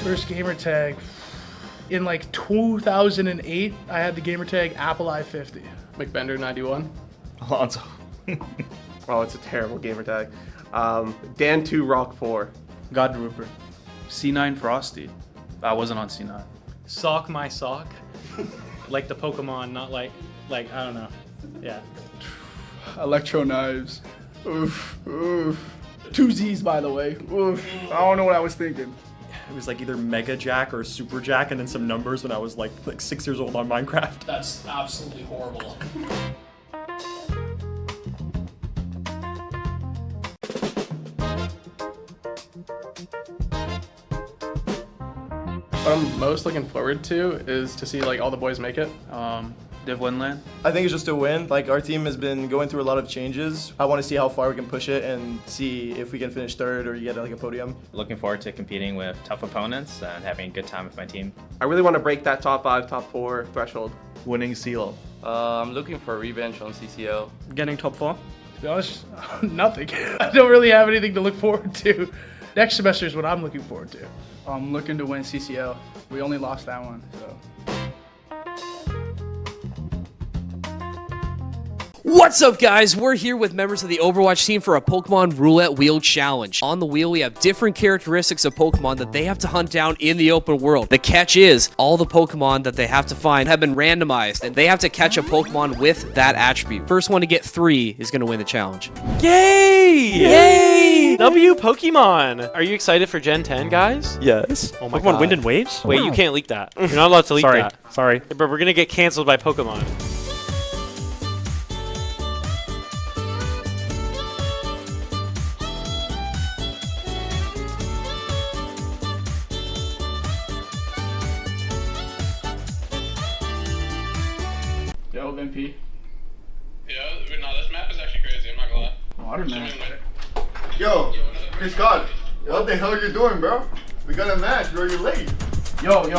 First gamer tag. In like 2008, I had the gamer tag Apple I-50. McBender 91. Alonso. Oh, it's a terrible gamer tag. Dan 2 Rock 4. God Rupert. C9 Frosty. I wasn't on C9. Sock my sock. Like the Pokemon, not like I don't know. Yeah. Electro knives. Oof, oof. 2 Z's, by the way. Oof. I don't know what I was thinking. It was like either Mega Jack or Super Jack and then some numbers when I was like 6 years old on Minecraft. That's absolutely horrible. What I'm most looking forward to is to see like all the boys make it. Div Winland. I think it's just a win. Like, our team has been going through a lot of changes. I want to see how far we can push it and see if we can finish third or get like a podium. Looking forward to competing with tough opponents and having a good time with my team. I really want to break that top 5, top 4 threshold. Winning seal. I'm looking for a revenge on CCL. Getting top 4. To be honest, nothing. I don't really have anything to look forward to. Next semester is what I'm looking forward to. I'm looking to win CCL. We only lost that one, so. What's up, guys? We're here with members of the Overwatch team for a Pokemon Roulette Wheel Challenge. On the wheel, we have different characteristics of Pokemon that they have to hunt down in the open world. The catch is, all the Pokemon that they have to find have been randomized, and they have to catch a Pokemon with that attribute. First one to get 3 is going to win the challenge. Yay! Yay! W Pokemon! Are you excited for Gen 10, guys? Yes. Oh my Pokemon God. Wind and Waves? Wait, you can't leak that. You're not allowed to leak that. Sorry. But we're gonna get canceled by Pokemon. Yo, MP. Yeah, no, this map is actually crazy. I'm not gonna lie. Water man. Yo, Chris Scott, what the hell are you doing, bro? We got a match, bro. You're late. Yo. I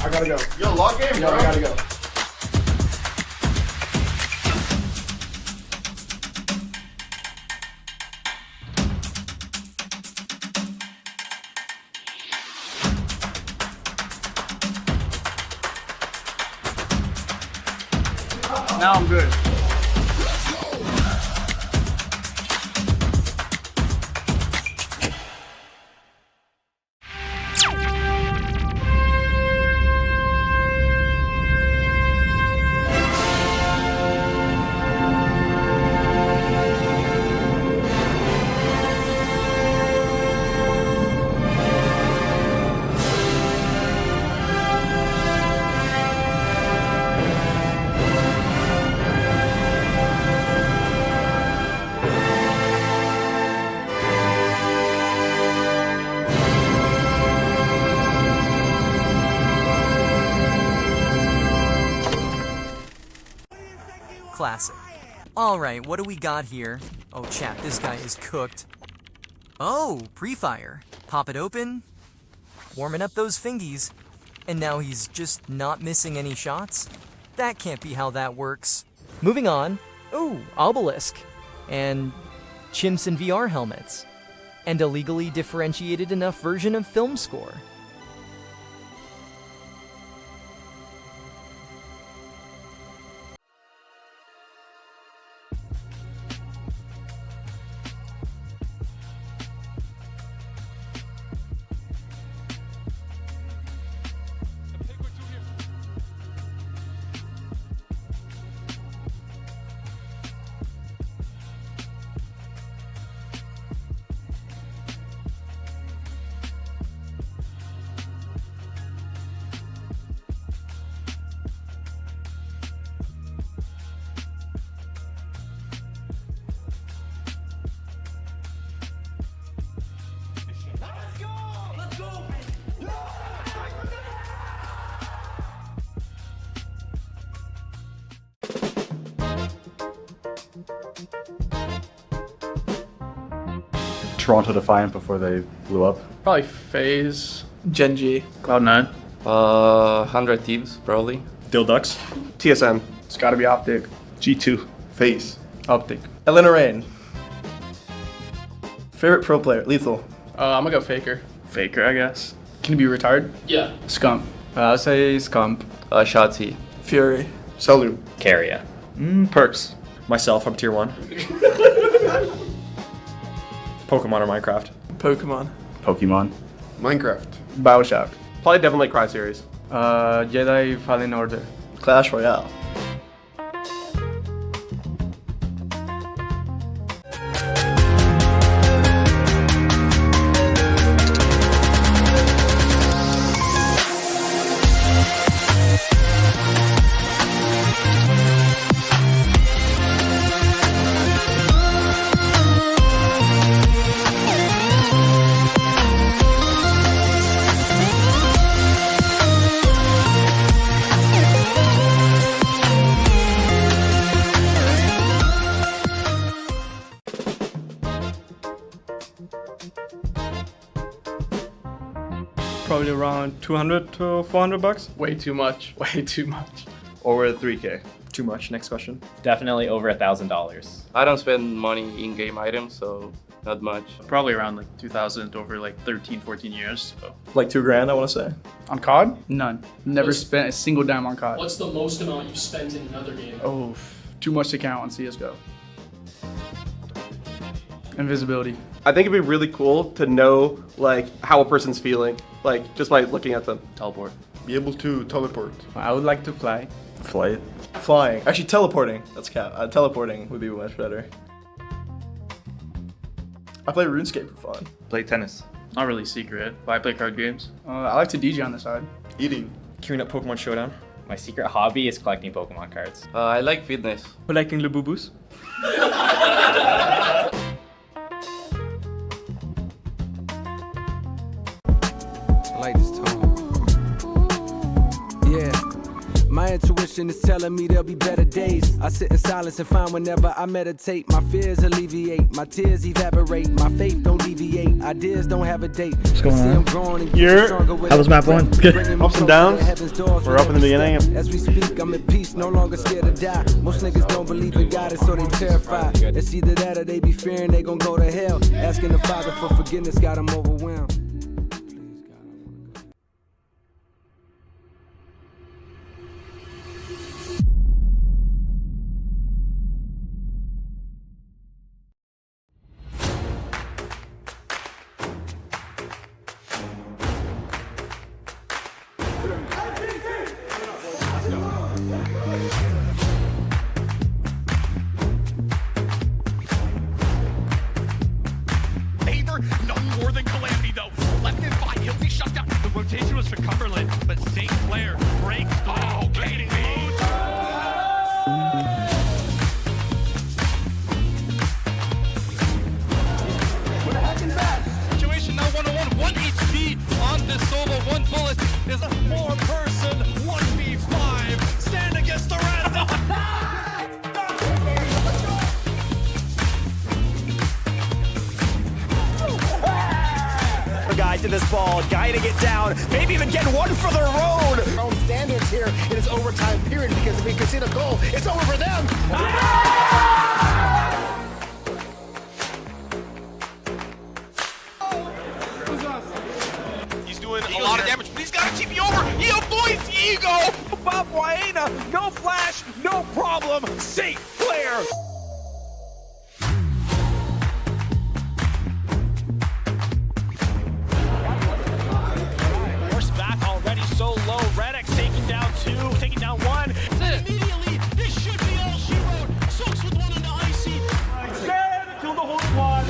gotta go. Yo, log game, Yo, bro. I gotta go. Now I'm good. Classic. Alright, what do we got here? Oh, chat, this guy is cooked. Oh, pre-fire. Pop it open. Warming up those fingies. And now he's just not missing any shots? That can't be how that works. Moving on. Ooh, obelisk. And chimps in VR helmets. And a legally differentiated enough version of film score. Toronto Defiant before they blew up. Probably FaZe. Gen G. Cloud9. 100 Thieves, probably. Dildux. TSM. It's gotta be Optic. G2. Face. Optic. Elena Rain. Favorite pro player, Lethal. I'm gonna go Faker. Faker, I guess. Can he be retired? Yeah. Scump. I'll say Scump. Shotzi. Fury. Selu. Carrier. Perks. Myself, I'm tier 1. Pokemon or Minecraft? Pokemon. Pokemon. Minecraft. Bioshock. Probably definitely Cry series. Jedi Fallen Order. Clash Royale. Probably around 200 to 400 bucks. Way too much. Way too much. Over 3K. Too much. Next question. Definitely over $1,000. I don't spend money in game items, so not much. Probably around like 2,000 over like 13, 14 years. So. Like $2,000, I want to say. On COD? None. Never spent a single dime on COD. What's the most amount you've spent in another game? Oh, too much to count on CSGO. Invisibility. I think it'd be really cool to know like how a person's feeling, like just by looking at them. Teleport. Be able to teleport. I would like to fly. Flight. Flying. Actually, teleporting. That's cap. Teleporting would be much better. I play RuneScape for fun. Play tennis. Not really secret, but I play card games. I like to DJ on the side. Eating. Queuing up Pokemon Showdown. My secret hobby is collecting Pokemon cards. I like fitness. Collecting Labubus. I like this tone. Yeah. My intuition is telling me there'll be better days. I sit in silence and find whenever I meditate, my fears alleviate, my tears evaporate, my faith don't deviate, ideas don't have a date. What's going on? How was map 1? Good. Ups and downs. We're up in the beginning. As we speak, I'm at peace, no longer scared to die. Most niggas don't believe in God, and so they terrified. It's either that or they be fearing they gon' go to hell. Asking the Father for forgiveness got them overwhelmed. None more than Calamity, though. Left in 5, he'll be shut down. The rotation was for Cumberland, but St. Clair breaks the kidding me. Situation now 101, 1 HP on this solo. 1 bullet is a 4-person 1v5. Stand against the rest. Guy to this ball, guiding it down, maybe even get one for the road. Our own standards here in this overtime period, because if we concede a goal, it's over for them. He's doing a lot of damage, but he's got to keep you over. He avoids Ego. Bob Waena, no flash, no problem. St. Clair. So low, Reddick's taking down 2, taking down 1. Immediately, this should be all she wrote. Soaks with 1 into Icy. Dead, kill the whole squad.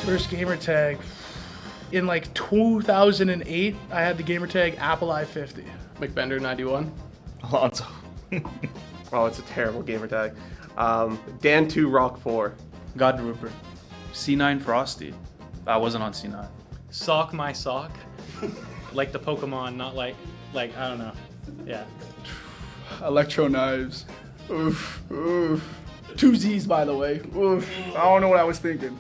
First gamer tag. In like 2008, I had the gamer tag Apple I-50. McBender 91. Alonso. Oh, it's a terrible gamer tag. Dan2 Rock 4. God Rupert. C9 Frosty. I wasn't on C9. Sock my sock. Like the Pokemon, not like I don't know. Yeah. Electro knives. Oof, oof. Two Z's, by the way. Oof. I don't know what I was thinking.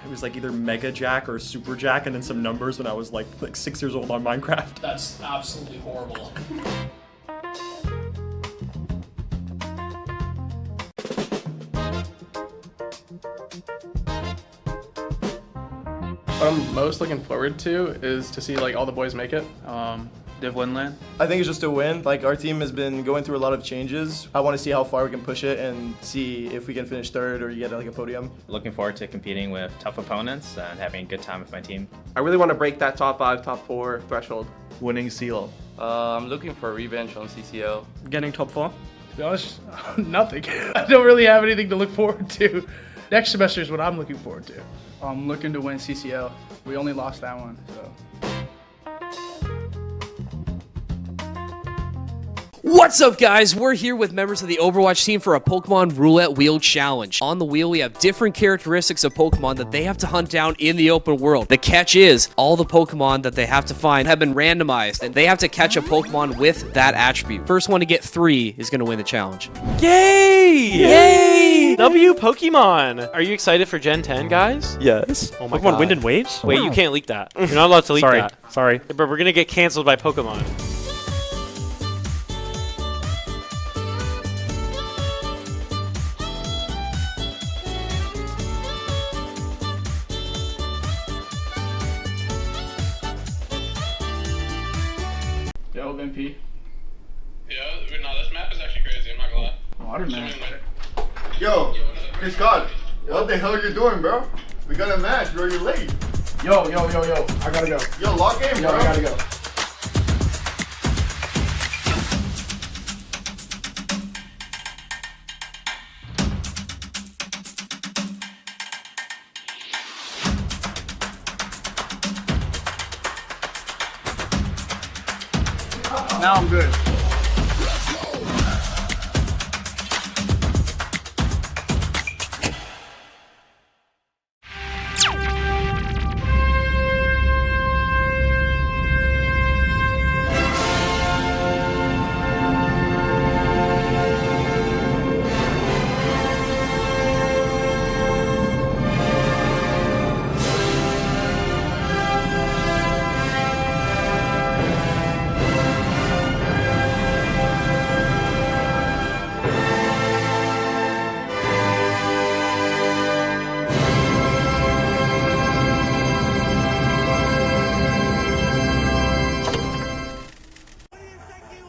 It was like either Mega Jack or Super Jack and then some numbers when I was like 6 years old on Minecraft. That's absolutely horrible. What I'm most looking forward to is to see like all the boys make it. Div Winland. I think it's just a win. Like, our team has been going through a lot of changes. I want to see how far we can push it and see if we can finish third or get like a podium. Looking forward to competing with tough opponents and having a good time with my team. I really want to break that top 5, top 4 threshold. Winning seal. I'm looking for revenge on CCL. Getting top 4. To be honest, nothing. I don't really have anything to look forward to. Next semester is what I'm looking forward to. I'm looking to win CCL. We only lost that one, so. What's up, guys? We're here with members of the Overwatch team for a Pokemon Roulette Wheel Challenge. On the wheel, we have different characteristics of Pokemon that they have to hunt down in the open world. The catch is, all the Pokemon that they have to find have been randomized, and they have to catch a Pokemon with that attribute. First one to get 3 is going to win the challenge. Yay! Yay! W Pokemon! Are you excited for Gen 10, guys? Yes. Oh my Pokemon God. Wind and Waves? Wait, you can't leak that. You're not allowed to leak Sorry. that. Sorry. But we're gonna get canceled by Pokemon. Yo, MP. Yeah, no, this map is actually crazy, I'm not gonna lie. Water man. Yo, Chris God, what the hell are you doing, bro? We got a match, bro. You're late. Yo. I gotta go. Yo, lock in, Yo, bro. I gotta go. Now I'm good.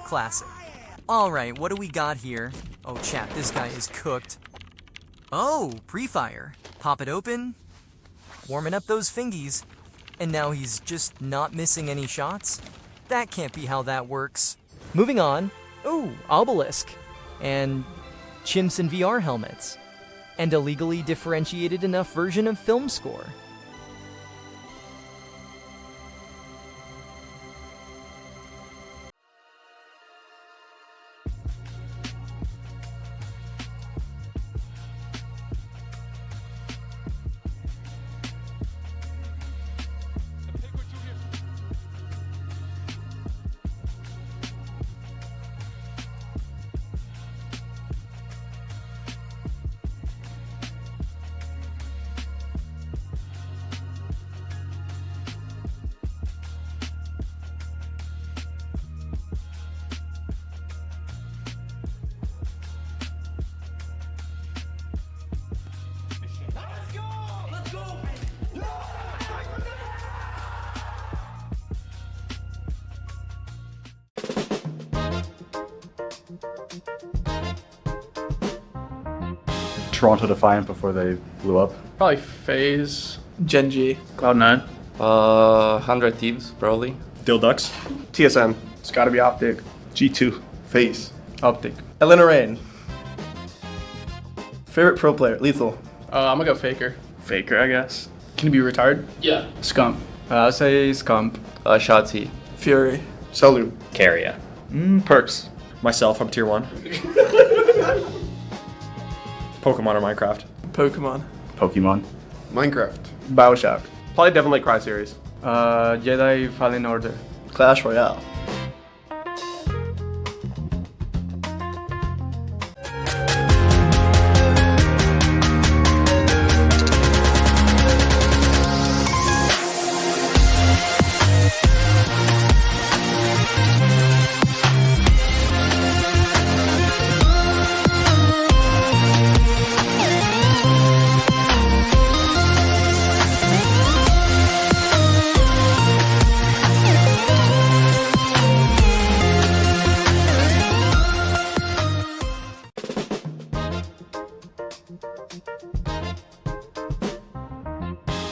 Classic. Alright, what do we got here? Oh, chat, this guy is cooked. Oh, pre-fire. Pop it open. Warming up those fingies. And now he's just not missing any shots? That can't be how that works. Moving on. Oh, obelisk. And chimps in VR helmets. And a legally differentiated enough version of film score. Toronto Defiant before they blew up. Probably FaZe, Gen G. Cloud9. 100 Thieves, probably. Dilducks. TSM. It's gotta be Optic. G2. Face. Optic. Elena Rain. Favorite pro player? Lethal. I'm gonna go Faker. Faker, I guess. Can it be retired? Yeah. Scump. I'll say Scump. Shotzi. Fury. Salute. Carrier. Perks. Myself, I'm tier 1. Pokemon or Minecraft? Pokemon. Pokemon. Minecraft. Bioshock. Probably definitely Cry series. Jedi Fallen Order. Clash Royale.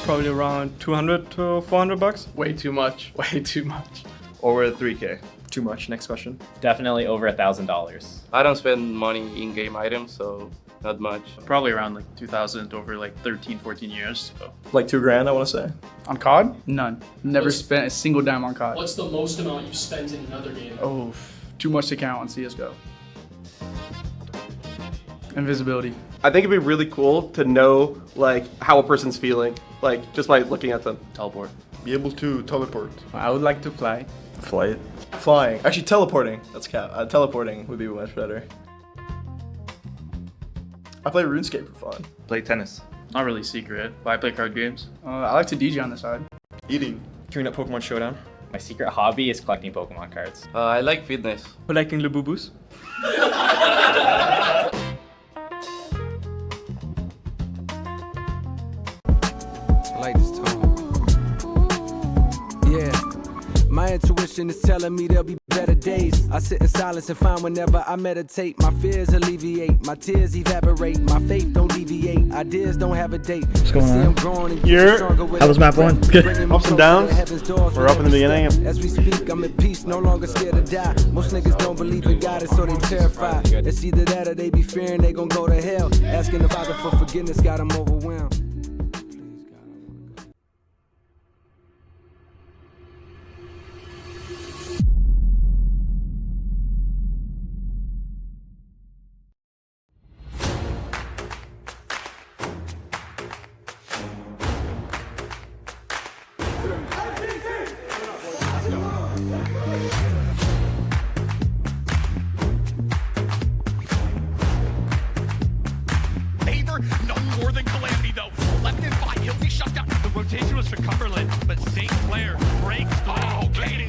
Probably around 200 to 400 bucks. Way too much. Way too much. Over 3K. Too much. Next question. Definitely over $1,000. I don't spend money in-game items, so not much. Probably around like 2,000 over like 13, 14 years. So. Like $2,000, I want to say. On COD? None. Never spent a single dime on COD. What's the most amount you've spent in another game? Oh, too much to count on CSGO. Invisibility. I think it'd be really cool to know like how a person's feeling, like just by looking at them. Teleport. Be able to teleport. I would like to fly. Flight. Flying. Actually, teleporting. That's cap. Teleporting would be much better. I play RuneScape for fun. Play tennis. Not really secret, but I play card games. I like to DJ on the side. Eating. Queuing up Pokemon Showdown. My secret hobby is collecting Pokemon cards. I like fitness. Collecting Labubus. I like this tone. Yeah, my intuition is telling me there'll be better days. I sit in silence and find whenever I meditate, my fears alleviate, my tears evaporate, my faith don't deviate, ideas don't have a date. What's going on? I'm growing and You're. stronger with How was map every one? breath. Good. Bringing me Ups and closer downs. to heaven's doors We're with up in the every beginning. step. As we speak, I'm at peace, no longer scared to die. Most niggas don't believe in God, and so they terrified. It's either that or they be fearing they gon' go to hell. Asking the Father for forgiveness got them overwhelmed. Favor, no more than Calamity though. Left in 5, he'll be shut down. The rotation was for Cumberland, but St. Clair breaks through. Oh, Katie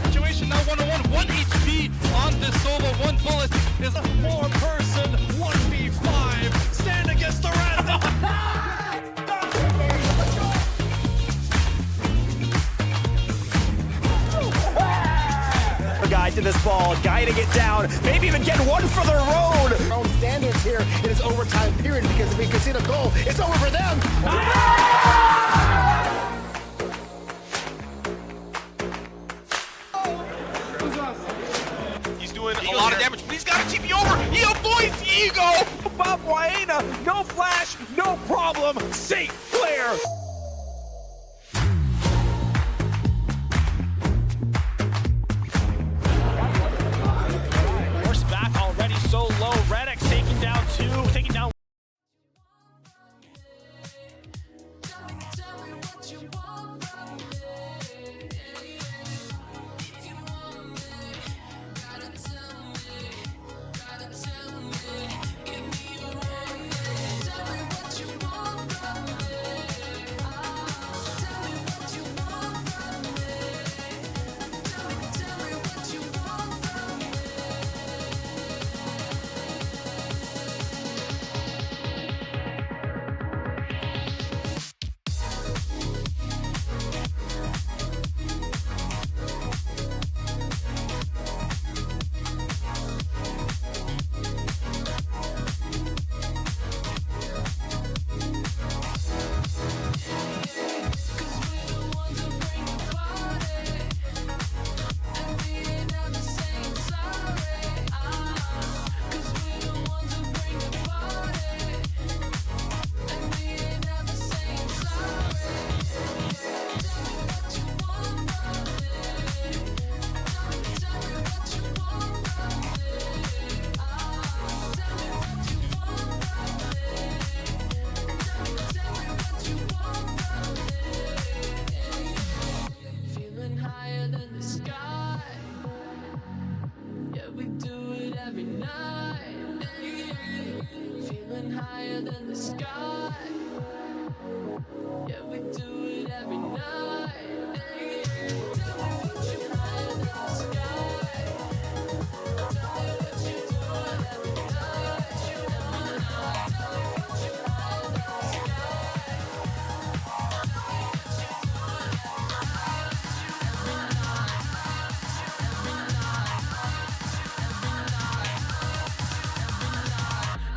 Situation now 1-on-1, 1 HP on this solo. 1 bullet is a 4-person 1v5. Stand against the rest. Guy to this ball, guiding it down, maybe even get one for the road. Our own standards here in this overtime period because if we concede a goal, it's over for them. He's doing a lot of damage, but he's got a TP over. He avoids Ego. Bob Waina, no flash, no problem. St. Clair. Horse back already so low. Redx taking down 2, taking down. brighter than the sky. Yeah, we do it every night. Hey, tell me what you brighter than the sky. Tell me what you doing every night. You know now. Tell me what you brighter than the sky. Tell me what you doing every night.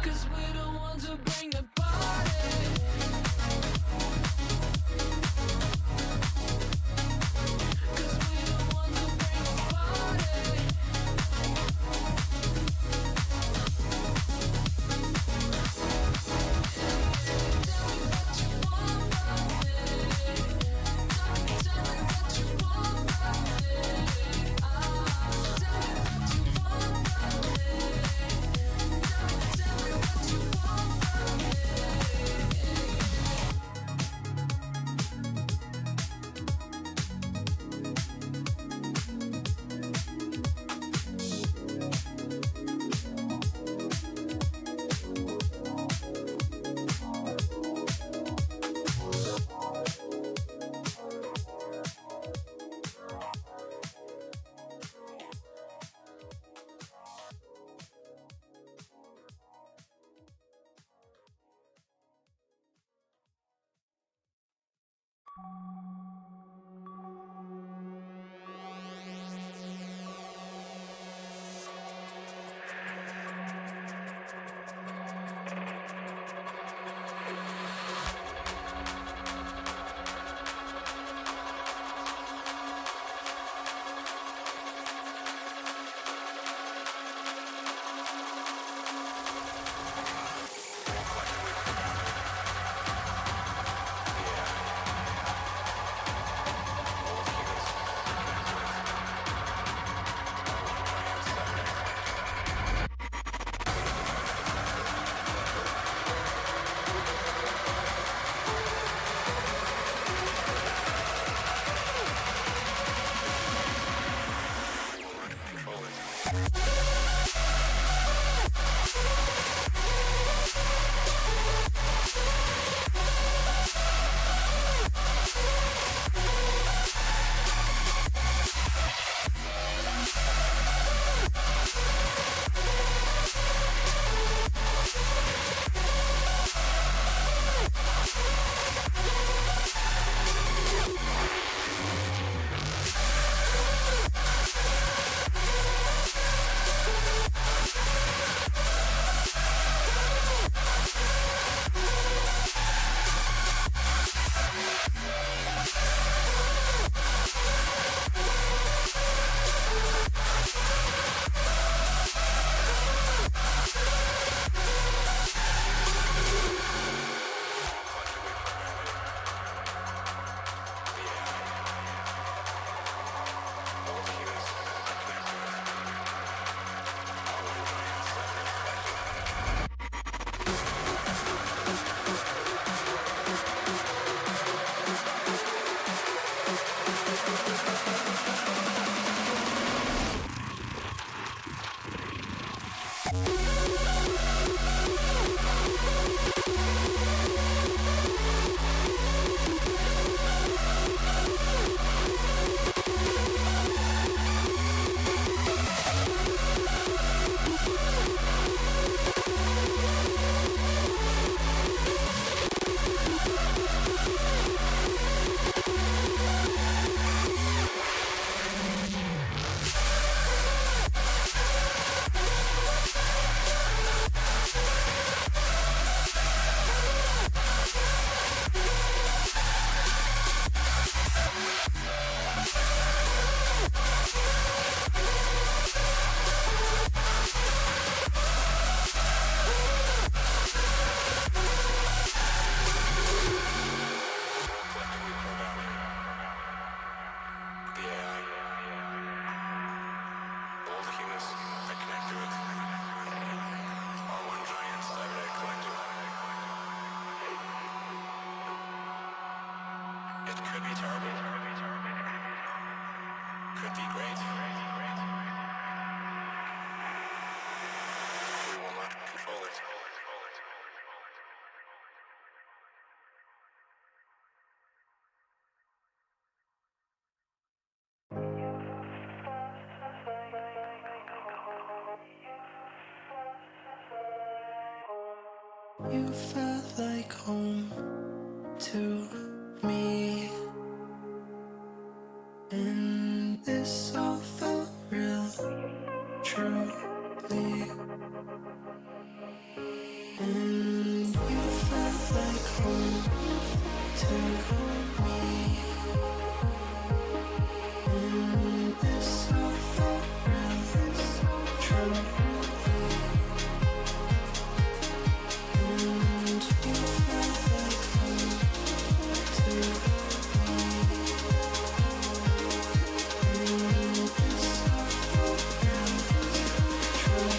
Cause we're the ones who bring the party. Cause we're the ones who bring the party. Tell me what you want from me. Tell me what you want from me. Tell me what you want from me. Tell me what you want from me. You felt like home to me, and this all felt real, truly. And you felt like home to me, and this all felt real, truly. And you felt like home to me, and this all felt real,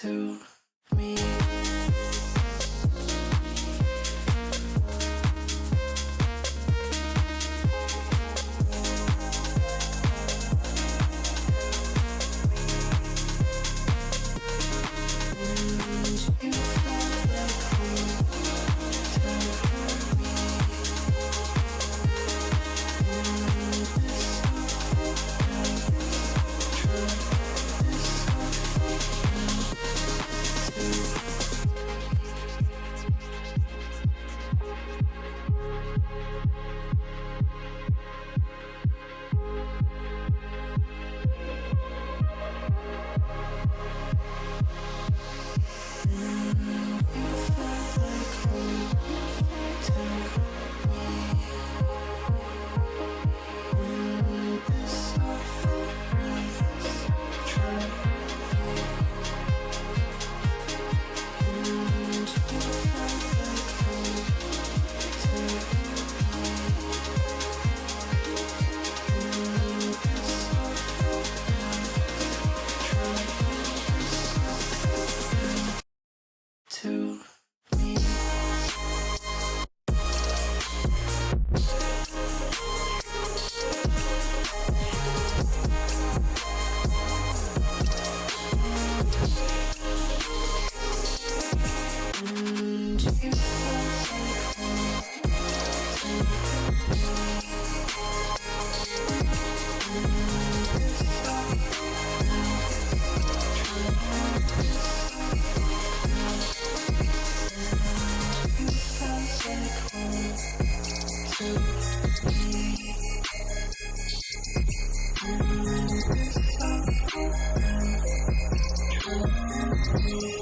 truly. To me. To me. And you felt like home to me, and this all you felt like home to me, and this all truly.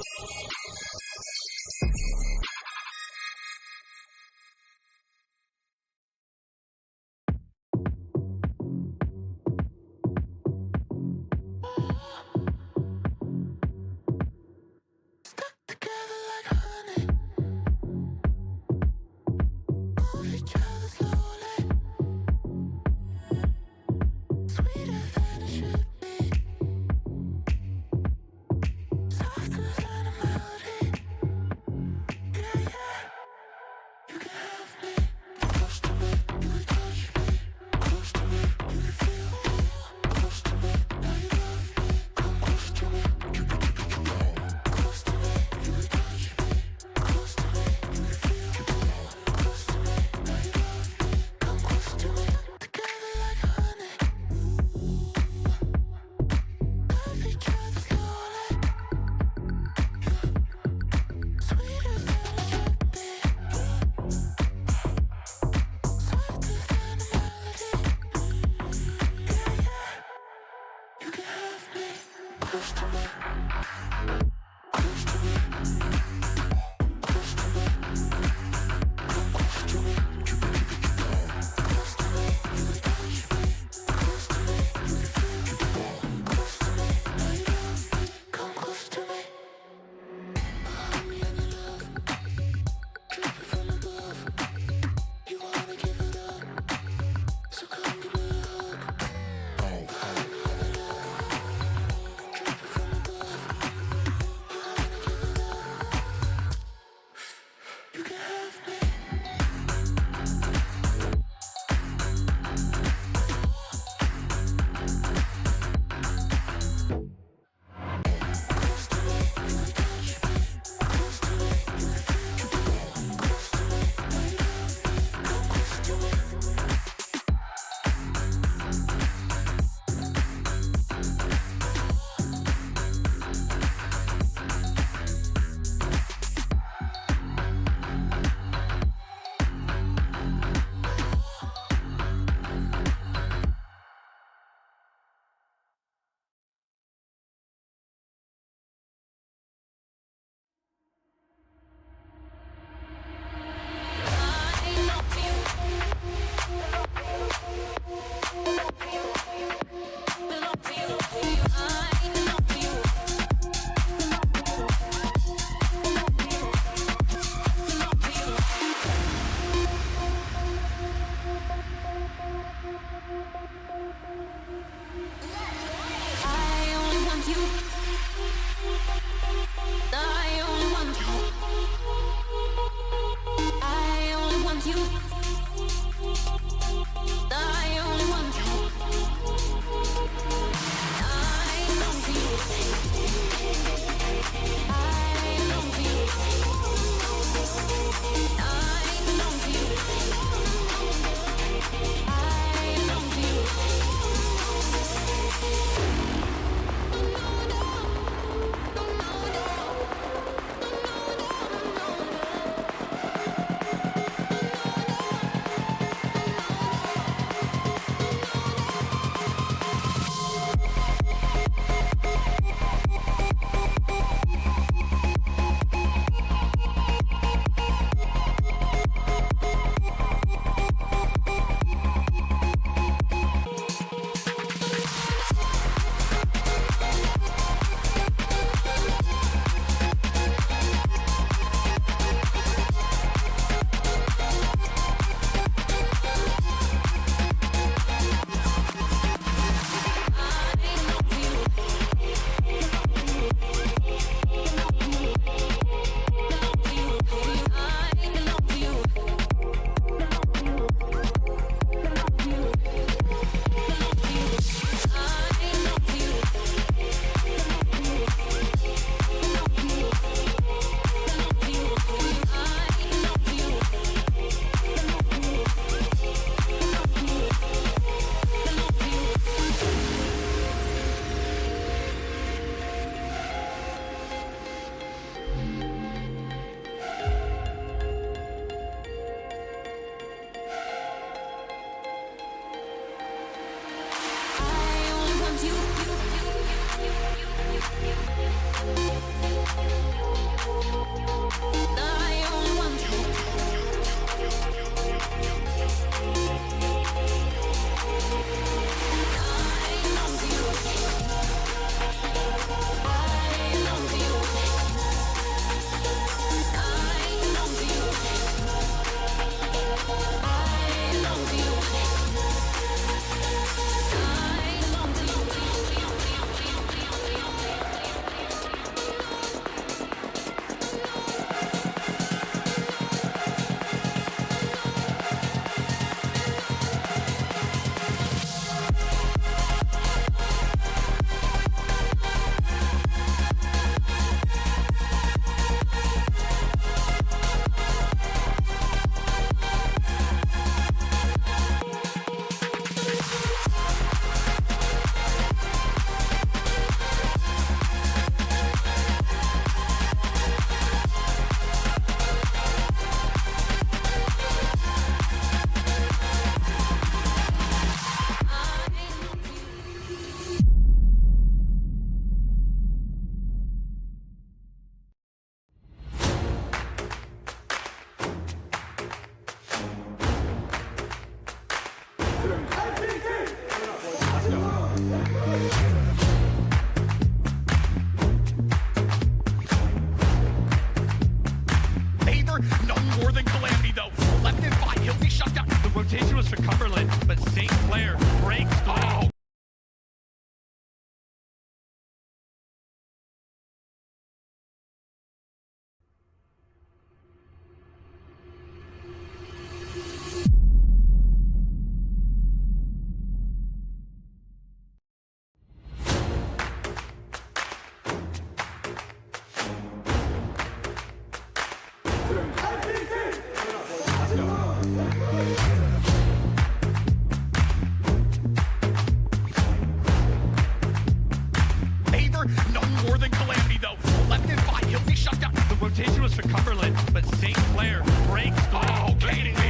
for Cumberland, but St. Clair breaks through, gaining lead.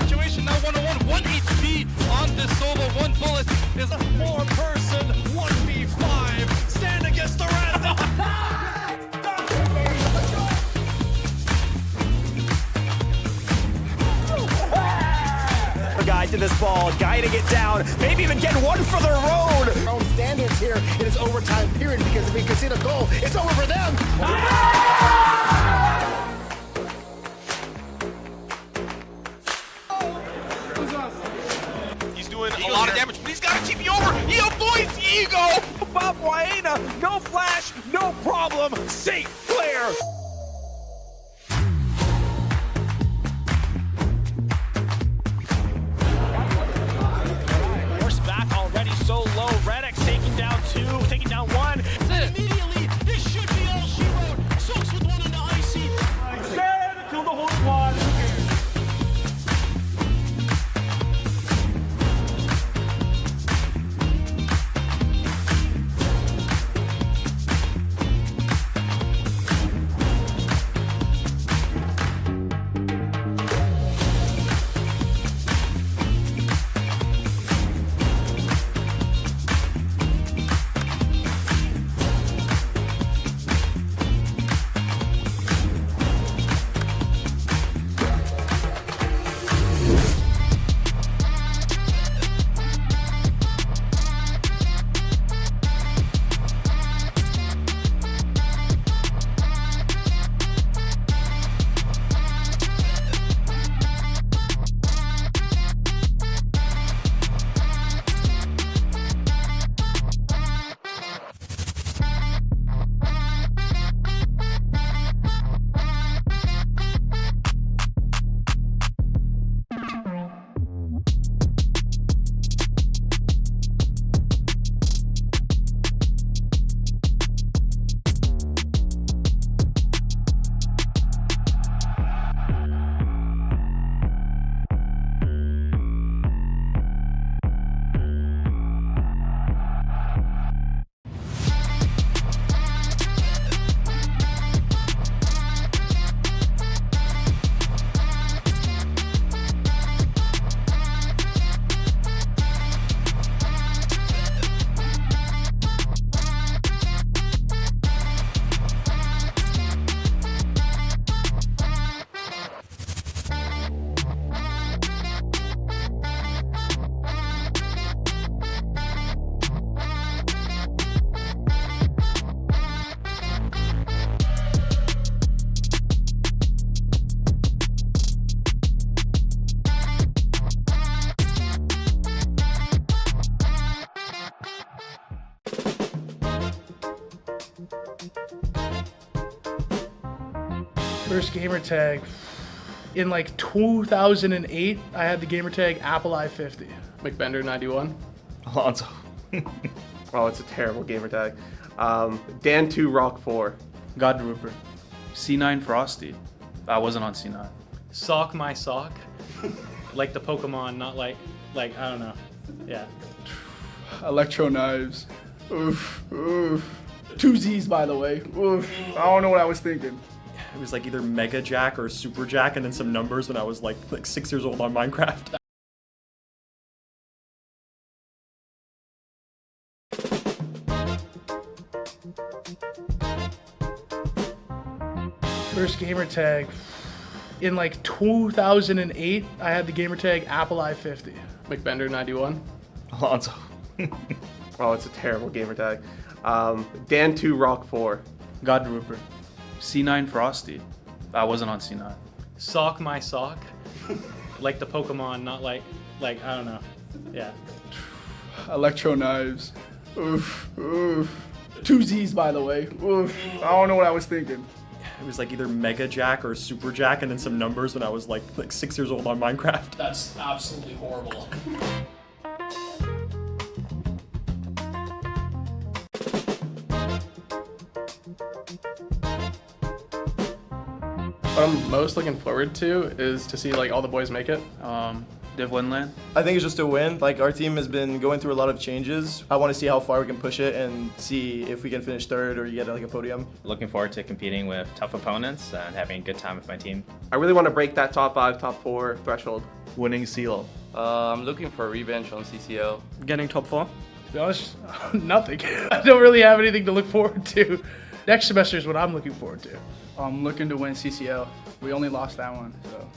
Situation now 1-on-1, 1 HP on this solo, 1 bullet is a 4-person 1v5. Stand against the rest. Guy to this ball, guiding it down, maybe even getting one for their own. Our own standards here in this overtime period because if we concede a goal, it's over for them. He's doing a lot of damage, but he's got to keep you over. He avoids Ego. Bob Waena, no flash, no problem. St. Clair. Horse back already so low. Redx taking down 2, taking down 1. Immediately, this should be all she wrote. Soaks with 1 on the icy. Stand, kill the whole squad. First gamer tag. In like 2008, I had the gamer tag Apple I-50. McBender 91. Alonso. Oh, it's a terrible gamer tag. Dan2 Rock 4. God Rupert. C9 Frosty. I wasn't on C9. Sock my sock. Like the Pokemon, not like I don't know. Yeah. Electro knives. Oof, oof. 2 Z's, by the way. Oof. I don't know what I was thinking. It was like either Mega Jack or Super Jack and then some numbers when I was like 6 years old on Minecraft. First gamer tag. In like 2008, I had the gamer tag Apple I-50. McBender 91. Alonso. Oh, it's a terrible gamer tag. Dan2 Rock 4. God Rupert. C9 Frosty. I wasn't on C9. Sock my sock. Like the Pokemon, not like I don't know. Yeah. Electro knives. Oof, oof. 2 Z's, by the way. Oof. I don't know what I was thinking. It was like either Mega Jack or Super Jack and then some numbers when I was like 6 years old on Minecraft. That's absolutely horrible. What I'm most looking forward to is to see like all the boys make it. Div Winland. I think it's just a win. Like, our team has been going through a lot of changes. I want to see how far we can push it and see if we can finish third or get like a podium. Looking forward to competing with tough opponents and having a good time with my team. I really want to break that top 5, top 4 threshold. Winning CL. I'm looking for a revenge on CCL. Getting top 4. To be honest, nothing. I don't really have anything to look forward to. Next semester is what I'm looking forward to. I'm looking to win CCL. We only lost that one, so.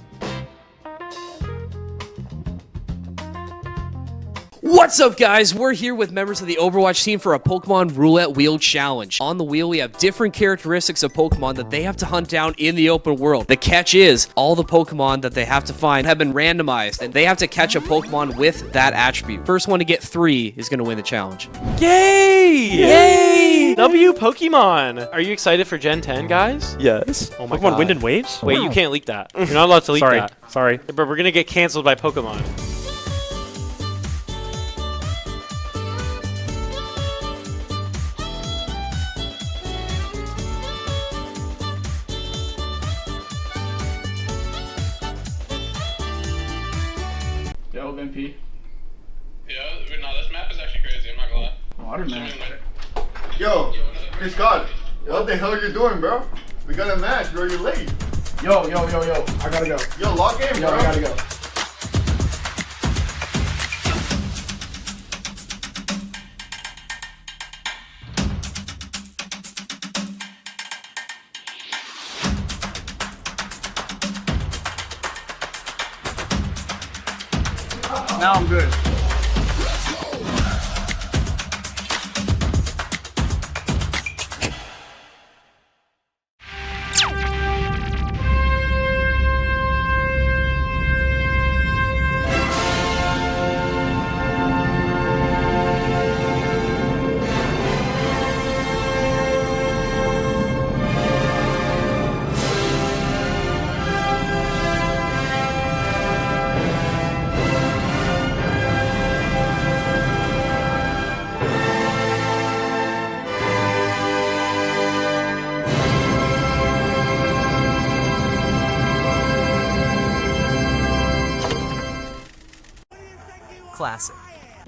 What's up, guys? We're here with members of the Overwatch team for a Pokemon Roulette Wheel Challenge. On the wheel, we have different characteristics of Pokemon that they have to hunt down in the open world. The catch is, all the Pokemon that they have to find have been randomized, and they have to catch a Pokemon with that attribute. First one to get 3 is going to win the challenge. Yay! Yay! W Pokemon! Are you excited for Gen 10, guys? Yes. Oh my Pokemon god. Wind and Waves? Wait, you can't leak that. You're not allowed to leak Sorry. that. Sorry. But we're gonna get canceled by Pokemon. Yo, MP. Yeah, no, this map is actually crazy, I'm not gonna lie. Waterman. Yo, Chris God, what the hell are you doing, bro? We got a match, bro. You're late. Yo. I gotta go. Yo, lock in, Yo, bro. I gotta go. Now I'm good. Classic.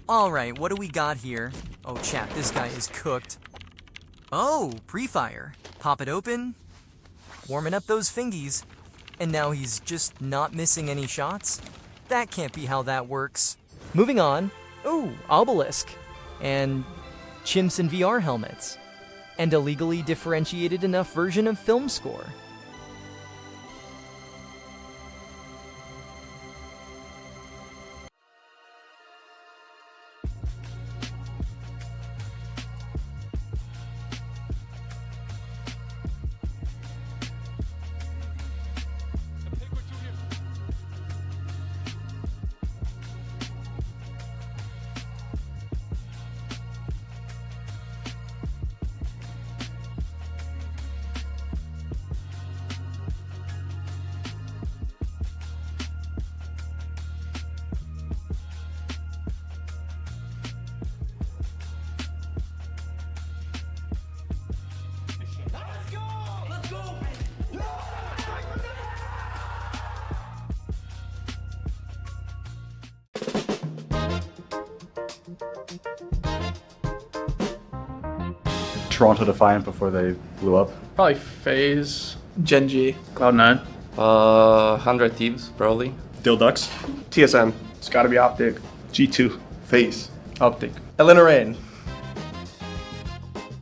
Alright, what do we got here? Oh, chat, this guy is cooked. Oh, pre-fire. Pop it open. Warming up those fingies. And now he's just not missing any shots? That can't be how that works. Moving on. Ooh, obelisk. And chimps in VR helmets. And a legally differentiated enough version of film score. Toronto Defiant before they blew up. Probably FaZe. Gen G. Cloud9. 100 Thieves, probably. Dildux. TSM. It's gotta be Optic. G2. Face. Optic. Elena Rain.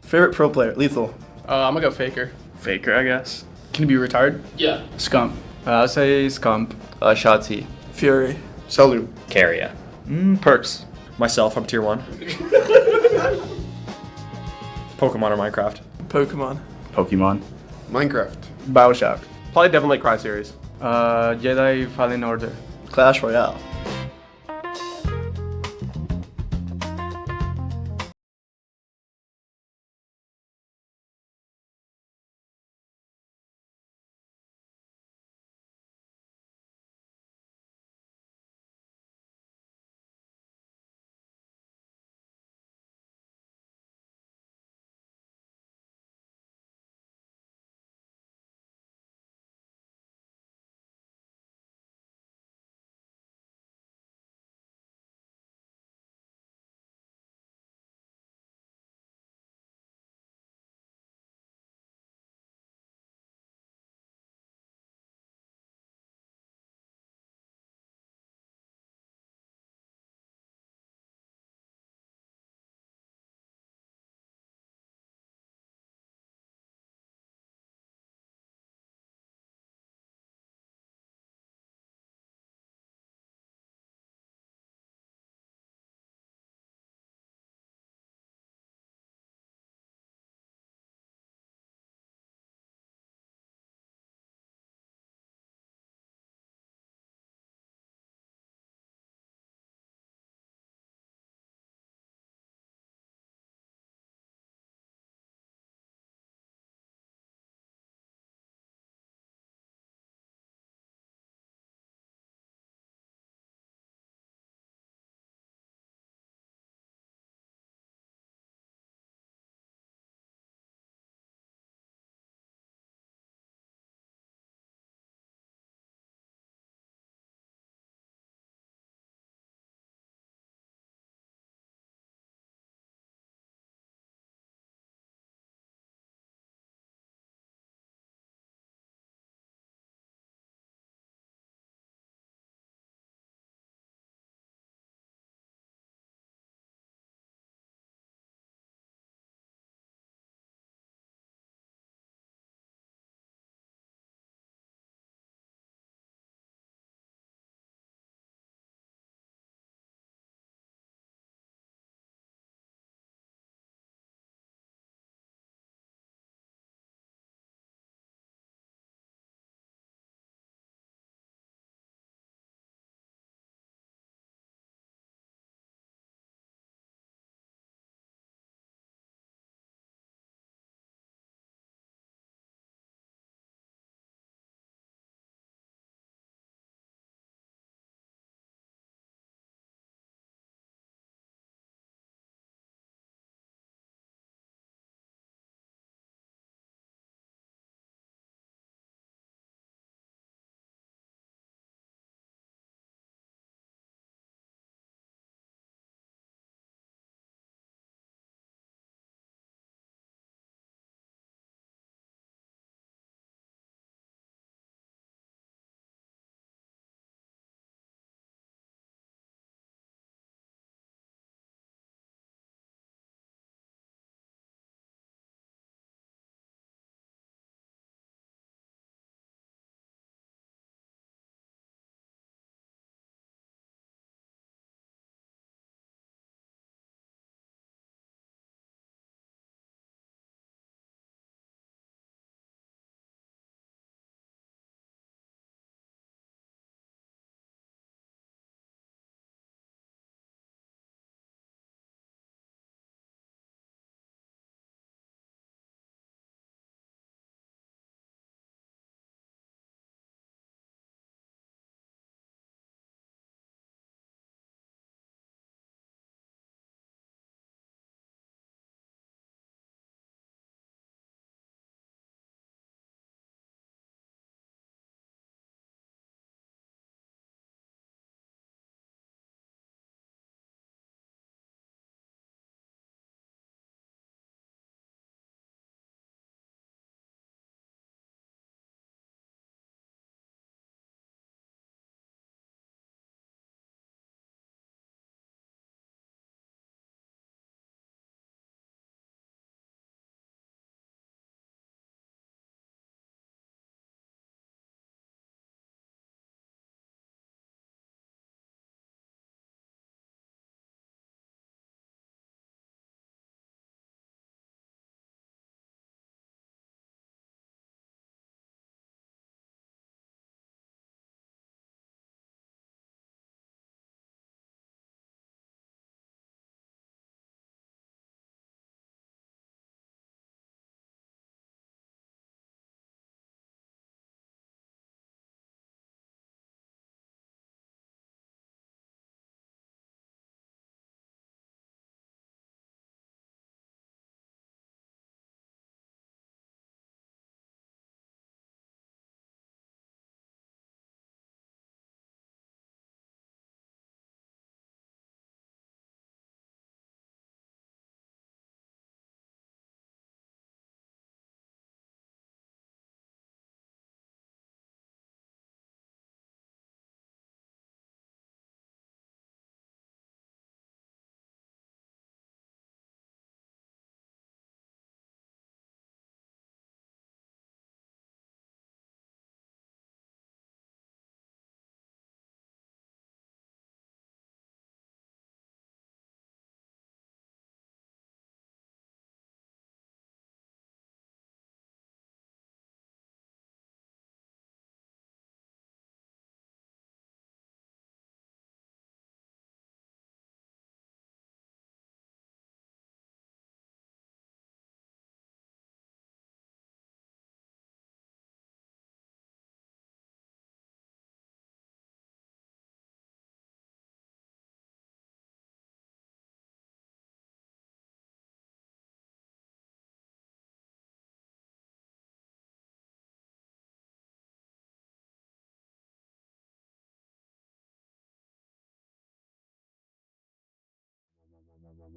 Favorite pro player? Lethal. I'm gonna go Faker. Faker, I guess. Can he be retired? Yeah. Scump. I'll say Scump. Shotzi. Fury. Salute. Carrier. Perks. Myself, I'm tier 1. Pokemon or Minecraft? Pokemon. Pokemon. Minecraft. Bioshock. Probably Devil May Cry series. Jedi Fallen Order. Clash Royale.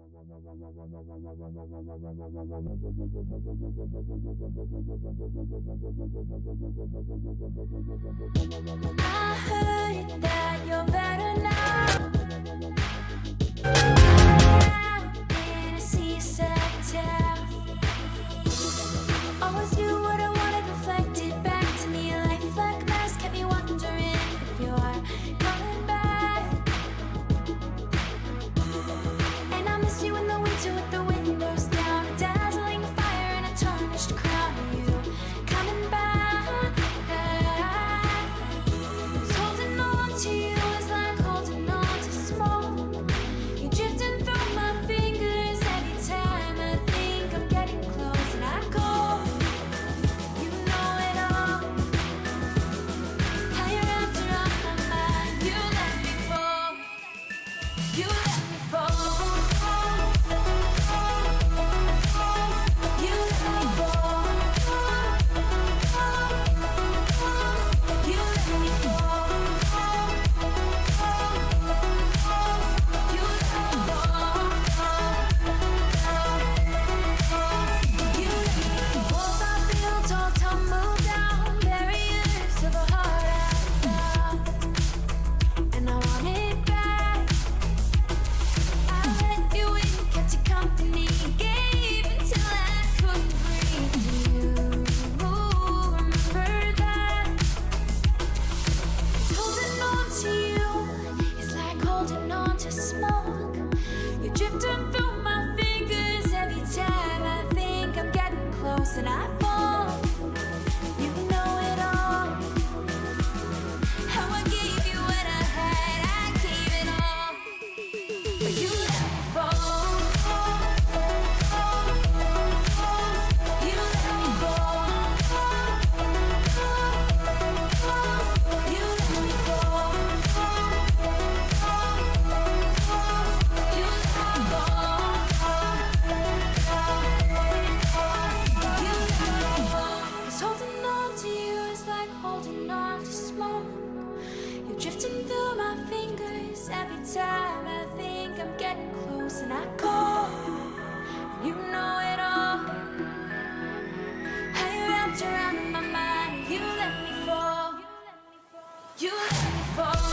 I heard that you're better now. In a seaside town. Always knew what I wanted reflected back to me. A life like mine kept me wondering if you are coming back. And I miss you in the winter with the windows down, a dazzling fire and a tarnished crown. Are you coming back? 'Cause holding on to you is like holding on to smoke. You're drifting through my fingers every time I think I'm getting close, and I go. You know it all. How you wrapped around my mind. You let me fall. You let me fall. You let me fall. You let me fall. You let me fall. You let me fall. Walls I built all tumble down, barriers of a heart I found, and I want it back. I let you in, kept you company, gave until I couldn't breathe. Do you remember that? 'Cause holding on to you is like holding on to smoke. You're drifting through my fingers every time I think I'm getting close, and I fall. You know it all. How I gave you what I had, I gave it all. But you let me fall. You let me fall. You let me fall. You let me fall. 'Cause holding on to you is like holding on to smoke. You're drifting through my fingers every time I think I'm getting close, and I go. You know it all. How you wrapped around in my mind, and you let me fall. You let me fall.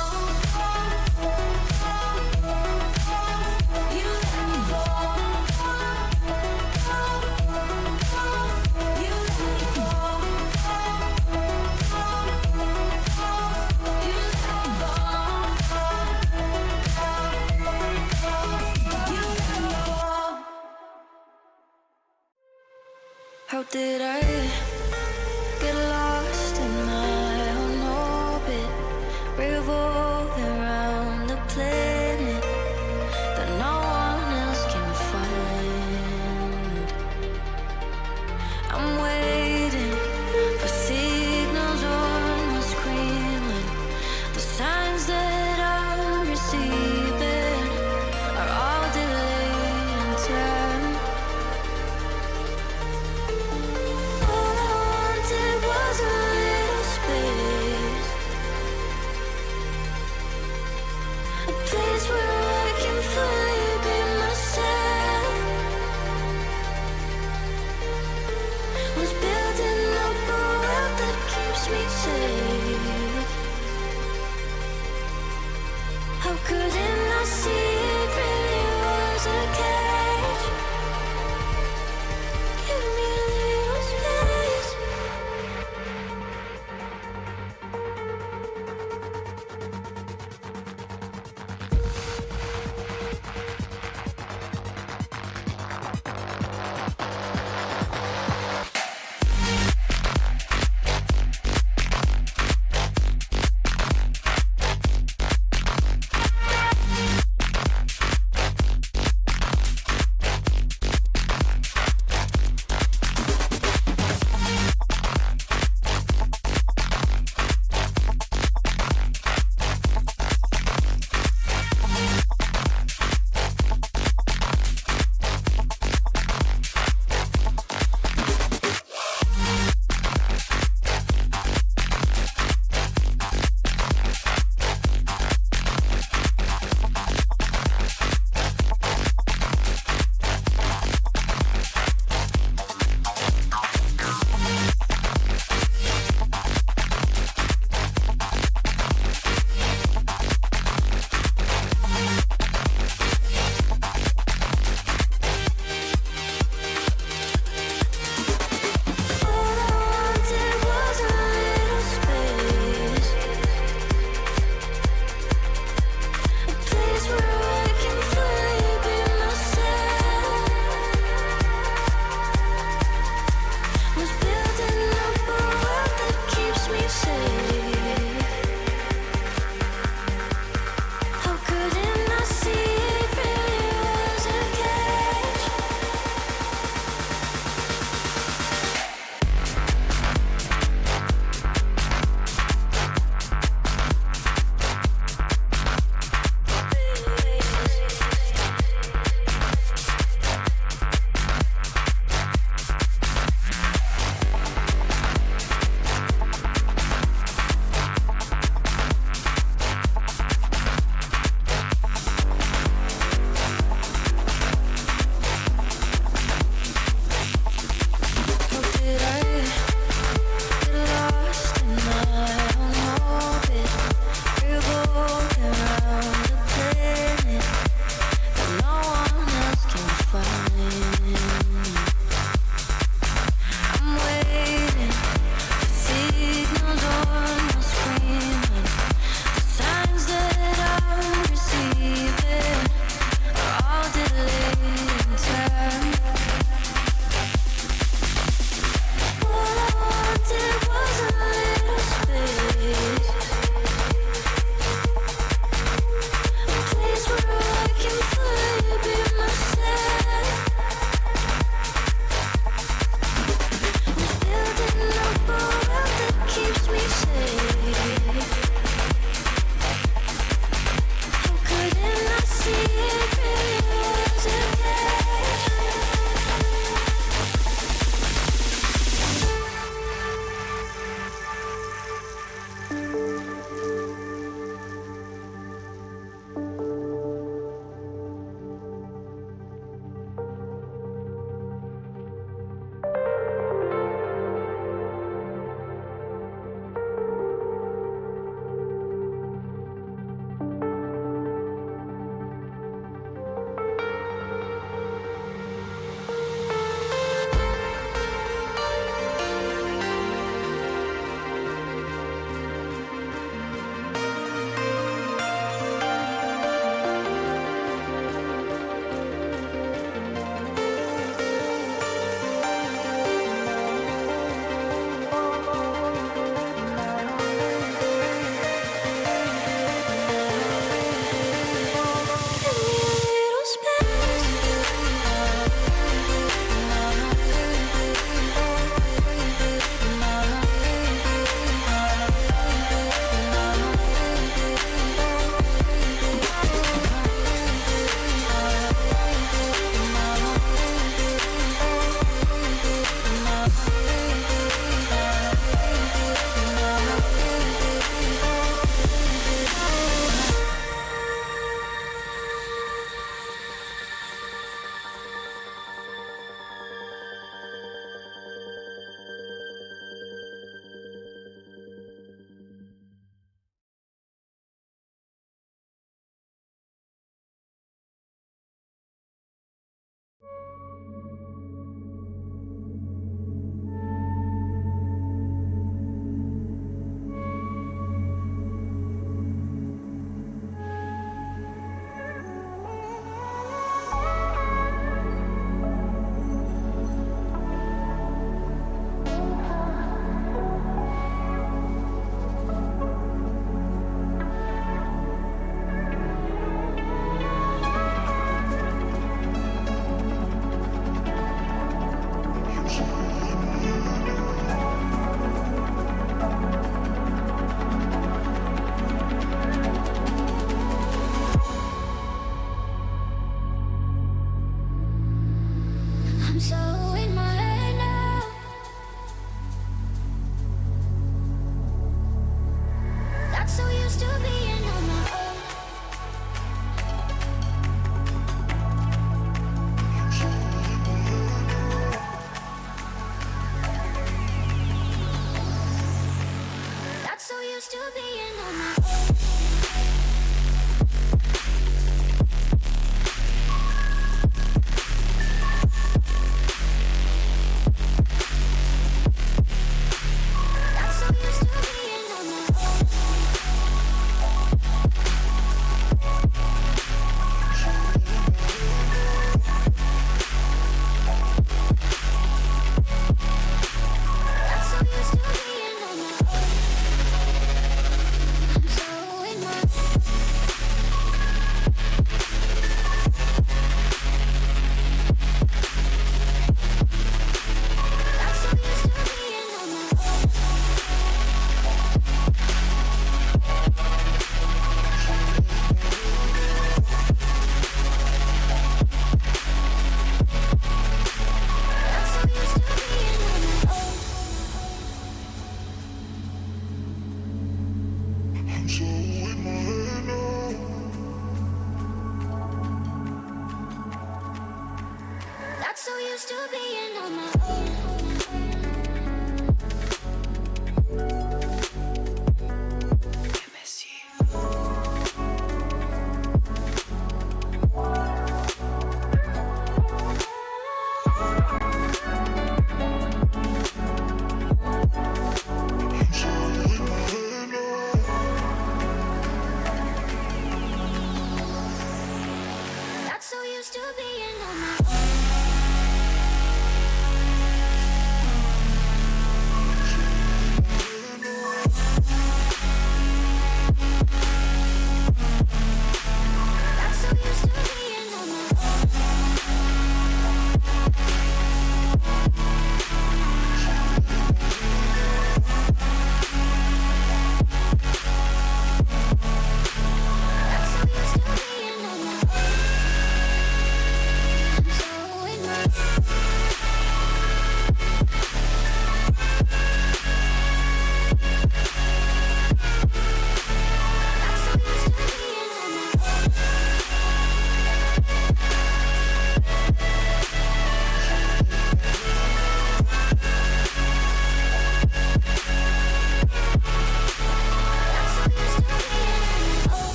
You let me fall. You let me fall. You let me fall. You let me fall. How did I get lost in my own orbit, revolving around the planet that no one else can find? I'm waiting for signals on my screen when the signs that I'm receiving are all delayed in time. Oh,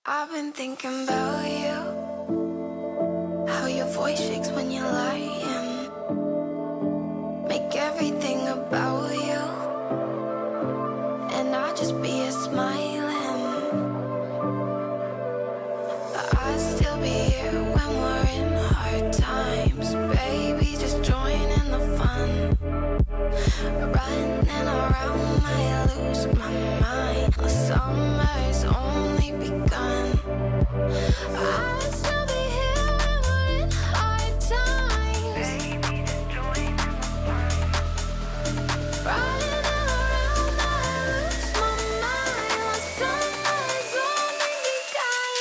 I've been thinking about you, how your voice shakes when you're lying, make everything about you, and I just be a smiling. But I'd still be here when we're in hard times, baby, just join in the fun. Running around, I lose my mind. The summer's only begun. I'll still be here when we're in hard times. Baby, just join in the fun. Running around, I lose my mind. The summer's only begun.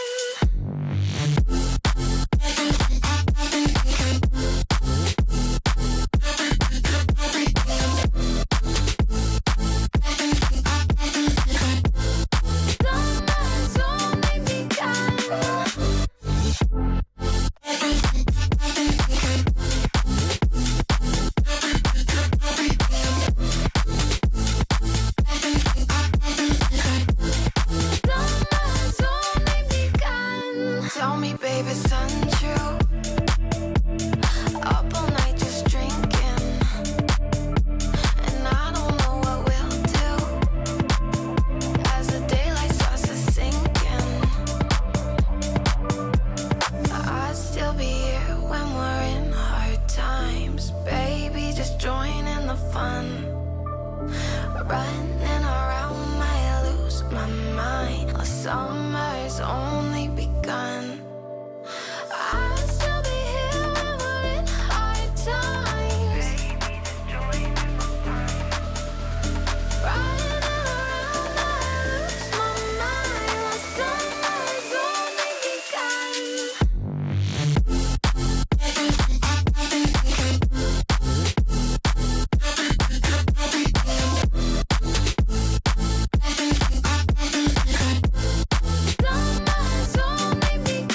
Summer's only begun. Summer's only begun. Tell me, baby, it's untrue. Up all night just drinking, and I don't know what we'll do as the daylight starts to sink in. I'd still be here when we're in hard times, baby, just join in the fun. Running around, I lose my mind. The summer's only begun. I'll still be here when we're in hard times. Baby, just join in the fun. Running around, I lose my mind. The summer's only begun. Summer's only begun.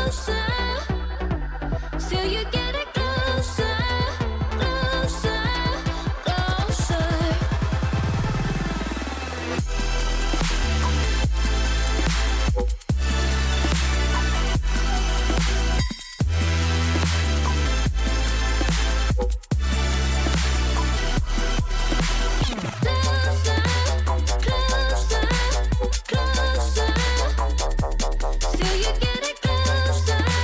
closer. Still you get it closer, closer, closer. Closer, closer. Still you get it closer.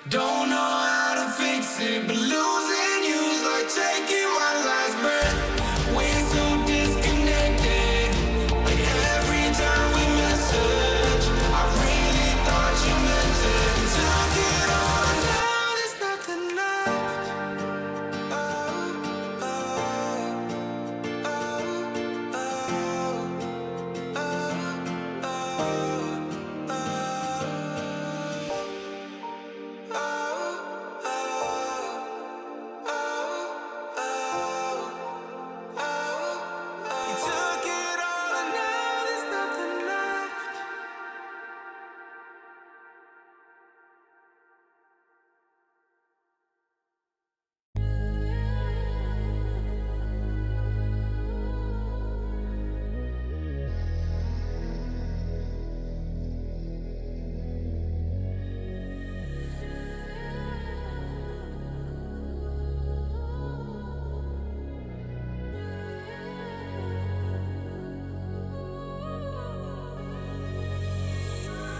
Don't know how to fix it, but losing you's like taking one last breath. We're so disconnected. Like every time we message, I really thought you meant it. Took it all, now there's nothing left. Oh, oh, oh, oh, oh, oh, You took it all and now there's nothing left.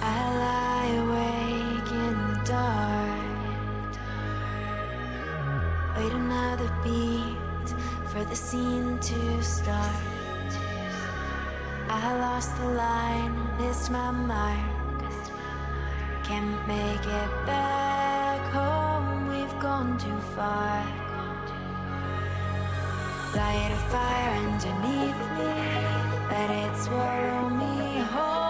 I lie awake in the dark, wait another beat for the scene to start. I lost the line, missed my mark, can't make it back home, we've gone too far. Light a fire underneath me, let it swallow me whole.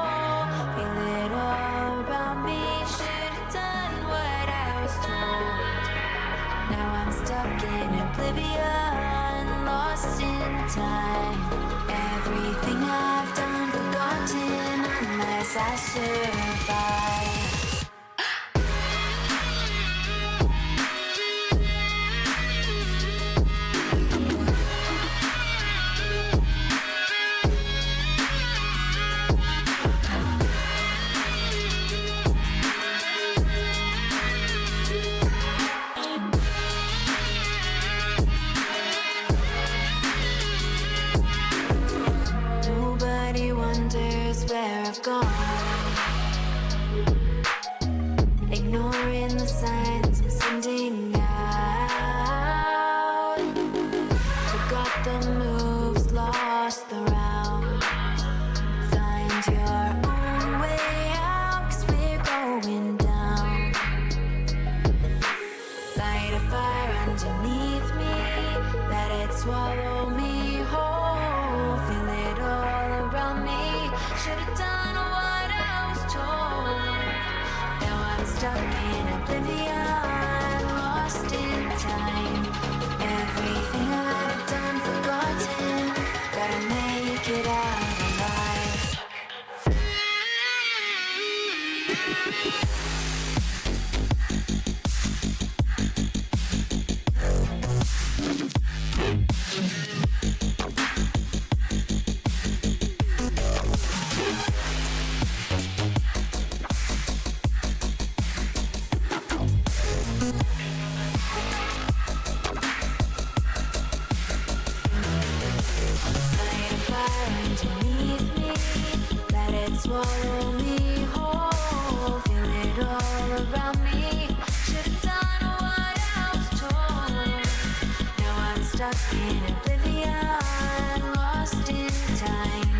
Feel it all around me, should've done what I was told. Now I'm stuck in oblivion, lost in time. Everything I've done, forgotten unless I survive. Nobody wonders where I've gone, ignoring the signs I'm sending out. Forgot the moves, lost the round. Find your own way out, 'cause we're going down. Light a fire underneath me, let it swallow me whole. Feel it all around me, should've done what I was told. Now I'm stuck in oblivion, lost in time. Everything I've done, forgotten, gotta make it out alive. Light a fire underneath me, let it swallow me whole. Feel it all around me, should've done what I was told. Now I'm stuck in oblivion, lost in time.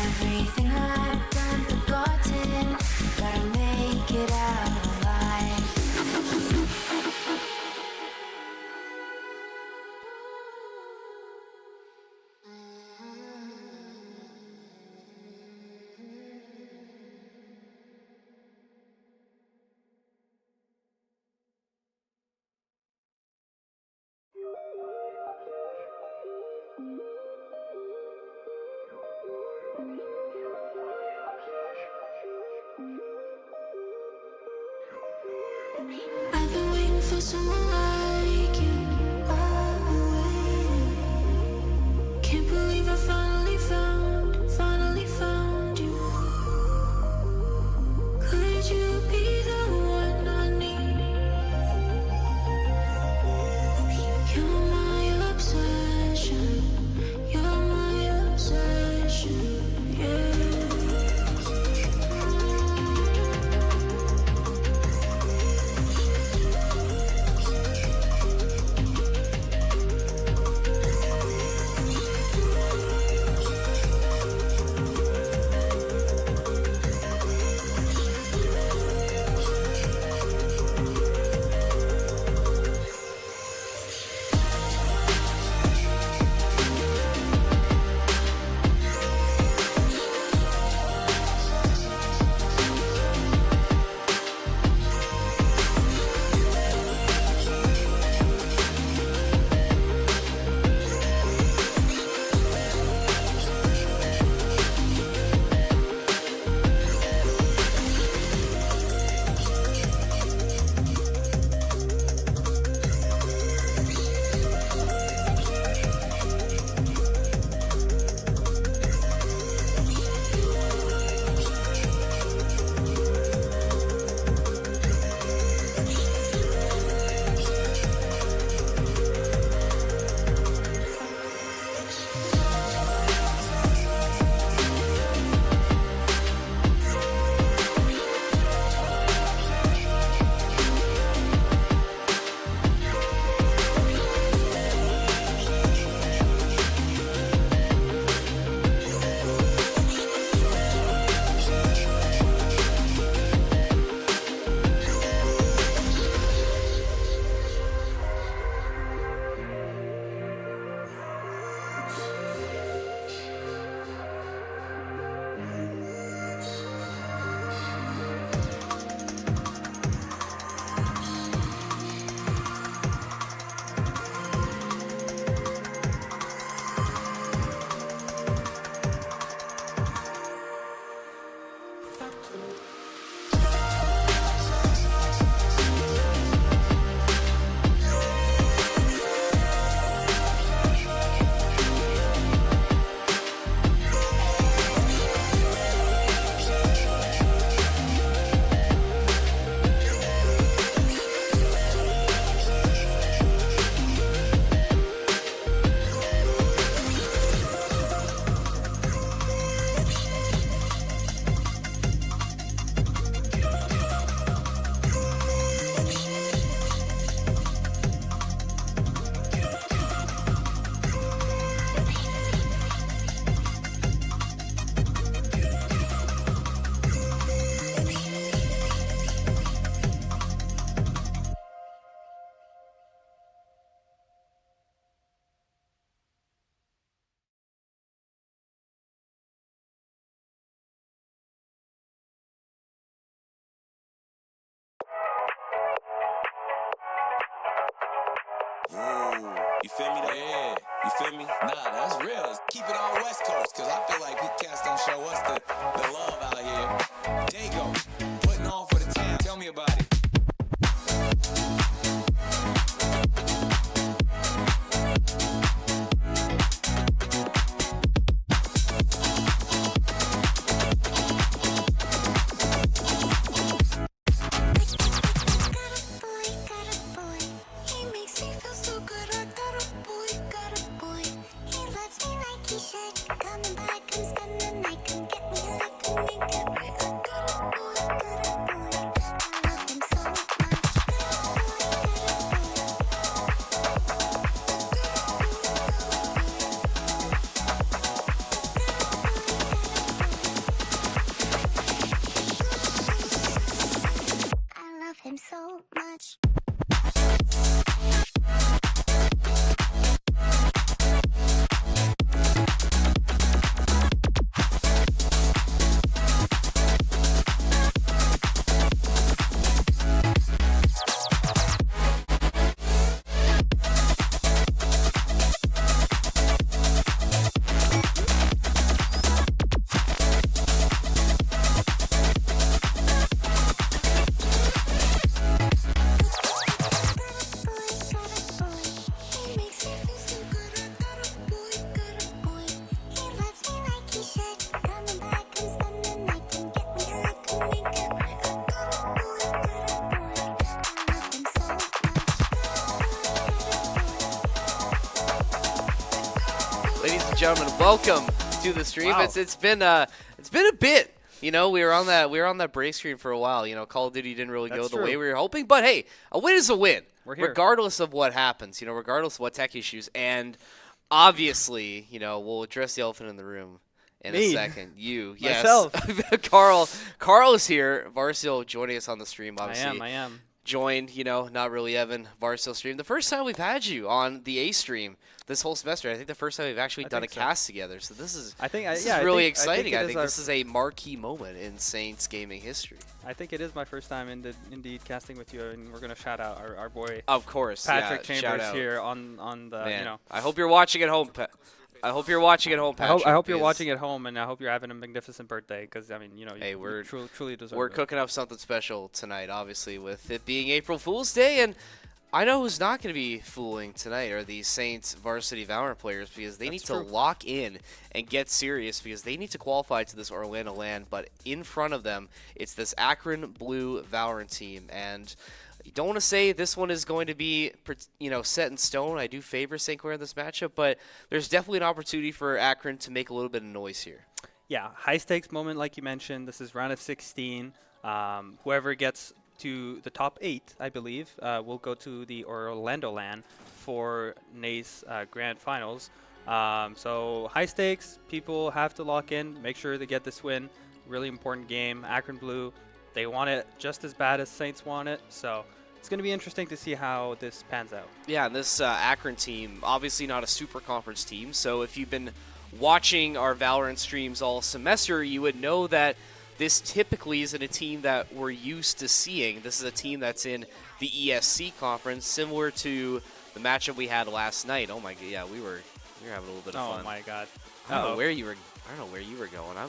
Everything I've done, forgotten, gotta make it out alive. I've been waiting for someone like you. I've been waiting. Can't believe I finally found you. Could you be the one I need? You're my obsession. You're my obsession. Yeah. You feel me? Yeah. You feel me? Nah, that's real. Keep it on West Coast, cause I feel like we cats don't show us the love out here. Dago, putting on for the town. Tell me about it. So much. Ladies and gentlemen, welcome to the stream. Wow. It's been a bit. You know, we were on that break screen for a while. You know, Call of Duty didn't really go That's the true. way we were hoping, but hey, a win is a win. We're here. Regardless of what happens, you know, regardless of what tech issues, and obviously, you know, we'll address the elephant in the room in a Me. second. You, yes, Myself. Carl is here. Varsil joining us on the stream. Obviously, I am. Joined, you know, not really Evan, Varsil stream. The first time we've had you on the A stream this whole semester. I think the first time we've actually done a cast together. So this is really exciting. I think this is a marquee moment in Saints gaming history. I think it is my first time indeed casting with you, and we're gonna shout out our boy. Of course, Patrick yeah, shout Chambers out. here on the Man, you know. I hope you're watching at home, I hope you're watching at home, Patrick. I hope you're because- watching at home, and I hope you're having a magnificent birthday, because I mean, you know, Hey, you truly deserve We're it. cooking up something special tonight, obviously, with it being April Fool's Day, and I know who's not going to be fooling tonight are the Saints varsity Valorant players, because they need to lock in and get serious, because they need to qualify to this Orlando LAN, but in front of them, it's this Akron Blue Valorant team, and you don't want to say this one is going to be, you know, set in stone. I do favor St. Clair in this matchup, but there's definitely an opportunity for Akron to make a little bit of noise here. Yeah, high stakes moment, like you mentioned. This is round of 16. Whoever gets to the top 8, I believe, will go to the Orlando LAN for NACE Grand Finals. So high stakes, people have to lock in, make sure they get this win. Really important game. Akron Blue, they want it just as bad as Saints want it. So it's going to be interesting to see how this pans out. Yeah, and this Akron team, obviously not a super conference team, so if you've been watching our Valorant streams all semester, you would know that this typically isn't a team that we're used to seeing. This is a team that's in the ESC conference, similar to the matchup we had last night. Oh my god, yeah, we were having a little bit of fun. Oh my god. I don't know where you were going. I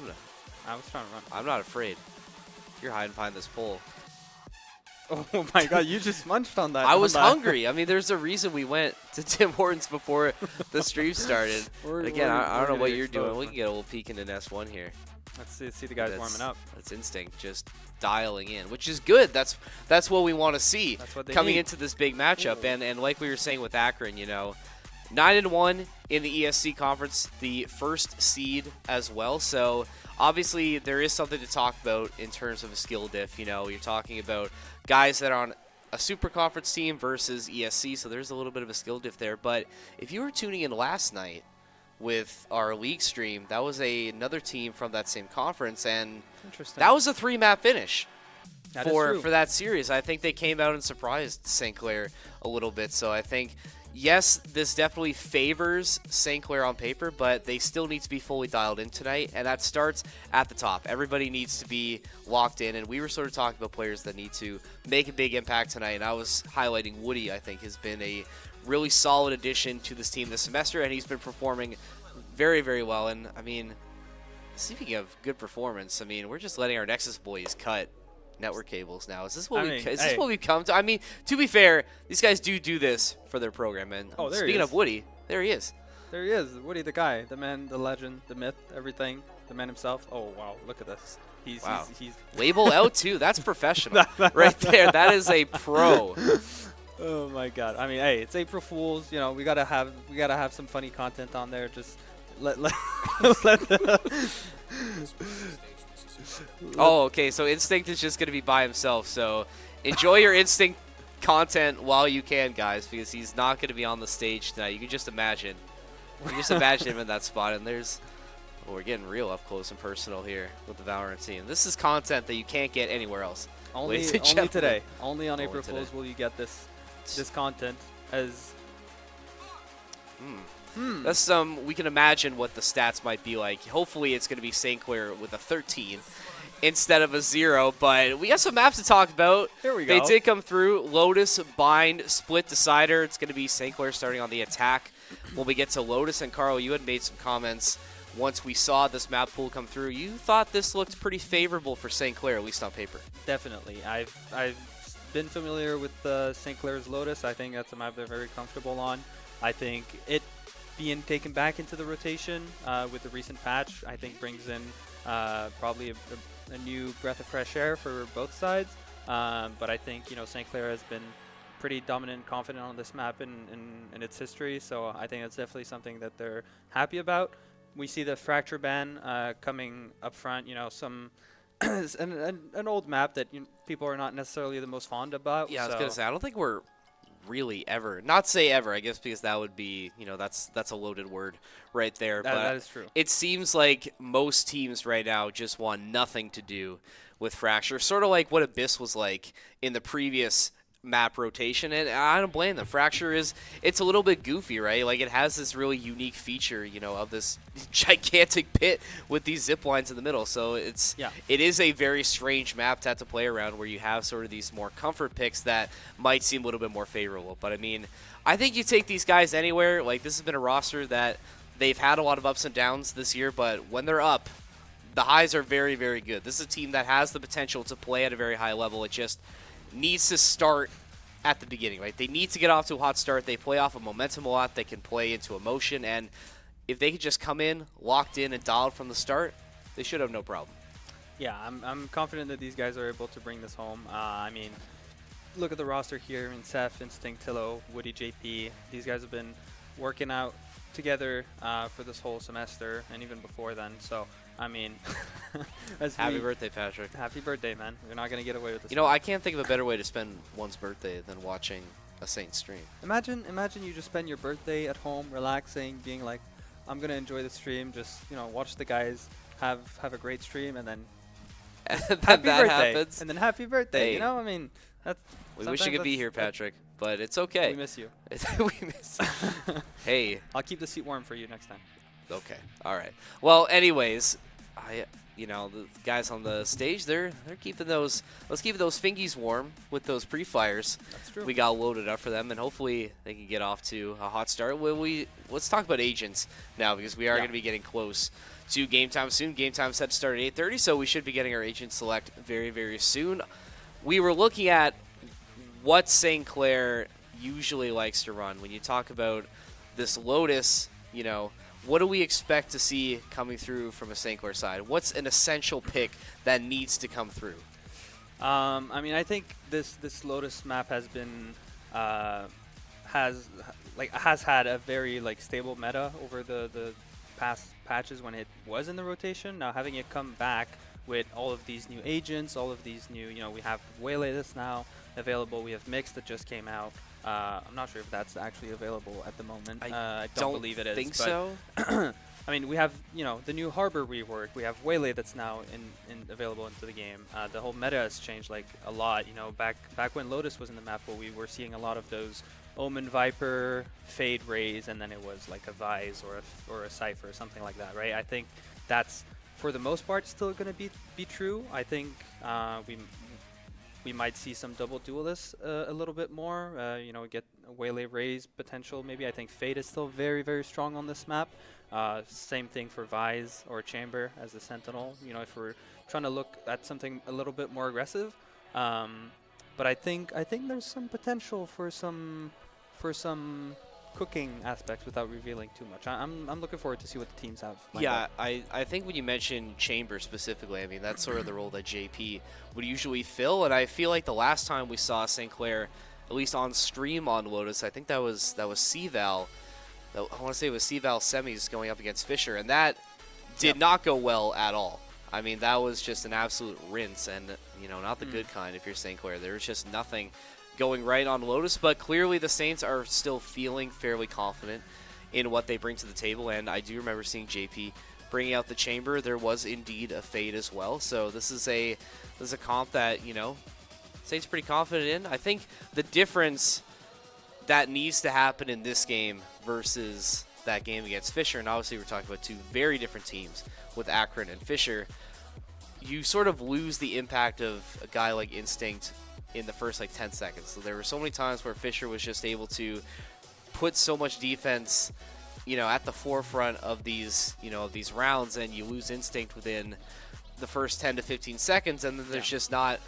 was trying to run. I'm not afraid. You're hiding behind this pole. Oh my god, you just munched on that. I was hungry. I mean, there's a reason we went to Tim Hortons before the stream started. Again, I don't know what you're doing. We can get a little peek into S1 here. Let's see the guys warming up. That's instinct, just dialing in, which is good. That's what we want to see That's what they coming need. into this big matchup. And like we were saying with Akron, you know, 9-1 in the ESC conference, the first seed as well. So obviously there is something to talk about in terms of a skill diff. You know, you're talking about guys that are on a super conference team versus ESC, so there's a little bit of a skill diff there. But if you were tuning in last night with our league stream, that was another team from that same conference, and that was a 3-map finish for that series. I think they came out and surprised St. Clair a little bit, so I think, yes, this definitely favors St. Clair on paper, but they still need to be fully dialed in tonight, and that starts at the top. Everybody needs to be locked in, and we were sort of talking about players that need to make a big impact tonight, and I was highlighting Woody. I think has been a really solid addition to this team this semester, and he's been performing very, very well. And, I mean, speaking of good performance, I mean, we're just letting our Nexus boys cut network cables now. Is this what is this what we've come to? I mean, to be fair, these guys do this for their program. And speaking of Woody, there he is. There he is, Woody, the guy, the man, the legend, the myth, everything, the man himself. Oh wow, look at this. He's label out too. That's professional, right there. That is a pro. Oh my God. I mean, hey, it's April Fools. You know, we gotta have some funny content on there. Just let Oh, okay. So Instinct is just gonna be by himself. So enjoy your Instinct content while you can, guys, because he's not gonna be on the stage tonight. You can just imagine. You just imagine him in that spot, and we're getting real up close and personal here with the Valorant team. This is content that you can't get anywhere else. Only today. Only on April Fools will you get this content. As that's we can imagine what the stats might be like. Hopefully, it's going to be St. Clair with a 13 instead of a 0. But we got some maps to talk about. Here we go. They did come through. Lotus, Bind, Split Decider. It's going to be St. Clair starting on the attack. When we get to Lotus, and Carl, you had made some comments once we saw this map pool come through. You thought this looked pretty favorable for St. Clair, at least on paper. Definitely. I've been familiar with St. Clair's Lotus. I think that's a map they're very comfortable on. I think it being taken back into the rotation with the recent patch, I think brings in probably a new breath of fresh air for both sides. But I think St. Clair has been pretty dominant and confident on this map in its history, so I think that's definitely something that they're happy about. We see the Fracture ban coming up front, some an old map that people are not necessarily the most fond about. Yeah, I was going to say, I don't think we're really ever, not say ever, I guess, because that would be, that's a loaded word right there. But that is true. It seems like most teams right now just want nothing to do with Fracture, sort of like what Abyss was like in the previous map rotation, and I don't blame them. Fracture it's a little bit goofy, right? Like, it has this really unique feature, of this gigantic pit with these zip lines in the middle. So it is a very strange map to have to play around, where you have sort of these more comfort picks that might seem a little bit more favorable. But I mean, I think you take these guys anywhere. Like, this has been a roster that they've had a lot of ups and downs this year, but when they're up, the highs are very, very good. This is a team that has the potential to play at a very high level. It just needs to start at the beginning, right? They need to get off to a hot start. They play off of momentum a lot. They can play into emotion, and if they could just come in, locked in, and dialed from the start, they should have no problem. Yeah, I'm confident that these guys are able to bring this home. I mean, look at the roster here in Seth, Instinct, Tillo, Woody, JP. These guys have been working out together for this whole semester and even before then. So, I mean, happy birthday, Patrick. Happy birthday, man. You're not going to get away with this. I can't think of a better way to spend one's birthday than watching a Saint stream. Imagine you just spend your birthday at home, relaxing, being like, I'm going to enjoy the stream, just, watch the guys have a great stream, and then happy birthday. Happens. And then happy birthday, Hey. I mean, that's... We wish you could be here, Patrick, but it's okay. We miss you. We miss you. Hey. I'll keep the seat warm for you next time. Okay. All right. Well, anyways, the guys on the stage, they're keeping those, let's keep those fingies warm with those pre-fires. That's true. We got loaded up for them, and hopefully they can get off to a hot start. Let's talk about agents now, because we are going to be getting close to game time soon. Game time set to start at 8:30, so we should be getting our agent select very, very soon. We were looking at what St. Clair usually likes to run. When you talk about this Lotus, what do we expect to see coming through from a St. Clair side? What's an essential pick that needs to come through? I mean, I think this Lotus map has been has had a very stable meta over the past patches when it was in the rotation. Now having it come back with all of these new agents, all of these new, we have Waylay that's now available. We have Mix that just came out. I'm not sure if that's actually available at the moment. I don't believe it is. Think so. I mean, we have the new Harbor rework. We have Waylay that's now available into the game. The whole meta has changed a lot. Back when Lotus was in the map, where we were seeing a lot of those Omen Viper, Fade Rays, and then it was like a Vise or a Cypher or something like that, right? I think that's for the most part still going to be true. I think we might see some double duelists a little bit more. You know, get Waylay Ray's potential maybe. I think Fade is still very, very strong on this map. Same thing for Vise or Chamber as the Sentinel. You know, if we're trying to look at something a little bit more aggressive. But I think there's some potential for some cooking aspects without revealing too much. I'm looking forward to see what the teams have. Yeah, I think when you mention Chamber specifically, I mean, that's sort of the role that JP would usually fill, and I feel like the last time we saw St. Clair, at least on stream on Lotus, I think that was CVal. I want to say it was CVal semis going up against Fisher, and that did not go well at all. I mean, that was just an absolute rinse, and, you know, not the good kind if you're St. Clair. There was just nothing going right on Lotus, but clearly the Saints are still feeling fairly confident in what they bring to the table, and I do remember seeing JP bringing out the Chamber. There was indeed a Fade as well, so this is a comp that, you know, Saints pretty confident in. I think the difference that needs to happen in this game versus that game against Fisher, and obviously we're talking about two very different teams with Akron and Fisher, you sort of lose the impact of a guy like Instinct in the first like 10 seconds. So there were so many times where Fisher was just able to put so much defense, you know, at the forefront of these, you know, of these rounds, and you lose Instinct within the first 10 to 15 seconds, and then there's just not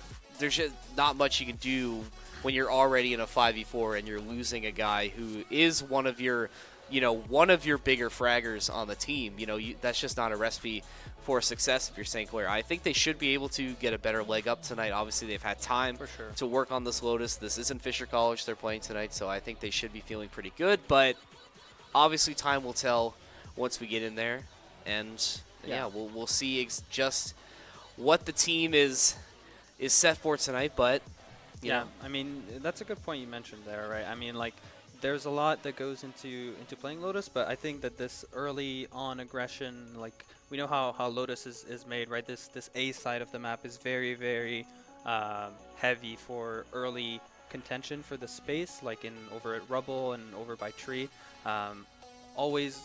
much you can do when you're already in a 5v4 and you're losing a guy who is one of your, you know, one of your bigger fraggers on the team. You know, that's just not a recipe for success if you're St. Clair. I think they should be able to get a better leg up tonight. Obviously, they've had time to work on this Lotus. This isn't Fisher College they're playing tonight, so I think they should be feeling pretty good. But obviously, time will tell once we get in there, and yeah, we'll see just what the team is set for tonight. But yeah, I mean, that's a good point you mentioned there, right? I mean, like, there's a lot that goes into playing Lotus, but I think that this early on aggression, like, we know how Lotus is made, right? This A side of the map is very, very heavy for early contention for the space, like over at Rubble and over by Tree. Always,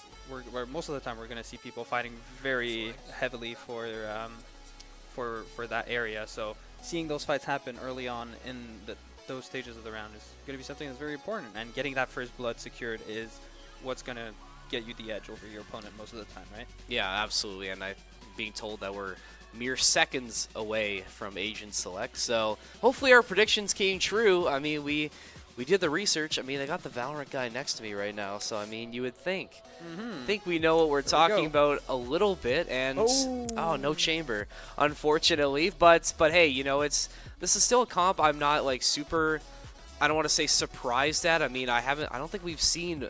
most of the time, we're going to see people fighting very heavily for that area. So seeing those fights happen early on in those stages of the round is going to be something that's very important, and getting that first blood secured is what's going to get you the edge over your opponent most of the time, right? Yeah, absolutely, and I'm being told that we're mere seconds away from Agent Select, so hopefully our predictions came true. I mean, we did the research. I mean, I got the Valorant guy next to me right now, so I mean, you would think we know what we're talking about a little bit, and oh, no Chamber, unfortunately, but hey, you know, this is still a comp I'm not like super, I don't want to say surprised at. I mean, I don't think we've seen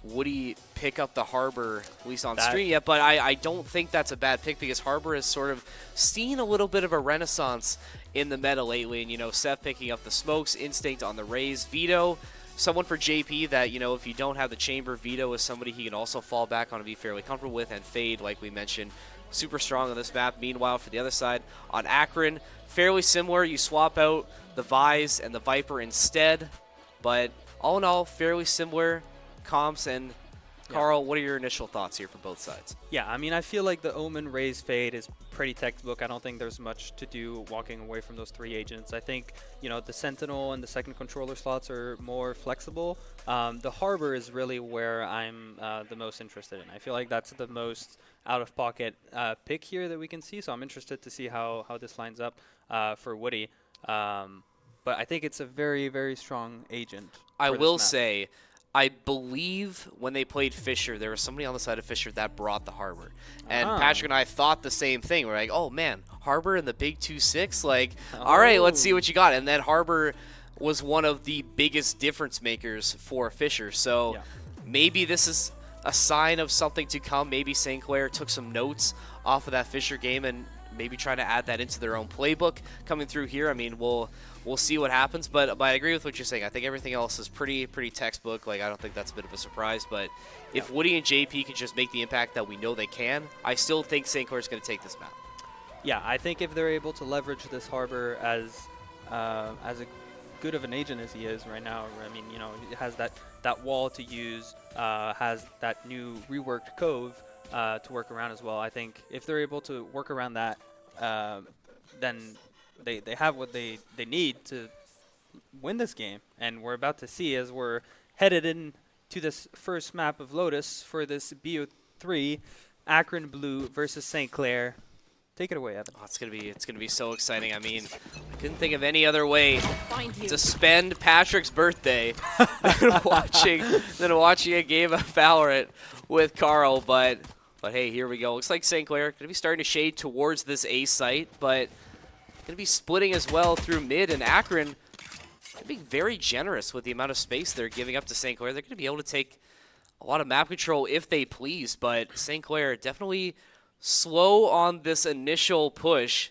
Woody pick up the Harbor, at least on stream yet, but I don't think that's a bad pick, because Harbor has sort of seen a little bit of a renaissance in the meta lately, and, you know, Seth picking up the smokes, Instinct on the Raze, Vito, someone for JP that, you know, if you don't have the Chamber, Vito is somebody he can also fall back on and be fairly comfortable with, and Fade, like we mentioned, super strong on this map. Meanwhile, for the other side, on Akron, fairly similar. You swap out the Vise and the Viper instead, but all in all, fairly similar comps. And Carl, what are your initial thoughts here for both sides? Yeah, I mean, I feel like the Omen Raze Fade is pretty textbook. I don't think there's much to do walking away from those three agents. I think, you know, the Sentinel and the second controller slots are more flexible. The Harbor is really where I'm the most interested in. I feel like that's the most out-of-pocket pick here that we can see, so I'm interested to see how this lines up for Woody. But I think it's a very, very strong agent. I will say, I believe when they played Fisher, there was somebody on the side of Fisher that brought the Harbor. And Patrick and I thought the same thing. We're like, oh, man, Harbor in the big 2-6? Like, all right, let's see what you got. And then Harbor was one of the biggest difference makers for Fisher. So maybe this is a sign of something to come. Maybe St. Clair took some notes off of that Fisher game and maybe trying to add that into their own playbook coming through here. I mean, we'll see what happens, but I agree with what you're saying. I think everything else is pretty textbook. Like, I don't think that's a bit of a surprise, but if Woody and JP can just make the impact that we know they can, I still think St. Clair is going to take this map. Yeah, I think if they're able to leverage this Harbor as a good of an agent as he is right now, I mean, you know, it has that wall to use, has that new reworked Cove to work around as well. I think if they're able to work around that, then they have what they need to win this game, and we're about to see as we're headed in to this first map of Lotus for this BO3, Akron Blue versus St. Clair. Take it away, Evan. Oh, it's gonna be so exciting. I mean, I couldn't think of any other way to spend Patrick's birthday than watching a game of Valorant with Carl. But hey, here we go. Looks like St. Clair gonna be starting to shade towards this A site, but gonna be splitting as well through mid, and Akron gonna be very generous with the amount of space they're giving up to St. Clair. They're gonna be able to take a lot of map control if they please, but St. Clair definitely slow on this initial push.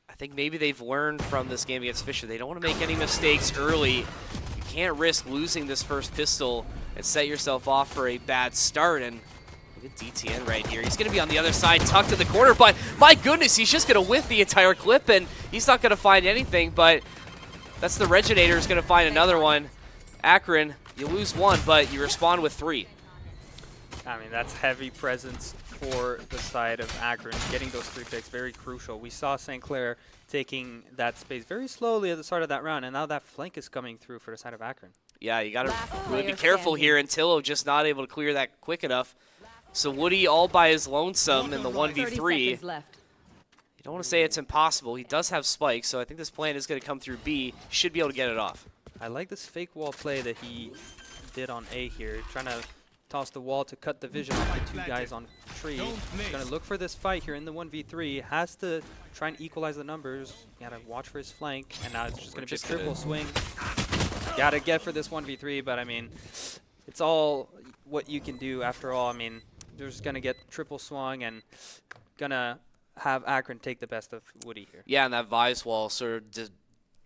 I think maybe they've learned from this game against Fisher. They don't want to make any mistakes early. You can't risk losing this first pistol and set yourself off for a bad start. And look at DTN right here. He's going to be on the other side, tucked in the corner, but my goodness, he's just going to whiff the entire clip, and he's not going to find anything, but that's the Reginator is going to find another one. Akron, you lose one, but you respond with 3. I mean, that's heavy presence for the side of Akron. Getting those 3 picks, very crucial. We saw St. Clair taking that space very slowly at the start of that round, and now that flank is coming through for the side of Akron. Yeah, you got to really be careful here, and Tillo just not able to clear that quick enough. So Woody all by his lonesome in the 1v3. You don't want to say it's impossible. He does have spikes, so I think this plan is going to come through B. Should be able to get it off. I like this fake wall play that he did on A here, trying to toss the wall to cut the vision of the 2 guys on tree. He's going to look for this fight here in the 1v3. Has to try and equalize the numbers. Got to watch for his flank, and now it's just going to be a triple swing. Got to get for this 1v3, but I mean, it's all what you can do after all. I mean, they're just going to get triple swung and going to have Akron take the best of Woody here. Yeah, and that Vise wall sort of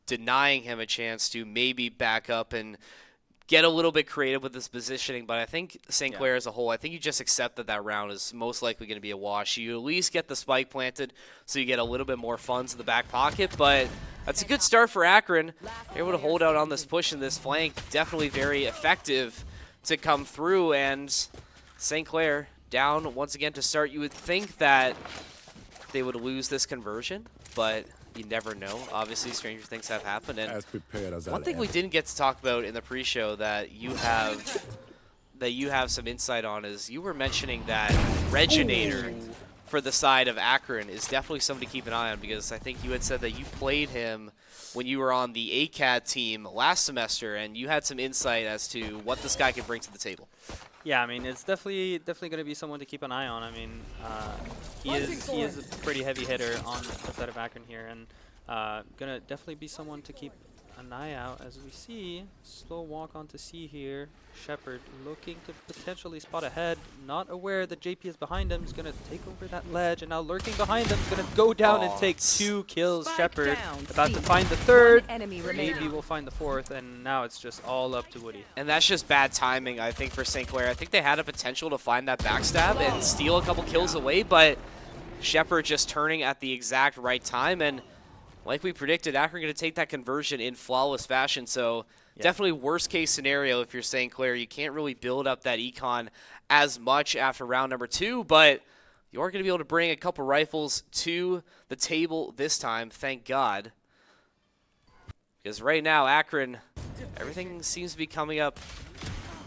denying him a chance to maybe back up and get a little bit creative with this positioning, but I think St. Clair as a whole, I think you just accept that that round is most likely going to be a wash. You at least get the spike planted so you get a little bit more funds in the back pocket, but that's a good start for Akron. They're able to hold out on this push and this flank. Definitely very effective to come through, and St. Clair down once again to start. You would think that they would lose this conversion, but you never know. Obviously, stranger things have happened. And as prepared as one thing we didn't get to talk about in the pre-show that you have some insight on is you were mentioning that Reginator for the side of Akron is definitely somebody to keep an eye on, because I think you had said that you played him when you were on the ACAD team last semester, and you had some insight as to what this guy can bring to the table. Yeah, I mean, it's definitely going to be someone to keep an eye on. I mean, he is a pretty heavy hitter on the side of Akron here, and going to definitely be someone to keep an eye out. As we see, slow walk onto C here. Shepard looking to potentially spot ahead, not aware that JP is behind him. He's going to take over that ledge, and now lurking behind him, is going to go down and take 2 kills. Shepard about to find the 3rd. Maybe we'll find the 4th, and now it's just all up to Woody. And that's just bad timing, I think, for St. Clair. I think they had a potential to find that backstab and steal a couple kills away, but Shepard just turning at the exact right time, and like we predicted, Akron going to take that conversion in flawless fashion. So definitely worst case scenario if you're St. Clair. You can't really build up that econ as much after round number 2, but you are going to be able to bring a couple rifles to the table this time, thank God. Because right now, Akron, everything seems to be coming up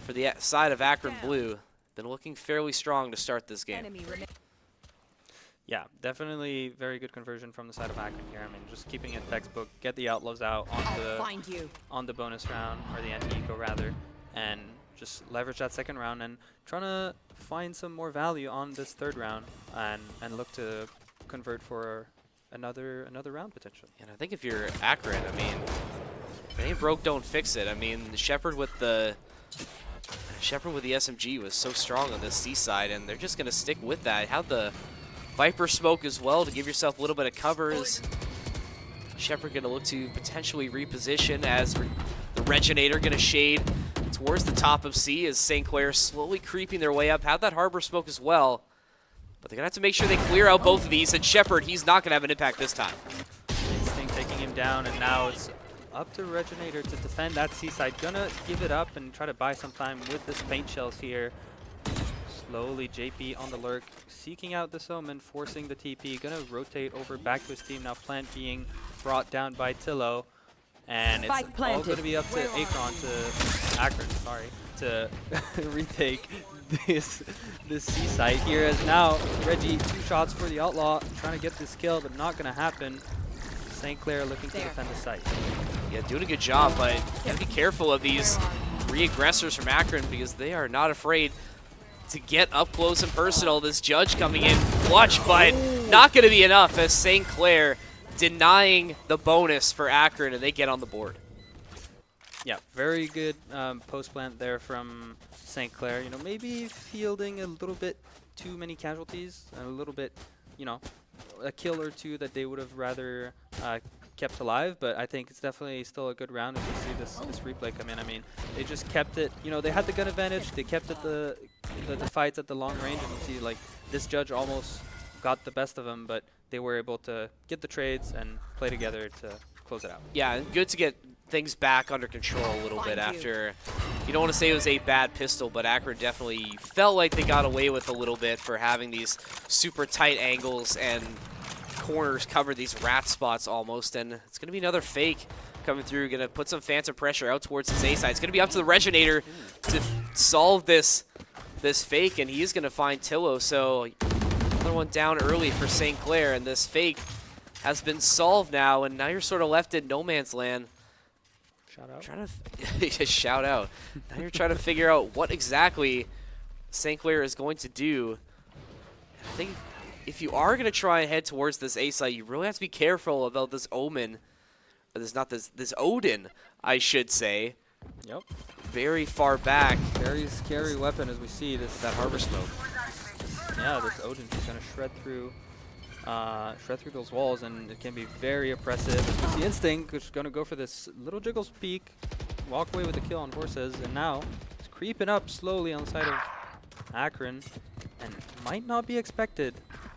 for the side of Akron Blue. Been looking fairly strong to start this game. Yeah, definitely very good conversion from the side of Akron here. I mean, just keeping it textbook, get the outlaws out on the bonus round, or the anti-eco rather, and just leverage that second round and trying to find some more value on this 3rd round and look to convert for another round potentially. And I think if you're Akron, I mean, if it ain't broke, don't fix it. I mean, Shepard with the SMG was so strong on this C side, and they're just going to stick with that. Had the Viper smoke as well to give yourself a little bit of cover. Is Shepard going to look to potentially reposition as the Reginator going to shade towards the top of C as St. Clair slowly creeping their way up. Had that Harbor smoke as well, but they're going to have to make sure they clear out both of these, and Shepard, he's not going to have an impact this time. Instinct taking him down, and now it's up to Reginator to defend that C side. Gonna give it up and try to buy some time with this paint shells here. Slowly, JP on the lurk, seeking out this omen, forcing the TP. Gonna rotate over back to his team now. Plant being brought down by Tillo. And it's all going to be up to Akron, sorry, to retake this C site here. As now Reggie 2 shots for the Outlaw, trying to get this kill, but not going to happen. St. Clair looking to defend the site. Yeah, doing a good job, but you gotta be careful of these 3 aggressors from Akron because they are not afraid to get up close and personal. This Judge coming in clutch, but not going to be enough as St. Clair denying the bonus for Akron, and they get on the board. Yeah, very good post plant there from St. Clair. You know, maybe fielding a little bit too many casualties, a little bit, you know, a kill or 2 that they would have rather kept alive, but I think it's definitely still a good round if you see this replay come in. I mean, they just kept it, you know, they had the gun advantage, they kept it the fights at the long range, and you see like this Judge almost got the best of them, but they were able to get the trades and play together to close it out. Yeah, and good to get things back under control a little bit after, you don't want to say it was a bad pistol, but Akron definitely felt like they got away with a little bit for having these super tight angles and corners cover these rat spots almost, and it's going to be another fake coming through, going to put some phantom pressure out towards his A side. It's going to be up to the Reginator to solve this fake, and he's going to find Tillo, so another one down early for St. Clair, and this fake has been solved now, and now you're sort of left in no man's land. Shout out. Trying to shout out. Now you're trying to figure out what exactly St. Clair is going to do. I think if you are going to try and head towards this A site, you really have to be careful about this Omen. Or this Odin, I should say. Yep. Very far back. Very scary weapon as we see this. That harbor smoke. Yeah, this Odin is going to shred through those walls, and it can be very oppressive. It's the Instinct, which is going to go for this little Jiggles peek, walk away with the kill on horses, and now it's creeping up slowly on the side of Akron, and might not be expected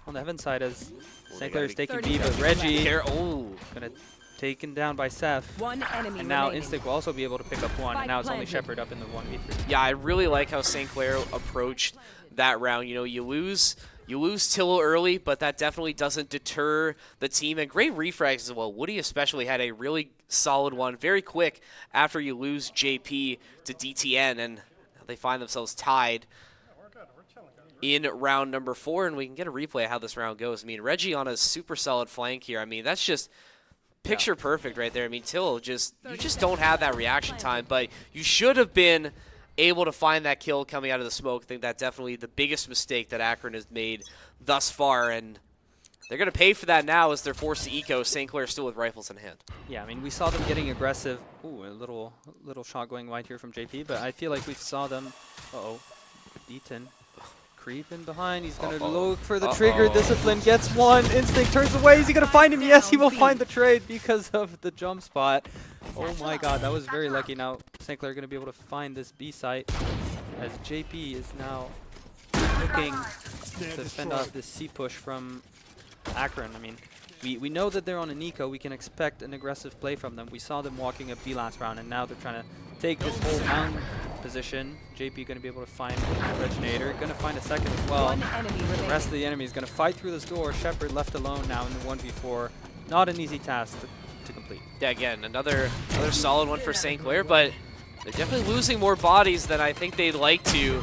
on the heaven side as St. Clair is taking B, but Reggie gonna taken down by Seth. One enemy and now remaining. Instinct will also be able to pick up 1, and now it's only Shepard up in the 1v3. Yeah, I really like how St. Clair approached that round. You know, you lose Tillo early, but that definitely doesn't deter the team. And great refrags as well. Woody especially had a really solid one, very quick after you lose JP to DTN, and they find themselves tied in round number 4, and we can get a replay of how this round goes. I mean, Reggie on a super solid flank here. I mean, that's just picture perfect right there. I mean, Tillo you just don't have that reaction time, but you should have been able to find that kill coming out of the smoke. I think that's definitely the biggest mistake that Akron has made thus far, and they're going to pay for that now as they're forced to eco. St. Clair still with rifles in hand. Yeah, I mean, we saw them getting aggressive. Ooh, a little shot going wide here from JP, but I feel like we saw them. D10 creeping behind. He's going to look for the trigger. Discipline gets 1. Instinct turns away. Is he going to find him? Yes, he will find the trade because of the jump spot. Oh my god, that was very lucky. Now St. Clair going to be able to find this B site as JP is now looking to fend off this C push from Akron. I mean, we know that they're on an eco. We can expect an aggressive play from them. We saw them walking up B last round, and now they're trying to take this whole mound position. JP going to be able to find Reginator. Going to find a second as well. The rest of the enemy is going to fight through this door. Shepard left alone now in the 1v4. Not an easy task to complete. Yeah, again, another solid one for St. Clair, but they're definitely losing more bodies than I think they'd like to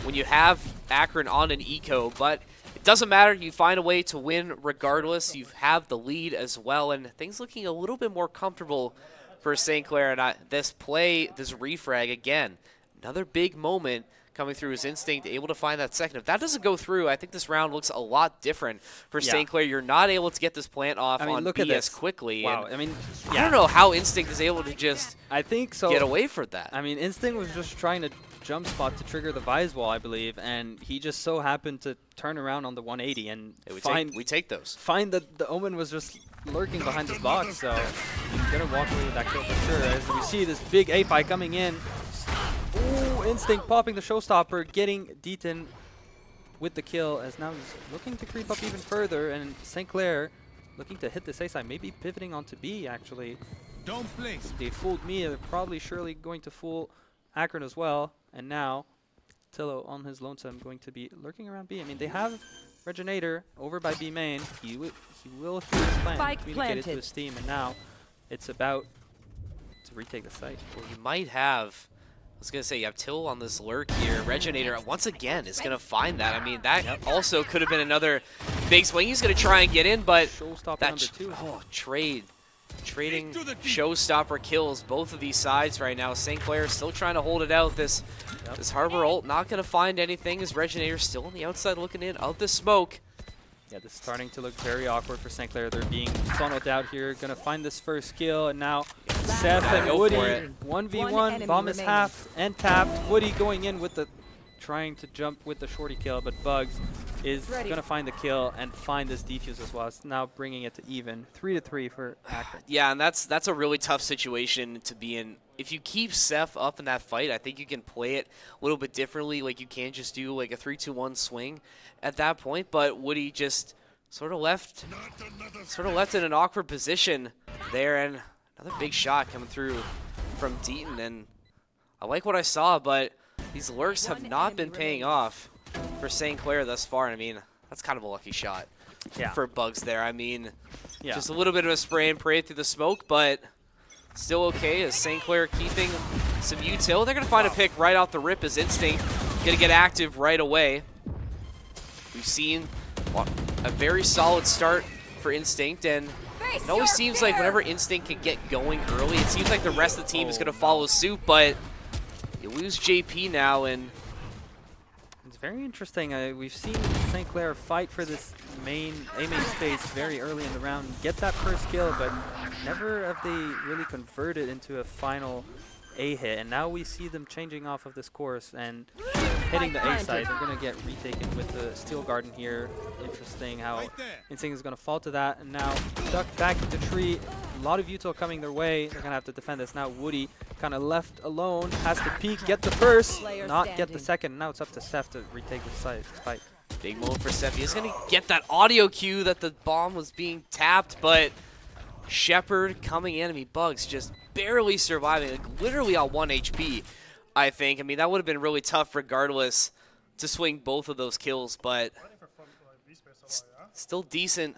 when you have Akron on an eco, but it doesn't matter. You find a way to win regardless. You have the lead as well, and things looking a little bit more comfortable for St. Clair. And this refrag, again, another big moment coming through his Instinct, able to find that second. If that doesn't go through, I think this round looks a lot different for St. Clair. You're not able to get this plant off on B as quickly. Wow, and I mean, I don't know how Instinct is able to just get away from that. I mean, Instinct was just trying to jump spot to trigger the Vise wall, I believe, and he just so happened to turn around on the 180 and we take those. Find that the Omen was just lurking behind this box, so he's gonna walk away with that kill for sure. As we see this big A fight coming in. Ooh, Instinct popping the showstopper, getting Deaton with the kill, as now he's looking to creep up even further, and St. Clair looking to hit this A side, maybe pivoting onto B actually. Don't place. They fooled me, they're probably surely going to fool Akron as well, and now Tillo on his lonesome going to be lurking around B. I mean, they have Reginator over by B main. He will hear his plan, Spike communicate it to planted. his team, and now it's about to retake the site. Well, you might have, I was going to say, you have Till on this lurk here. Reginator, once again, is going to find that. I mean, that also could have been another big swing. He's going to try and get in, but Showstopper that number 2. trading showstopper kills both of these sides right now. St. Clair still trying to hold it out. This Harbor ult not going to find anything as Reginator still on the outside looking in of the smoke. Yeah, this is starting to look very awkward for St. Clair. They're being funneled out here. Going to find this first kill, and now Seth and go Woody, for it. 1v1. Bomb is half and tapped. Woody going in with the, trying to jump with the shorty kill, but Bugs is going to find the kill and find this defuse as well. It's now bringing it to even. 3-3 for Akron. Yeah, and that's a really tough situation to be in. If you keep Seth up in that fight, I think you can play it a little bit differently. Like, you can't just do like a 3-2-1 swing at that point. But Woody just sort of left in an awkward position there, and another big shot coming through from Deaton. And I like what I saw, but these lurks have not been paying off for St. Clair thus far. And I mean, that's kind of a lucky shot for Bugs there. I mean, just a little bit of a spray and pray through the smoke, but still okay as St. Clair keeping some util. They're going to find a pick right off the rip as Instinct going to get active right away. We've seen a very solid start for Instinct, and it always seems like whenever Instinct can get going early, it seems like the rest of the team is going to follow suit, but you lose JP now, and it's very interesting. We've seen St. Clair fight for this A main space very early in the round, get that first kill, but never have they really converted into a final A hit. And now we see them changing off of this course and hitting the A side. They're going to get retaken with the Steel Garden here. Interesting how Instinct is going to fall to that. And now duck back into tree. A lot of util coming their way. They're going to have to defend this. Now Woody kind of left alone, has to peek, get the first, not get the second. Now it's up to Seth to retake the spike. Big moment for Seth. He's going to get that audio cue that the bomb was being tapped, but Shepard coming in. I mean, Bugs just barely surviving, like literally on 1 HP, I think. I mean, that would have been really tough regardless to swing both of those kills, but still decent.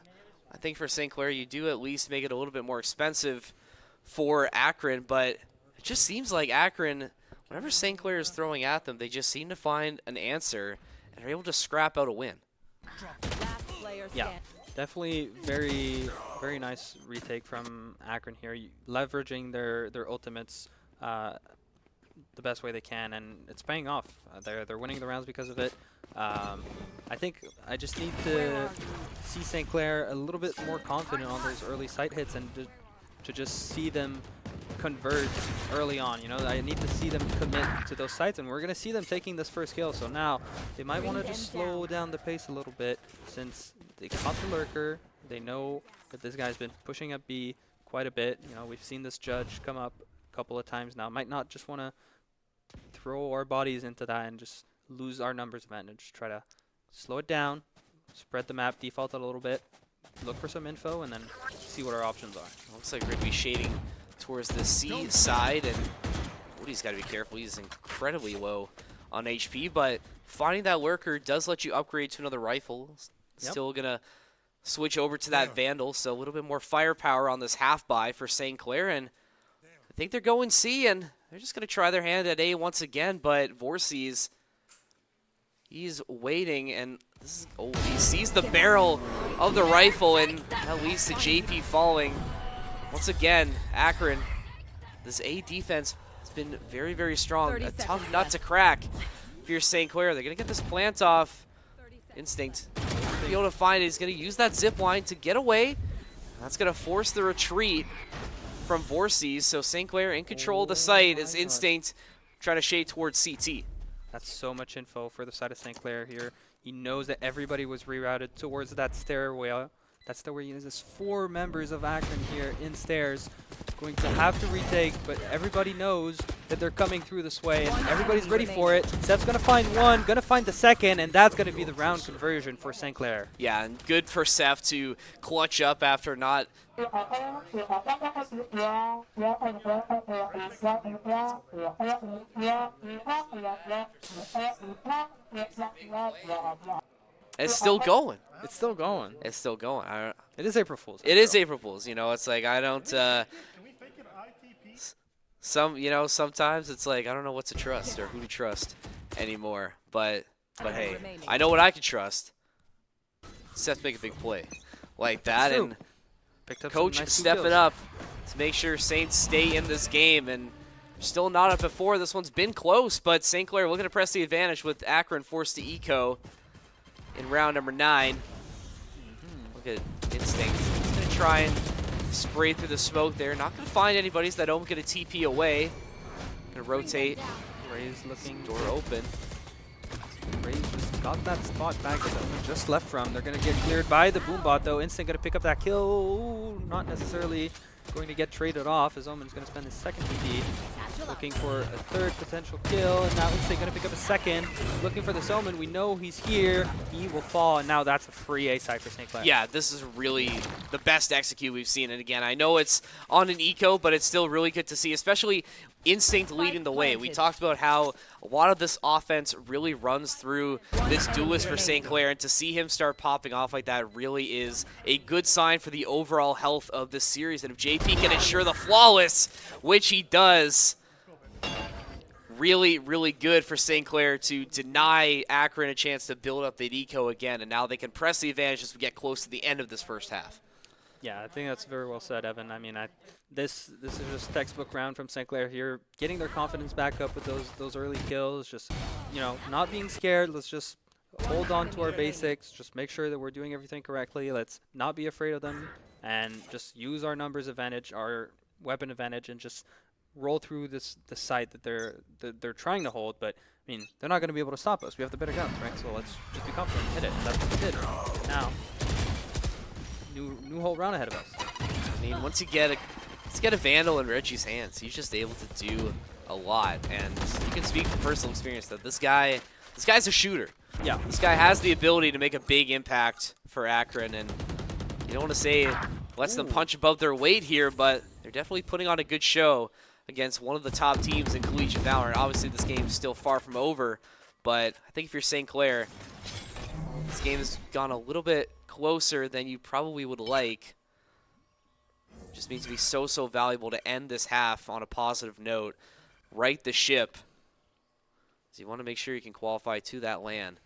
I think for St. Clair, you do at least make it a little bit more expensive for Akron, but it just seems like Akron, whenever St. Clair is throwing at them, they just seem to find an answer and are able to scrap out a win. Yeah, definitely very, very nice retake from Akron here, leveraging their ultimates the best way they can, and it's paying off. They're winning the rounds because of it. I think I just need to see St. Clair a little bit more confident on those early site hits and to just see them convert early on. You know, I need to see them commit to those sites, and we're going to see them taking this first kill. So now they might want to just slow down the pace a little bit since they caught the lurker. They know that this guy's been pushing up B quite a bit. You know, we've seen this judge come up a couple of times now. Might not just want to throw our bodies into that and just lose our numbers advantage. Try to slow it down, spread the map, default it a little bit, look for some info, and then see what our options are. Looks like we're going to be shading towards the C side, and Woody's got to be careful. He's incredibly low on HP, but finding that lurker does let you upgrade to another rifle. Still going to switch over to that Vandal, so a little bit more firepower on this half buy for St. Clair, and I think they're going C, and they're just going to try their hand at A once again, but Vorsies, he's waiting, and this is, he sees the barrel of the rifle, and that leads to JP falling. Once again, Akron, this A defense has been very, very strong. A tough nut to crack if you're St. Clair. They're going to get this plant off. Instinct, be able to find it. He's going to use that zip line to get away. That's going to force the retreat from Vorsies. So St. Clair in control of the site as Instinct trying to shade towards CT. That's so much info for the side of St. Clair here. He knows that everybody was rerouted towards that stairwell. That's the way he uses 4 members of Akron here in stairs. Going to have to retake, but everybody knows that they're coming through this way, and everybody's ready for it. Seth's going to find one, going to find the second, and that's going to be the round conversion for St. Clair. Yeah, and good for Seth to clutch up after not... It's still going. It's still going. It's still going. It is April Fool's. It is April Fool's. You know, it's like I don't. Sometimes it's like I don't know what to trust or who to trust anymore. But hey, I know what I can trust. Seth make a big play like that, and Coach stepping up to make sure Saints stay in this game, and still not up at 4. This one's been close, but St. Clair looking to press the advantage with Akron forced to eco in round number 9. Look at Instinct. He's going to try and spray through the smoke there. Not going to find anybody, so that Ohm going to TP away. Going to rotate. Ray's looking. Door open. Ray's just got that spot back that Ohm just left from. They're going to get cleared by the Boombot, though. Instinct going to pick up that kill. Ooh, not necessarily going to get traded off, as Omen's going to spend his second TD. Looking for a third potential kill, and now Instinct going to pick up a second. Looking for this Omen. We know he's here. He will fall, and now that's a free A side for St. Clair. Yeah, this is really the best execute we've seen. And again, I know it's on an eco, but it's still really good to see, especially Instinct leading the way. We talked about how a lot of this offense really runs through this duelist for St. Clair, and to see him start popping off like that really is a good sign for the overall health of this series. And if JP can ensure the flawless, which he does, really, really good for St. Clair to deny Akron a chance to build up the eco again, and now they can press the advantage as we get close to the end of this first half. Yeah, I think that's very well said, Evan. I mean, this is just textbook round from St. Clair here, getting their confidence back up with those early kills. Just, you know, not being scared. Let's just hold on to our basics. Just make sure that we're doing everything correctly. Let's not be afraid of them, and just use our numbers advantage, our weapon advantage, and just roll through the site that they're trying to hold. But I mean, they're not going to be able to stop us. We have the better guns, right? So let's just be confident and hit it. And that's what we did. Now, new whole round ahead of us. I mean, once you get a Vandal in Reggie's hands, he's just able to do a lot. And you can speak from personal experience that this guy's a shooter. Yeah. This guy has the ability to make a big impact for Akron, and you don't want to say lets them punch above their weight here, but they're definitely putting on a good show against one of the top teams in Collegiate Valorant. Obviously, this game's still far from over, but I think if you're St. Clair, this game has gone a little bit closer than you probably would like. Just means to be so valuable to end this half on a positive note. Right the ship. So you want to make sure you can qualify to that LAN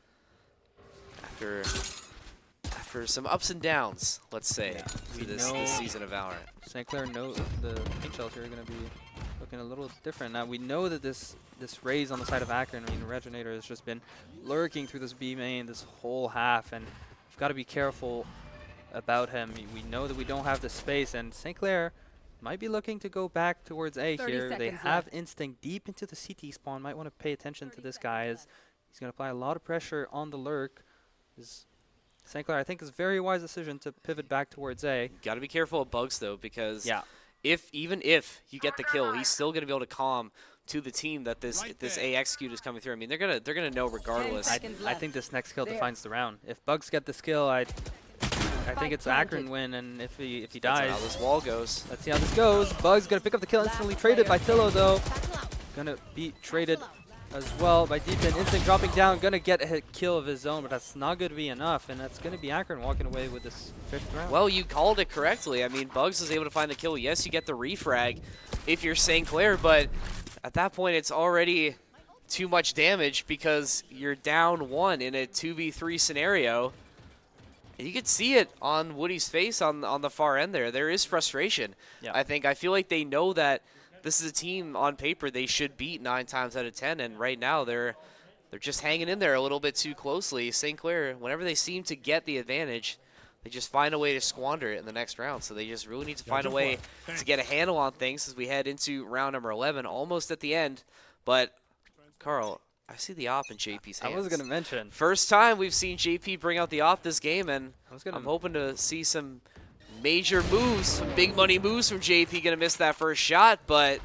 after some ups and downs, let's say, for this season of Valorant. St. Clair knows the pink shells here are going to be looking a little different. Now, we know that this raise on the side of Akron, I mean, Regenator has just been lurking through this B main this whole half, and we've got to be careful about him. We know that we don't have the space, and St. Clair might be looking to go back towards A here. They have Instinct deep into the CT spawn. Might want to pay attention to this guy, as he's going to apply a lot of pressure on the lurk. St. Clair, I think, is a very wise decision to pivot back towards A. Got to be careful of Bugs, though, because even if you get the kill, he's still going to be able to calm to the team that this A execute is coming through. I mean, they're gonna know regardless. I think this next kill defines the round. If Bugs get this kill, I think it's Akron win, and if he dies, that's how this wall goes. Let's see how this goes. Bugs gonna pick up the kill, instantly traded by Tillo, though. Gonna be traded as well by Deepin. Instinct dropping down, gonna get a kill of his own, but that's not gonna be enough, and that's gonna be Akron walking away with this 5th round. Well, you called it correctly. I mean, Bugs was able to find the kill. Yes, you get the refrag if you're St. Clair, but at that point, it's already too much damage because you're down 1 in a 2v3 scenario. And you could see it on Woody's face on the far end there. There is frustration. Yeah. I feel like they know that this is a team on paper they should beat 9 times out of 10, and right now they're just hanging in there a little bit too closely. St. Clair, whenever they seem to get the advantage, they just find a way to squander it in the next round. So they just really need to find a way to get a handle on things as we head into round number 11, almost at the end. But, Carl, I see the op in JP's hands. I was going to mention. First time we've seen JP bring out the op this game, and I'm hoping to see some major moves, some big money moves from JP. Going to miss that first shot, but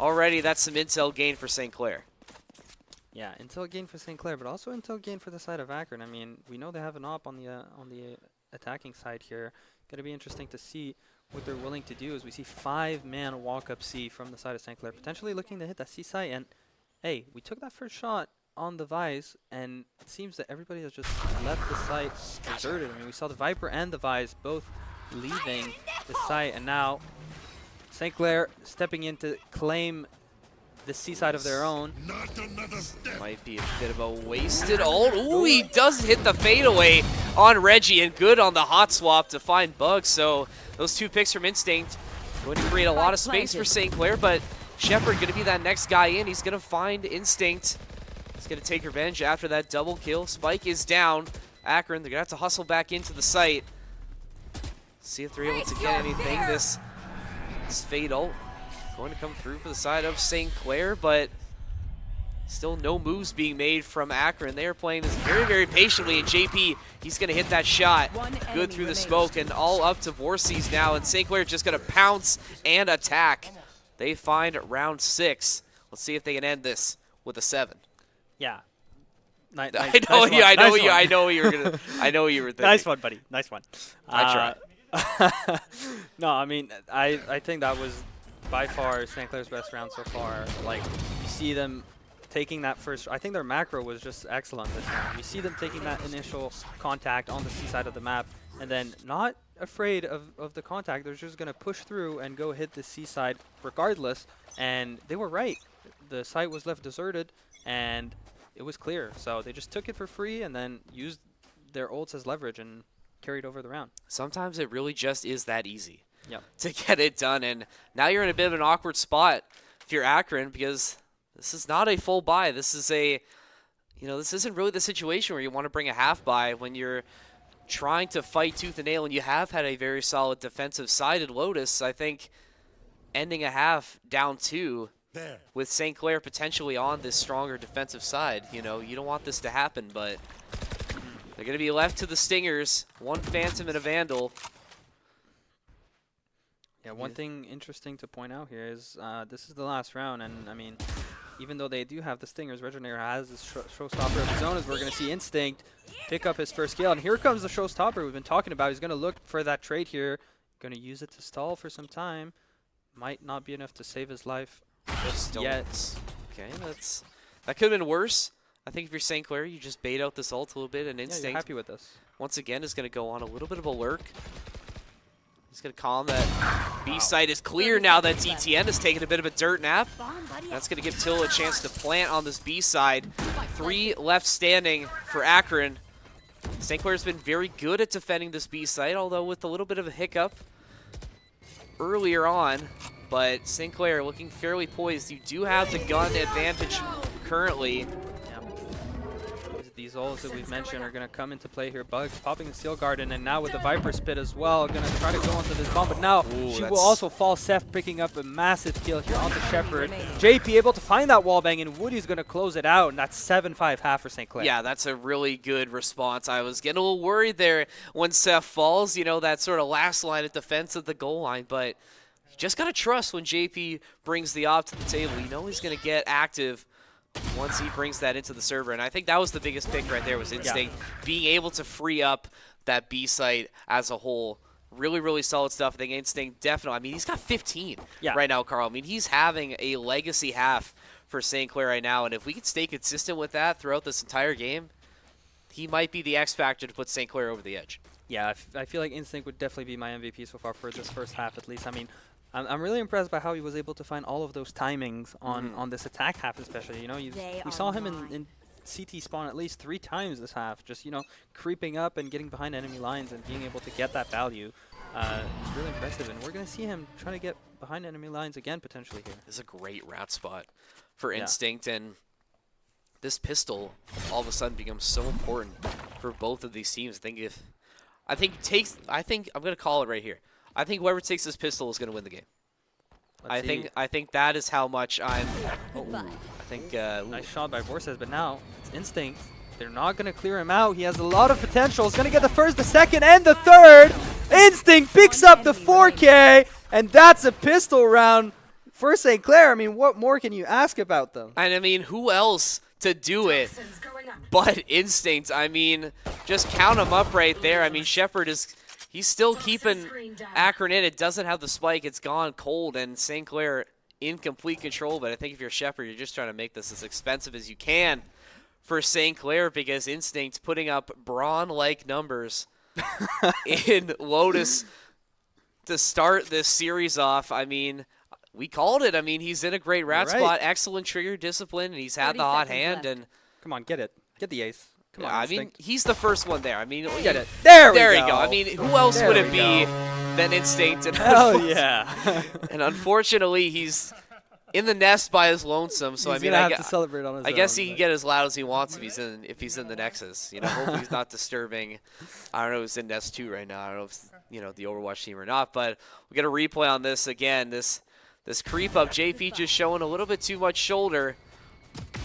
already that's some intel gain for St. Clair. Yeah, intel gain for St. Clair, but also intel gain for the side of Akron. I mean, we know they have an op on the attacking side here. Going to be interesting to see what they're willing to do as we see 5-man walk-up C from the side of St. Clair, potentially looking to hit that C site. And, hey, we took that first shot on the Vise, and it seems that everybody has just left the site deserted. I mean, we saw the Viper and the Vise both leaving the site, and now St. Clair stepping in to claim the seaside of their own. Might be a bit of a wasted ult. Ooh, he does hit the fadeaway on Reggie, and good on the hot swap to find Bugs. So those 2 picks from Instinct going to create a lot of space for St. Clair, but Shepard going to be that next guy in. He's going to find Instinct. He's going to take revenge after that double kill. Spike is down. Akron, they're going to have to hustle back into the site. See if they're able to get anything. This fade ult going to come through for the side of St. Clair, but still no moves being made from Akron. They are playing this very, very patiently, and JP, he's going to hit that shot. Good through the smoke, and all up to Vorsies now, and St. Clair just going to pounce and attack. They find round 6. Let's see if they can end this with a 7. Yeah. I know you were gonna. I know you were thinking. Nice one, buddy. Nice one. I tried. No, I mean, I think that was by far St. Clair's best round so far. Like, you see them taking that first. I think their macro was just excellent this round. You see them taking that initial contact on the C side of the map, and then not afraid of the contact. They're just going to push through and go hit the C side regardless. And they were right. The site was left deserted, and it was clear. So they just took it for free and then used their ults as leverage and carried over the round. Sometimes it really just is that easy Yep. to get it done. And now you're in a bit of an awkward spot if you're Akron, because this is not a full buy. This is a, this isn't really the situation where you want to bring a half buy when you're trying to fight tooth and nail, and you have had a very solid defensive sided Lotus. I think ending a half down 2 with St. Clair potentially on this stronger defensive side, you don't want this to happen, but they're going to be left to the Stingers. 1 Phantom and a Vandal. Yeah, one thing interesting to point out here is this is the last round, and I mean, even though they do have the Stingers, Regenator has this showstopper of his own, as we're going to see Instinct pick up his first kill. And here comes the showstopper we've been talking about. He's going to look for that trade here, going to use it to stall for some time. Might not be enough to save his life just yet. Okay, that could have been worse. I think if you're St. Clair, you just bait out this ult a little bit, and Instinct, you're happy with this. Once again, is going to go on a little bit of a lurk. He's going to call him that B site is clear now that DTN has taken a bit of a dirt nap. That's going to give Till a chance to plant on this B side. 3 left standing for Akron. St. Clair's been very good at defending this B site, although with a little bit of a hiccup earlier on. But St. Clair looking fairly poised. You do have the gun advantage currently. These ults that we've mentioned are going to come into play here. Bugs popping the Steel Garden, and now with the Viper Spit as well, going to try to go onto this bomb. But now she will also fall. Seth picking up a massive kill here onto Shepard. JP able to find that wallbang, and Woody's going to close it out, and that's 7-5 half for St. Clair. Yeah, that's a really good response. I was getting a little worried there when Seth falls, that sort of last line of defense at the goal line, but you just got to trust when JP brings the op to the table. You know he's going to get active once he brings that into the server. And I think that was the biggest pick right there, was Instinct being able to free up that B site as a whole. Really, really solid stuff. I think Instinct definitely, I mean, he's got 15 right now, Carl. I mean, he's having a legacy half for St. Clair right now. And if we can stay consistent with that throughout this entire game, he might be the X factor to put St. Clair over the edge. Yeah, I feel like Instinct would definitely be my MVP so far for this first half at least. I mean, I'm really impressed by how he was able to find all of those timings on this attack half especially. We saw him in CT spawn at least 3 times this half, just, creeping up and getting behind enemy lines and being able to get that value. It's really impressive, and we're going to see him trying to get behind enemy lines again potentially here. This is a great route spot for Instinct, and this pistol all of a sudden becomes so important for both of these teams. I think I'm going to call it right here. I think whoever takes this pistol is going to win the game. I think that is how much I'm. Nice shot by Vorses, but now it's Instinct. They're not going to clear him out. He has a lot of potential. He's going to get the first, the second, and the third. Instinct picks up the 4K, and that's a pistol round for St. Clair. I mean, what more can you ask about them? And I mean, who else to do it but Instinct? I mean, just count him up right there. I mean, Shepard he's still keeping Akron in. It doesn't have the spike. It's gone cold, and St. Clair in complete control. But I think if you're Shepard, you're just trying to make this as expensive as you can for St. Clair because Instinct putting up Braun-like numbers in Lotus to start this series off. I mean, we called it. I mean, he's in a great rat Right. spot, excellent trigger discipline, and he's had 30 the hot seconds hand. left. And Come on, get it. Get the ace. Come on, I mean, Instinct. he's the first one there. I mean, Get it. There we you go. go. I mean, who else There would we it be than Instinct? And Hell yeah. and unfortunately, he's in the nest by his lonesome. So He's I mean, gonna I have to celebrate on his I guess own, he can get as loud as he wants if he's in the Nexus. You know, hopefully he's not disturbing. I don't know who's in Nest 2 right now. I don't know if it's, you know, the Overwatch team or not. But we get a replay on this again. This creep up. JP just showing a little bit too much shoulder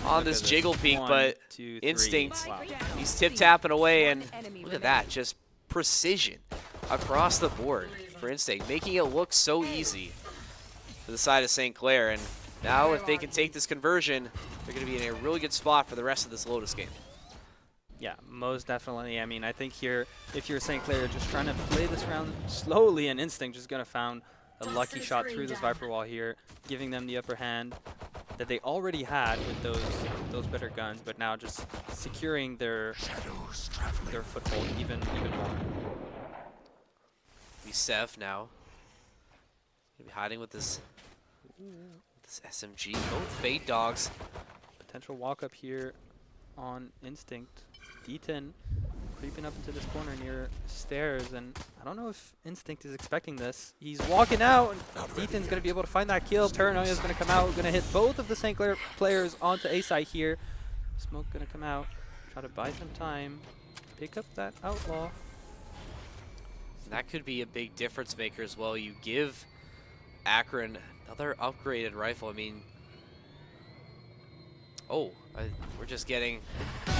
on this jiggle peek, but 2, 3. Instinct, Wow. he's tip-tapping away, and look at that, just precision across the board for Instinct, making it look so easy for the side of St. Clair. And now if they can take this conversion, they're going to be in a really good spot for the rest of this Lotus game. Yeah, most definitely. I mean, I think here, if you're St. Clair, just trying to play this round slowly, and Instinct just going to found a lucky shot through this Viper wall here, giving them the upper hand that they already had with those better guns, but now just securing their foothold even more. Be Sev now. Gonna be hiding with this SMG. Both Fade Dogs. Potential walk up here on Instinct. D10 creeping up into this corner near stairs, and I don't know if Instinct is expecting this. He's walking out, and D10's going to be able to find that kill. Paranoia's going to come out, going to hit both of the St. Clair players onto A side here. Smoke going to come out, try to buy some time, pick up that Outlaw. That could be a big difference maker as well. You give Akron another upgraded rifle. I mean, we're just getting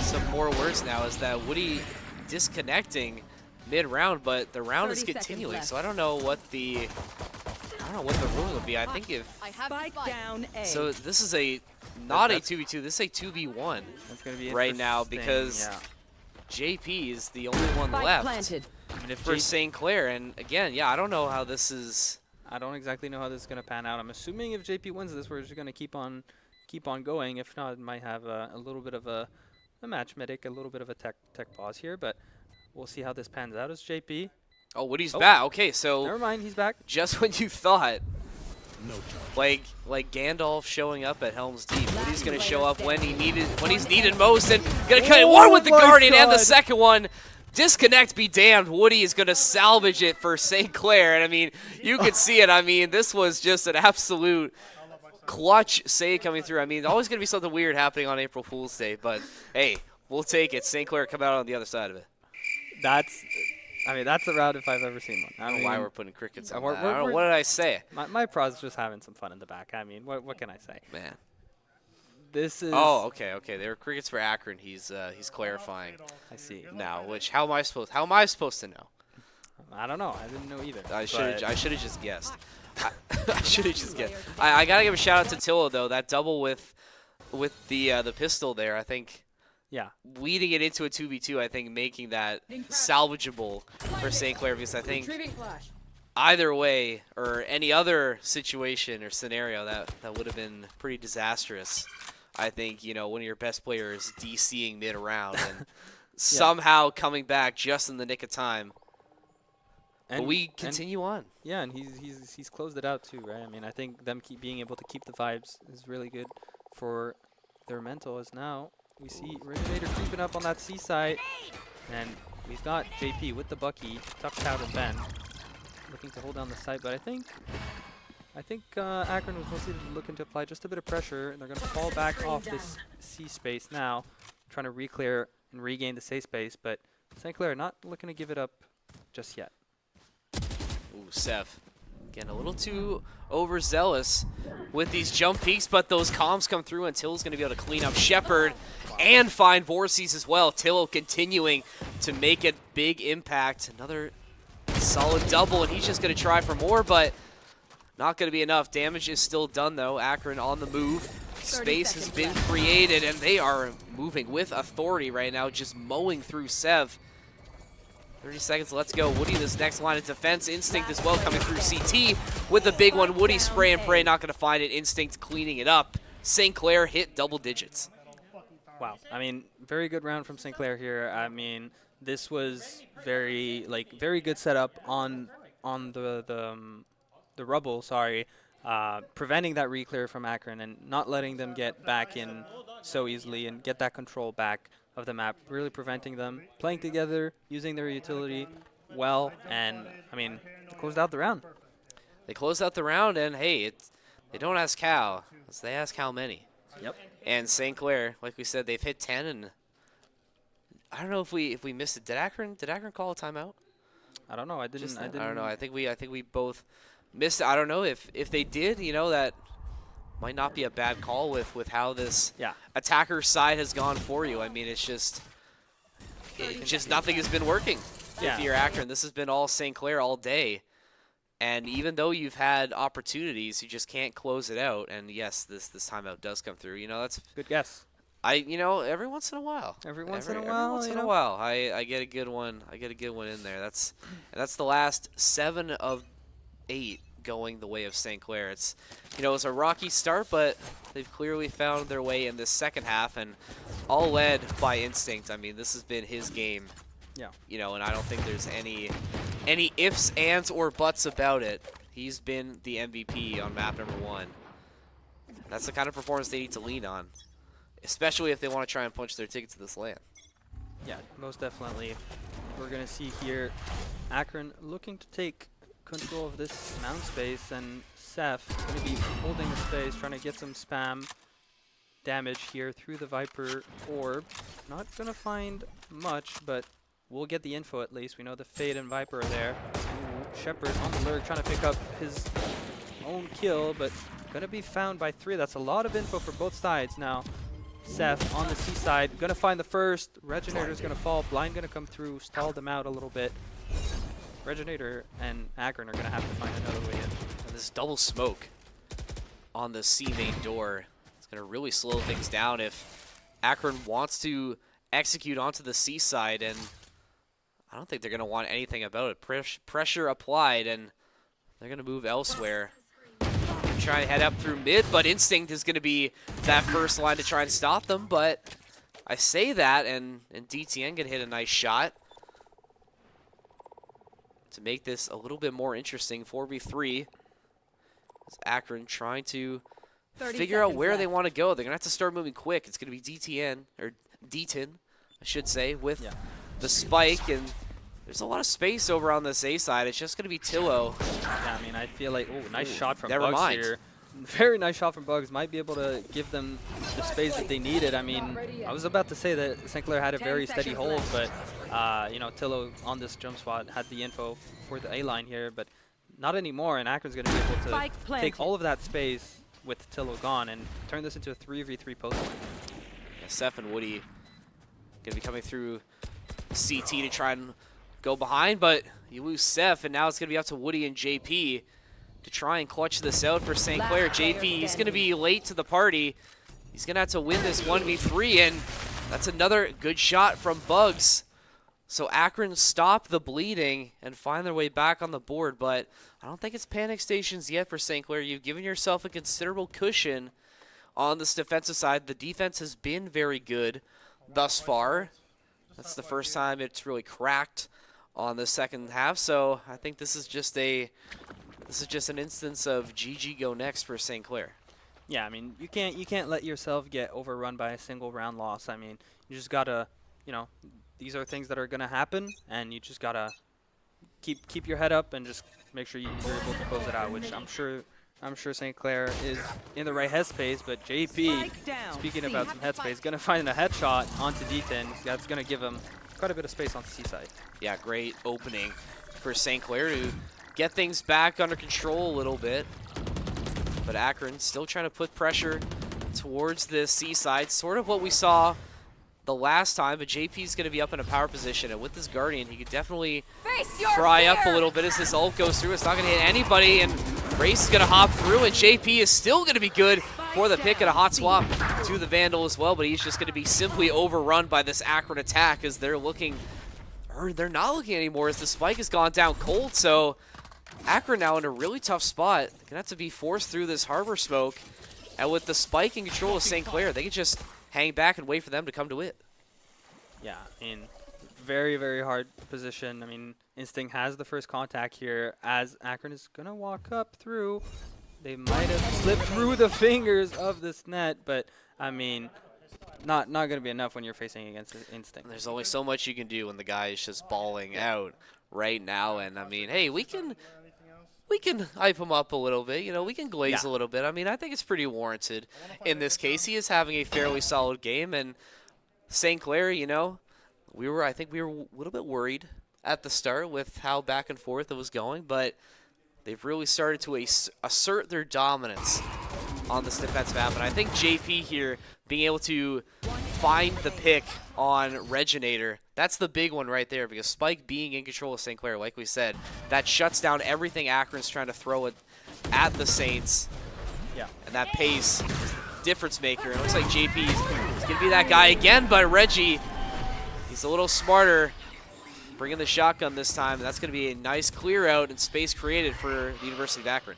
some more words now. Is that Woody disconnecting mid-round, but the round is continuing. So I don't know what the rule would be. I think if down A. so, this is not a 2v2. This is a 2v1 That's going to be right now interesting, because yeah. JP is the only one Spike left planted. for St. Clair. And again, yeah, I don't know how this is. I don't exactly know how this is going to pan out. I'm assuming if JP wins this, we're just going to keep on going. If not, it might have a little bit of a match medic, a little bit of a tech pause here, but we'll see how this pans out as JP. Oh, Woody's back. Okay, so never mind, he's back. Just when you thought, like Gandalf showing up at Helm's Deep, Woody's gonna show up when he's needed most, and gonna cut one with the Guardian and the second one. Disconnect be damned. Woody is gonna salvage it for St. Clair, and I mean, you could see it. I mean, this was just an absolute clutch save coming through. I mean, always going to be something weird happening on April Fool's Day, but hey, we'll take it. St. Clair come out on the other side of it. That's a round if I've ever seen one. I don't know why we're putting crickets on that. I don't know, what did I say? My pros just having some fun in the back. I mean, what can I say? Man. This is... Oh, okay. There were crickets for Akron. He's clarifying. I see. Now, how am I supposed to know? I don't know. I didn't know either. I should have just guessed. I should have just guessed. I gotta give a shout out to Tilla though. That double with the pistol there. I think. Yeah. Leading it into a 2v2, I think making that salvageable for St. Clair, because I think either way or any other situation or scenario that would have been pretty disastrous. I think, you know, one of your best players DCing mid round and somehow coming back just in the nick of time. But we continue on. Yeah, and he's closed it out too, right? I mean, I think them being able to keep the vibes is really good for their mental. As now we see Renovator creeping up on that C site, and we've got JP with the Bucky, tucked out of Ben, looking to hold down the site. But I think Akron was mostly looking to apply just a bit of pressure, and they're going to fall back off this C space now, trying to re-clear and regain the safe space. But St. Clair not looking to give it up just yet. Ooh, Sev. Again, a little too overzealous with these jump peaks, but those comms come through, and Till's going to be able to clean up Shepard and find Vorses as well. Till continuing to make a big impact. Another solid double, and he's just going to try for more, but not going to be enough. Damage is still done, though. Akron on the move. Space has been created, and they are moving with authority right now, just mowing through Sev. 30 seconds, let's go. Woody, this next line of defense. Instinct as well coming through CT with the big one. Woody spray and pray, not going to find it. Instinct cleaning it up. St. Clair hit double digits. Wow. I mean, very good round from St. Clair here. I mean, this was very good setup on the rubble. Sorry, preventing that reclear from Akron and not letting them get back in so easily and get that control back of the map. Really preventing them playing together, using their utility well, and I mean, closed out the round. They closed out the round, and hey, they don't ask how, they ask how many. Yep. And St. Clair, like we said, they've hit 10, and I don't know if we missed it. Did Akron call a timeout? I don't know. I didn't. I don't know. I think we both missed it. I don't know if they did. You know, that might not be a bad call with how this attacker side has gone for you. I mean, it's just nothing has been working. If you're Akron, this has been all St. Clair all day. And even though you've had opportunities, you just can't close it out. And yes, this timeout does come through. You know, that's good guess. Every once in a while. Every once in a while, I get a good one. I get a good one in there. That's the last 7 of 8 going the way of St. Clair. It's it's a rocky start, but they've clearly found their way in this second half, and all led by instinct. I mean, this has been his game. Yeah. And I don't think there's any ifs, ands, or buts about it. He's been the MVP on map number 1. That's the kind of performance they need to lean on, especially if they want to try and punch their ticket to this land. Yeah, most definitely. We're going to see here Akron looking to take control of this mound space, and Seth going to be holding the space, trying to get some spam damage here through the Viper orb. Not going to find much, but we'll get the info at least. We know the Fade and Viper are there. Ooh, Shepard on the lurk trying to pick up his own kill, but going to be found by 3. That's a lot of info for both sides now. Seth on the C side, going to find the first. Regenerator's going to fall. Blind going to come through, stall them out a little bit. Regenerator and Akron are going to have to find another way in. And this double smoke on the C main door is going to really slow things down if Akron wants to execute onto the C side, and I don't think they're going to want anything about it. Pressure applied, and they're going to move elsewhere. Try and head up through mid, but Instinct is going to be that first line to try and stop them. But I say that, and DTN can hit a nice shot to make this a little bit more interesting. 4v3. It's Akron trying to figure out where they want to go. They're going to have to start moving quick. It's going to be DTN, or D10, I should say, with the spike, and there's a lot of space over on this A side. It's just going to be Tillo. Yeah, I mean, I feel like, nice shot from never Bugs mind. here. Very nice shot from Bugs. Might be able to give them the space that they needed. I mean, I was about to say that St. Clair had a very steady hold, but, Tillo on this jump spot had the info for the A line here, but not anymore, and Akron's going to be able to take all of that space with Tillo gone and turn this into a 3v3 post. Yeah, Seth and Woody going to be coming through CT to try and go behind, but you lose Seth, and now it's going to be up to Woody and JP to try and clutch this out for St. Clair. JP, he's going to be late to the party. He's going to have to win this 1v3, and that's another good shot from Bugs. So Akron stop the bleeding and find their way back on the board, but I don't think it's panic stations yet for St. Clair. You've given yourself a considerable cushion on this defensive side. The defense has been very good thus far. That's the first time it's really cracked on the second half, so I think this is just an instance of GG go next for St. Clair. Yeah, I mean, you can't let yourself get overrun by a single round loss. I mean, you just gotta, these are things that are gonna happen, and you just gotta keep your head up and just make sure you're able to close it out. Which I'm sure St. Clair is in the right headspace. But JP, speaking about some headspace, gonna find a headshot onto D10. That's gonna give him quite a bit of space on the C side. Yeah, great opening for St. Clair to get things back under control a little bit. But Akron still trying to put pressure towards the C side, sort of what we saw the last time, but JP's going to be up in a power position, and with this Guardian, he could definitely fry up a little bit as this ult goes through. It's not going to hit anybody, and Race is going to hop through, and JP is still going to be good for the pick and a hot swap to the Vandal as well, but he's just going to be simply overrun by this Akron attack as they're looking, or they're not looking anymore as the spike has gone down cold, so Akron now in a really tough spot. They're going to have to be forced through this harbor smoke And with the spike in control of St. Clair, they can just hang back and wait for them to come to it. Yeah, in very, very hard position. I mean, Instinct has the first contact here as Akron is going to walk up through. They might have slipped through the fingers of this net, but, I mean, not going to be enough when you're facing against Instinct. There's only so much you can do when the guy is just balling out right now. And, I mean, hey, we can hype him up a little bit. You know, we can glaze a little bit. I mean, I think it's pretty warranted in this case. He is having a fairly solid game. And St. Clair, you know, I think we were a little bit worried at the start with how back and forth it was going. But they've really started to assert their dominance on this defensive map. And I think JP here being able to find the pick on Reginator, that's the big one right there, because Spike being in control of St. Clair, like we said, that shuts down everything Akron's trying to throw it at the Saints. Yeah. And that pace is the difference maker. It looks like JP is going to be that guy again, but Reggie, he's a little smarter, bringing the shotgun this time. And that's going to be a nice clear out and space created for the University of Akron.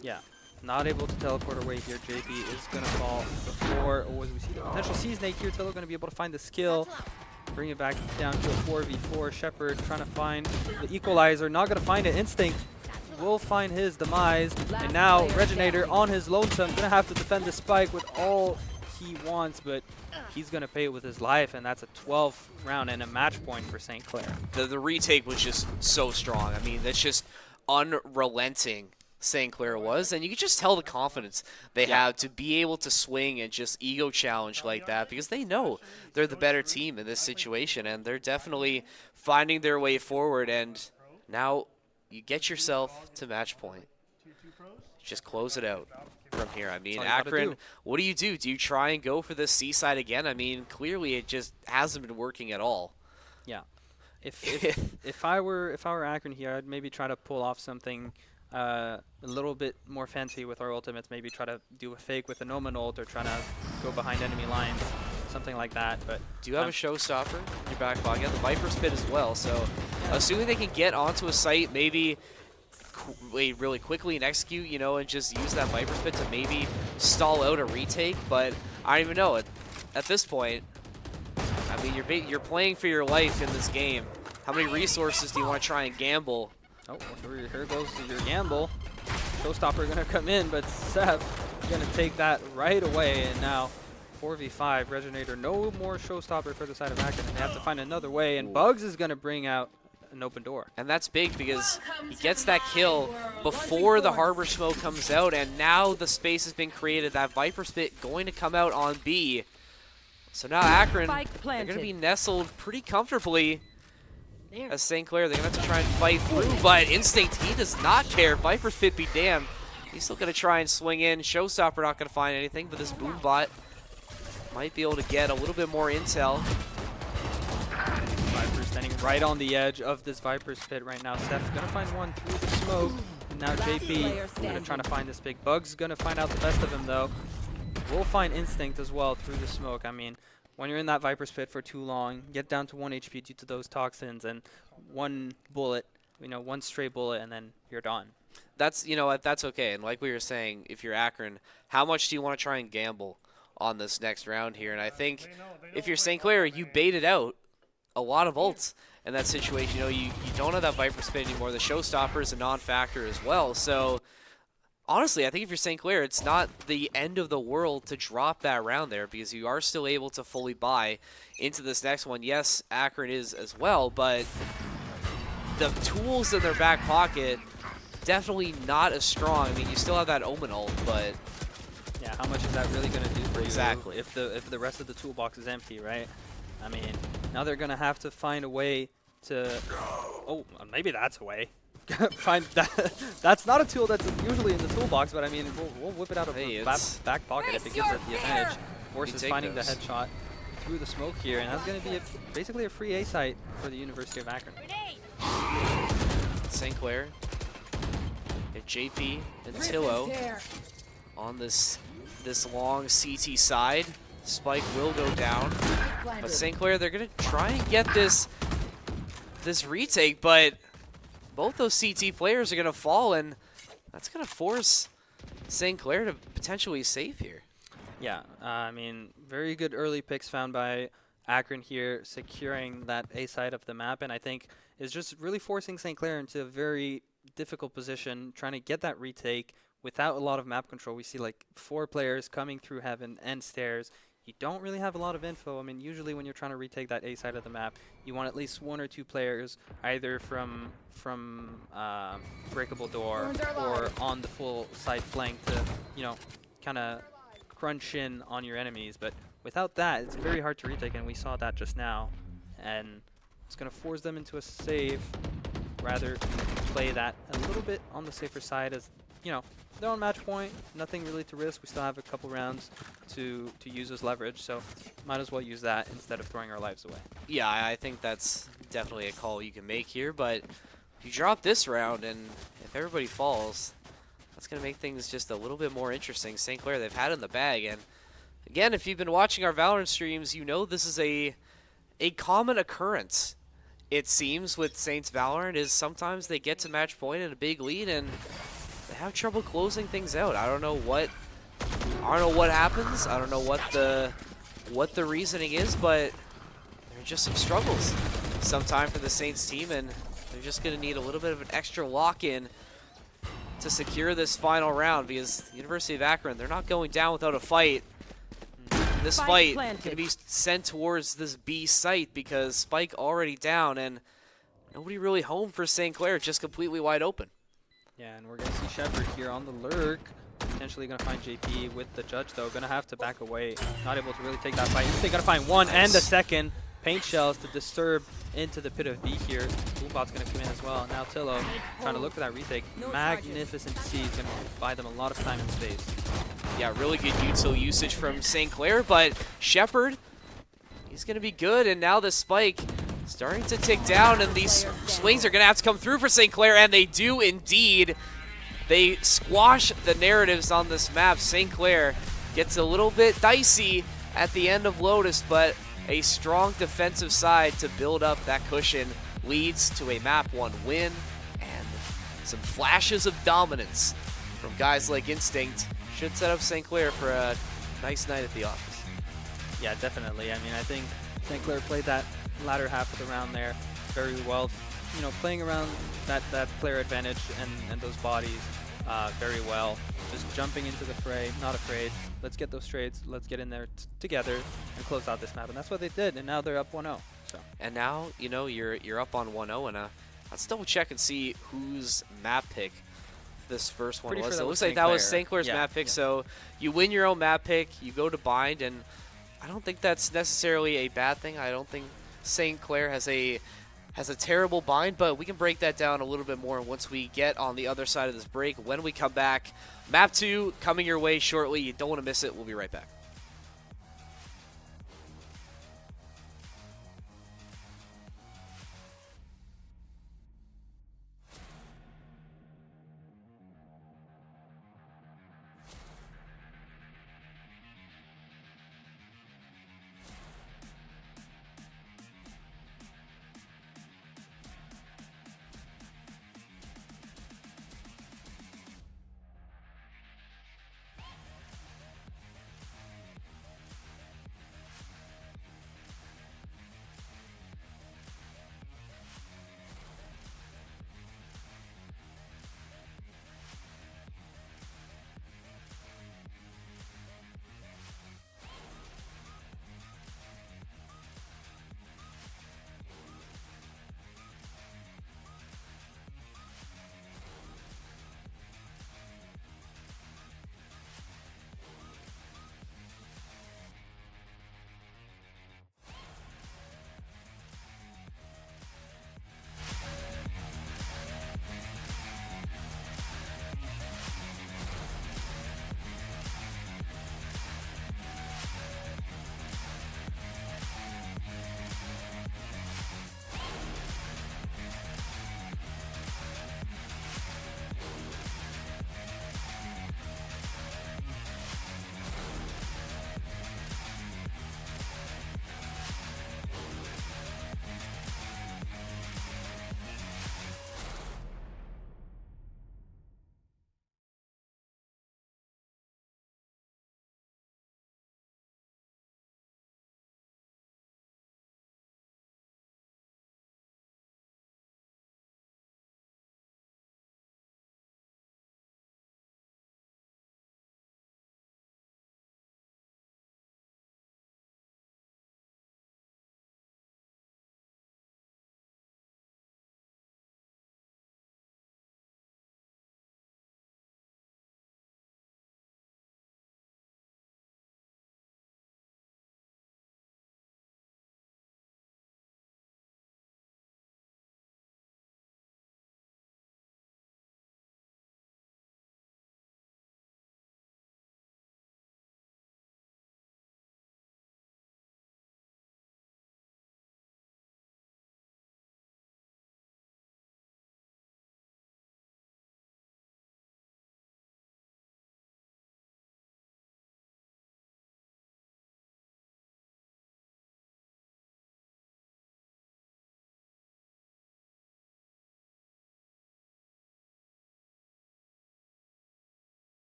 Yeah. Not able to teleport away here. JP is going to fall before, or as we see the potential Sea Snake here, Tillo going to be able to find the skill, bring it back down to a 4v4. Shepard trying to find the equalizer, not going to find it. Instinct will find his demise, and now Reginator on his lonesome, going to have to defend the spike with all he wants, but he's going to pay it with his life, and that's a 12th round and a match point for St. Clair. The retake was just so strong. I mean, that's just unrelenting. St. Clair was, and you could just tell the confidence they have to be able to swing and just ego challenge like that, because they know they're the better team in this situation, and they're definitely finding their way forward. And now you get yourself to match point. Just close it out from here. I mean, Akron, what do? Do you try and go for this seaside again? I mean, clearly it just hasn't been working at all. Yeah. If I were Akron here, I'd maybe try to pull off something a little bit more fancy with our ultimates, maybe try to do a fake with a Noman ult, or try to go behind enemy lines, something like that. But do you have a showstopper in your back pocket? The Viper Spit as well, so assuming they can get onto a site, maybe really quickly and execute, you know, and just use that Viper Spit to maybe stall out a retake. But I don't even know. At this point, I mean, you're playing for your life in this game. How many resources do you want to try and gamble? Oh, here goes your gamble. Showstopper going to come in, but Seth going to take that right away. And now 4v5, Reginator, no more Showstopper for the side of Akron, and they have to find another way. And Bugs is going to bring out an open door. And that's big, because he gets that kill before the Harbor Smoke comes out, and now the space has been created. That Viper Spit going to come out on B. So now Akron, they're going to be nestled pretty comfortably. As St. Clair, they're going to have to try and fight through, but Instinct, he does not care. Viper Spit be damned. He's still going to try and swing in. Showstopper not going to find anything, but this Boombot might be able to get a little bit more intel. Viper standing right on the edge of this Viper Spit right now. Steph's going to find one through the smoke, and now JP going to try to find this big. Bug's going to find out the best of him, though. We'll find Instinct as well through the smoke. I mean, when you're in that Viper Spit for too long, get down to 1 HP due to those toxins, and one bullet, you know, one stray bullet, and then you're done. That's, you know, that's okay. And like we were saying, if you're Akron, how much do you want to try and gamble on this next round here? And I think if you're St. Clair, you baited out a lot of ults in that situation. You know, you don't have that Viper Spit anymore. The Showstopper is a non-factor as well. So honestly, I think if you're St. Clair, it's not the end of the world to drop that round there, because you are still able to fully buy into this next one. Yes, Akron is as well, but the tools in their back pocket, definitely not as strong. I mean, you still have that Omen ult, but yeah, how much is that really going to do for exactly you if the rest of the toolbox is empty, right? I mean, now they're going to have to find a way to, oh, maybe that's a way. Find that. That's not a tool that's usually in the toolbox, but I mean, we'll whip it out of the back pocket if it gives it the advantage. Force is finding the headshot through the smoke here, and that's going to be basically a free A site for the University of Akron. St. Clair and JP and Tillo on this long CT side. Spike will go down, but St. Clair, they're going to try and get this retake, but both those CT players are going to fall, and that's going to force St. Clair to potentially save here. Yeah, I mean, very good early picks found by Akron here, securing that A side of the map, and I think is just really forcing St. Clair into a very difficult position, trying to get that retake without a lot of map control. We see like 4 players coming through heaven and stairs. You don't really have a lot of info. I mean, usually when you're trying to retake that A side of the map, you want at least 1 or 2 players, either from breakable door or on the full side flank to, you know, kind of crunch in on your enemies. But without that, it's very hard to retake, and we saw that just now. And it's going to force them into a save, rather play that a little bit on the safer side, as, you know, they're on match point, nothing really to risk. We still have a couple rounds to use as leverage, so might as well use that instead of throwing our lives away. Yeah, I think that's definitely a call you can make here, but you drop this round, and if everybody falls, that's going to make things just a little bit more interesting. St. Clair, they've had it in the bag, and again, if you've been watching our Valorant streams, you know this is a common occurrence, it seems, with Saints Valorant, is sometimes they get to match point in a big lead, and they have trouble closing things out. I don't know what happens. I don't know what the reasoning is, but there are just some struggles sometime for the Saints team, and they're just going to need a little bit of an extra lock-in to secure this final round, because the University of Akron, they're not going down without a fight. This fight can be sent towards this B site because Spike already down, and nobody really home for St. Clair, just completely wide open. Yeah, and we're going to see Shepard here on the lurk. Potentially going to find JP with the judge, though. Going to have to back away. Not able to really take that fight. They're going to find one and a second. Paint shells to disturb into the pit of B here. Boombot's going to come in as well. Now Tillo trying to look for that retake. Magnificent to see. He's going to buy them a lot of time and space. Yeah, really good util usage from St. Clair, but Shepard, he's going to be good, and now the spike starting to tick down, and these swings are going to have to come through for St. Clair, and they do indeed. They squash the narratives on this map. St. Clair gets a little bit dicey at the end of Lotus, but a strong defensive side to build up that cushion leads to a map 1 win and some flashes of dominance from guys like Instinct. Should set up St. Clair for a nice night at the office. Yeah, definitely. I mean, I think St. Clair played that latter half of the round there very well. You know, playing around that player advantage and those bodies very well. Just jumping into the fray, not afraid. Let's get those trades. Let's get in there together and close out this map. And that's what they did. And now they're up 1-0. So. And now, you know, you're up on 1-0, and let's double check and see whose map pick this first one was. Sure it looks like that was St. Clair's map pick. So you win your own map pick, you go to bind, and I don't think that's necessarily a bad thing. I don't think St. Clair has a terrible bind, but we can break that down a little bit more once we get on the other side of this break. When we come back, map 2 coming your way shortly. You don't want to miss it. We'll be right back.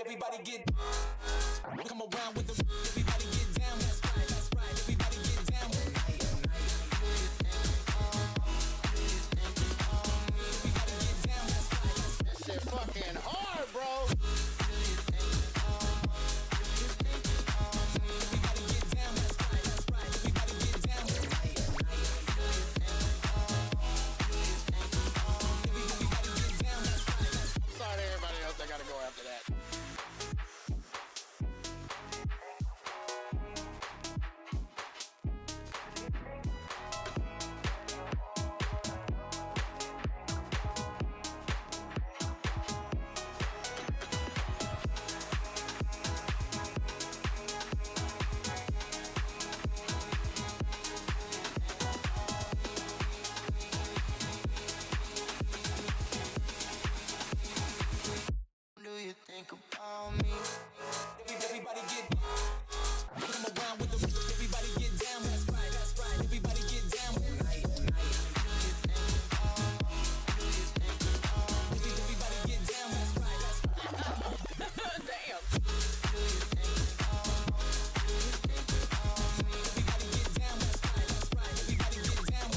Everybody get come around with the everybody get down. That's right, that's right. Everybody get down. Everybody get down. That's right. That shit fucking hard, bro. Sorry to everybody else that gotta go after that. Do you think about me? Everybody get come around with the everybody get down. That's right, that's right. Everybody get down. Everybody get down. That's right, that's right. Damn. Everybody get down. That's right, that's right. Everybody get down.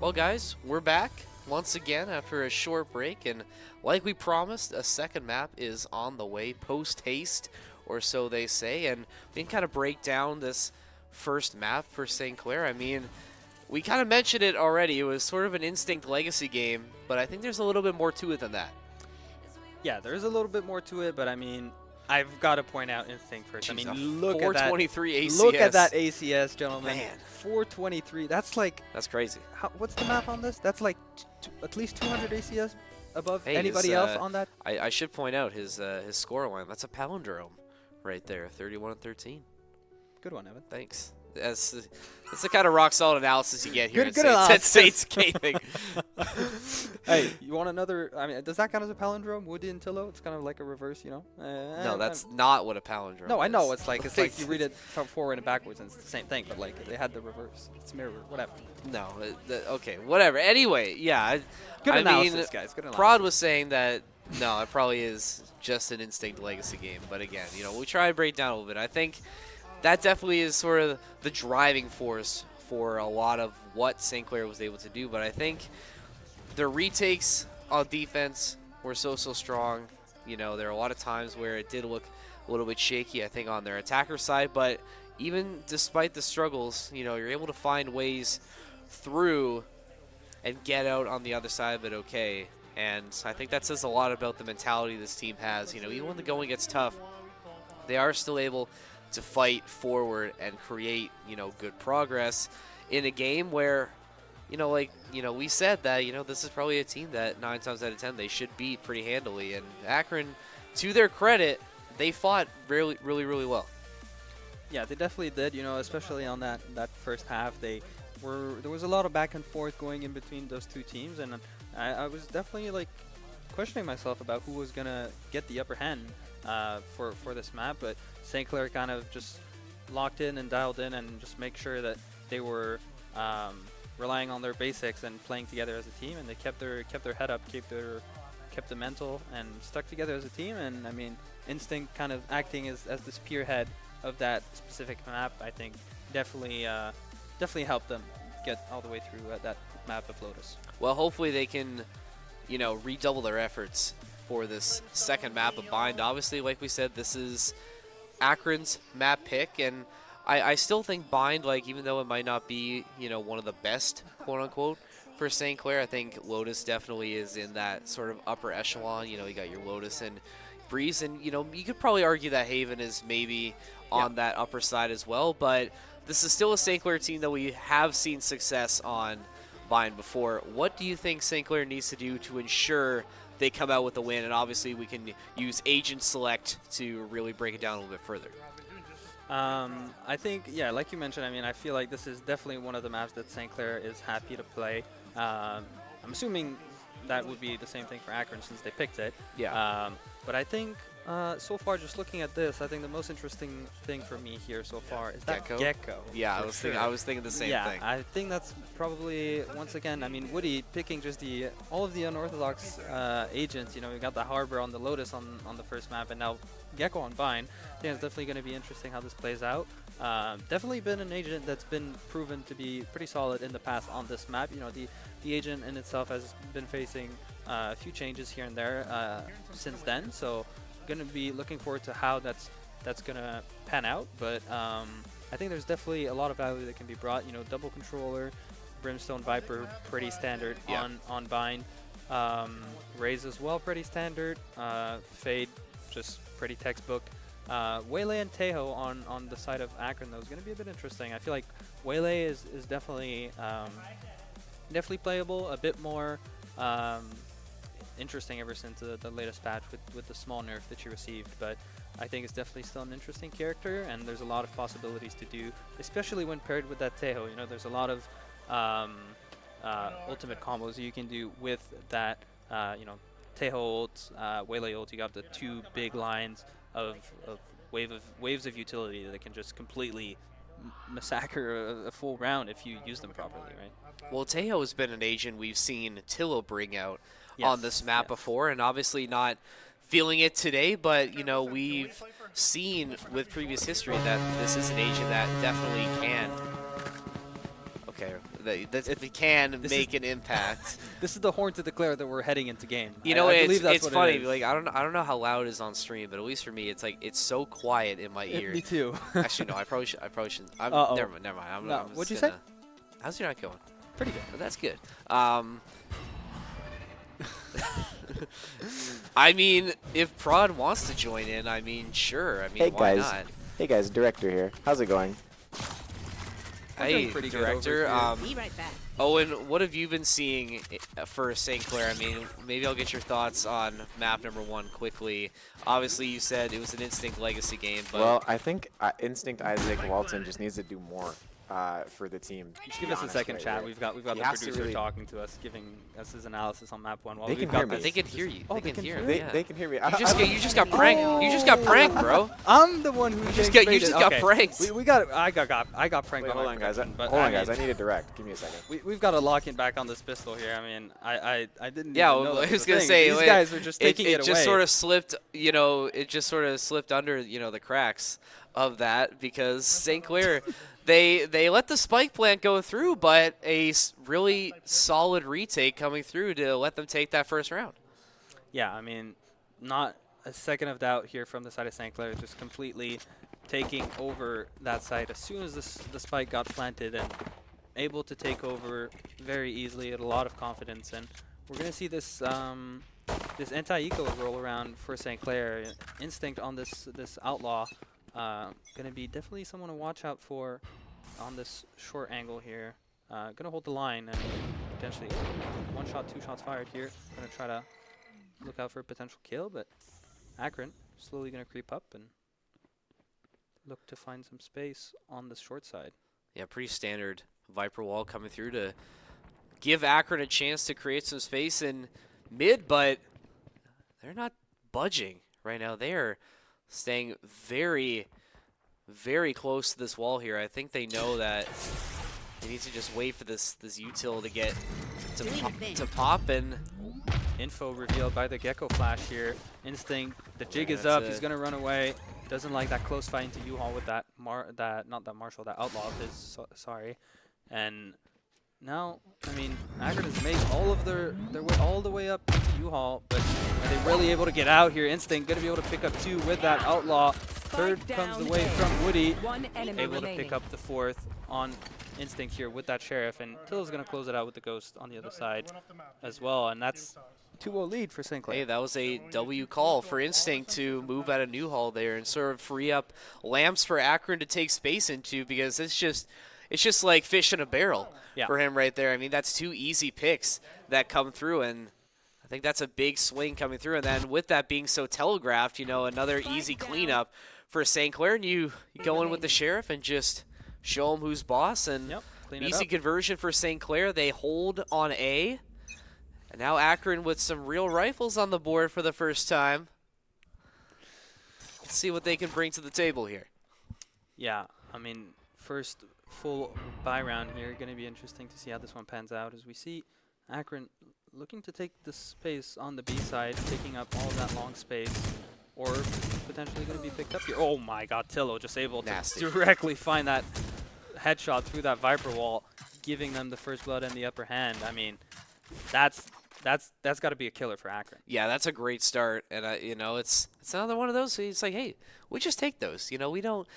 Well, guys, we're back. once again after a short break, and like we promised, a second map is on the way, post-haste, or so they say, and we can kind of break down this first map for St. Clair. I mean, we kind of mentioned it already. It was sort of an Instinct Legacy game, but I think there's a little bit more to it than that. Yeah, there's a little bit more to it, but I mean, I've got to point out Instinct first. Jeez, I mean, look at that. 423 ACS. Look at that ACS, gentlemen. Man. 423. That's like... That's crazy. What's the map on this? That's like at least 200 ACS above Hey, anybody else on that? I should point out his score line. That's a palindrome right there, 31-13. Good one, Evan. Thanks. That's the kind of rock solid analysis you get here Good at Saints Gaming. Hey, you want another? I mean, does that count as a palindrome? Woody and Tillo? It's kind of like a reverse, you know? No, that's not what a palindrome No, I know. is. It's like you read it forward and backwards, and it's the same thing. But like they had the reverse. It's mirror, whatever. No, okay, whatever. Anyway, yeah. Good I analysis, mean, guys. Good analysis. Prod was saying that no, it probably is just an Instinct Legacy game. But again, you know, we try to break down a little bit. I think that definitely is sort of the driving force for a lot of what St. Clair was able to do. But I think their retakes on defense were so strong. You know, there are a lot of times where it did look a little bit shaky, I think, on their attacker side. But even despite the struggles, you know, you're able to find ways through and get out on the other side of it okay. And I think that says a lot about the mentality this team has. You know, even when the going gets tough, they are still able to fight forward and create, you know, good progress in a game where, you know, like, you know, we said that, you know, this is probably a team that 9 times out of 10 they should beat pretty handily. And Akron, to their credit, they fought really well. Yeah, they definitely did. You know, especially on that first half, there was a lot of back and forth going in between those two teams, and I was definitely like questioning myself about who was gonna get the upper hand for this map, but St. Clair kind of just locked in and dialed in and just make sure that they were relying on their basics and playing together as a team, and they kept their head up, kept the mental, and stuck together as a team. And I mean, Instinct kind of acting as the spearhead of that specific map, I think definitely helped them get all the way through that map of Lotus. Well, hopefully they can, you know, redouble their efforts for this second map of Bind. Obviously, like we said, this is Akron's map pick, and I still think Bind, like, even though it might not be, you know, one of the best, quote-unquote, for St. Clair, I think Lotus definitely is in that sort of upper echelon. You know, you got your Lotus and Breeze, and, you know, you could probably argue that Haven is maybe on that upper side as well, but this is still a St. Clair team that we have seen success on Bind before. What do you think St. Clair needs to do to ensure they come out with a win? And obviously we can use Agent Select to really break it down a little bit further. I think, yeah, like you mentioned, I mean, I feel like this is definitely one of the maps that St. Clair is happy to play. I'm assuming that would be the same thing for Akron since they picked it. Yeah. But I think so far, just looking at this, I think the most interesting thing for me here so far is that Gecko. Yeah, I was thinking the same thing. I think that's probably, once again, I mean, Woody picking just all of the unorthodox agents. You know, we got the Harbor on the Lotus on the first map, and now Gecko on Vine. I think it's definitely going to be interesting how this plays out. Definitely been an agent that's been proven to be pretty solid in the past on this map. You know, the agent in itself has been facing a few changes here and there since then, so going to be looking forward to how that's going to pan out. But I think there's definitely a lot of value that can be brought. You know, double controller, Brimstone Viper, pretty standard on Bind. Raze as well, pretty standard. Fade, just pretty textbook. Waylay and Tejo on the side of Akron, though, is going to be a bit interesting. I feel like Waylay is definitely playable, a bit more interesting ever since the latest patch with the small nerf that you received, but I think it's definitely still an interesting character, and there's a lot of possibilities to do, especially when paired with that Tejo. You know, there's a lot of ultimate combos you can do with that, you know, Tejo ult, Waylay ult. You got the two big lines of waves of utility that can just completely massacre a full round if you use them properly, right? Well, Tejo has been an agent we've seen Tillo bring out on this map before, and obviously not feeling it today, but, you know, we've seen with previous history that this is an agent that definitely can. Okay, if he can make an impact. This is the horn to the Clair that we're heading into game. You know, I believe that's it's what funny. It is. Like I don't know how loud it is on stream, but at least for me, it's like it's so quiet in my ear. Me too. Actually, no, I probably shouldn't. Never mind. What'd you say? How's your night going? Pretty good. Well, that's good. I mean, if Prod wants to join in, I mean, sure. I mean, Hey why guys. not? Hey guys, Director here. How's it going? Hey, pretty good Director. over Be right back. Owen, what have you been seeing for St. Clair? I mean, maybe I'll get your thoughts on map number 1 quickly. Obviously, you said it was an Instinct Legacy game, but Well, I think Instinct Isaac Walton just needs to do more for the team. Just give us a second, chat. We've got the producer talking to us, giving us his analysis on map 1. While They we've can got hear me. this. they can hear you. Oh, they can hear. They can hear me. You just got pranked. You just got pranked, bro. I'm the one who You just got pranked. I got pranked. Wait, by hold my on, guys. prediction, but Hold on, I guys. I mean, need a direct. Give me a second. We've got to lock in back on this pistol here. I mean, I didn't. Yeah, even know well, that I was a gonna thing. say These guys are just taking it away. It just sort of slipped. You know, it just sort of slipped under the cracks of that because St. Clair. They let the spike plant go through, but a really solid retake coming through to let them take that first round. Yeah, I mean, not a second of doubt here from the side of St. Clair, just completely taking over that site as soon as the spike got planted and able to take over very easily at a lot of confidence. And we're going to see this this anti-eco roll around for St. Clair. Instinct on this Outlaw. Going to be definitely someone to watch out for on this short angle here. Going to hold the line and potentially 1 shot, 2 shots fired here. Going to try to look out for a potential kill, but Akron slowly going to creep up and look to find some space on the short side. Yeah, pretty standard Viper wall coming through to give Akron a chance to create some space in mid, but they're not budging right now. They are staying very, very close to this wall here. I think they know that they need to just wait for this util to get to pop and info revealed by the Gecko flash here. Instinct, the jig is up. He's gonna run away. Doesn't like that close fight into U-Haul with that that Outlaw of his. Sorry, and now I mean Akron has made all of their way all the way up into U-Haul, but are they really able to get out here? Instinct gonna be able to pick up 2 with that Outlaw. Third comes the way from Woody, able to pick up the 4th on Instinct here with that Sheriff, and Till's going to close it out with the Ghost on the other side as well, and that's 2-0 lead for St. Clair. Hey, that was a W call for Instinct to move out of Newhall there and sort of free up lamps for Akron to take space into, because it's just like fish in a barrel for him right there. I mean, that's 2 easy picks that come through, and I think that's a big swing coming through. And then with that being so telegraphed, another easy cleanup for St. Clair, and you go in with the Sheriff and just show them who's boss, and easy conversion for St. Clair. They hold on A, and now Akron with some real rifles on the board for the first time. Let's see what they can bring to the table here. Yeah, I mean, first full buy round here. Going to be interesting to see how this one pans out, as we see Akron looking to take the space on the B side, taking up all of that long space, or potentially going to be picked up here. Oh my god, Tillo just able to directly find that headshot through that Viper wall, giving them the first blood and the upper hand. I mean, that's got to be a killer for Akron. Yeah, that's a great start, and it's another one of those. It's like, hey, we just take those. We don't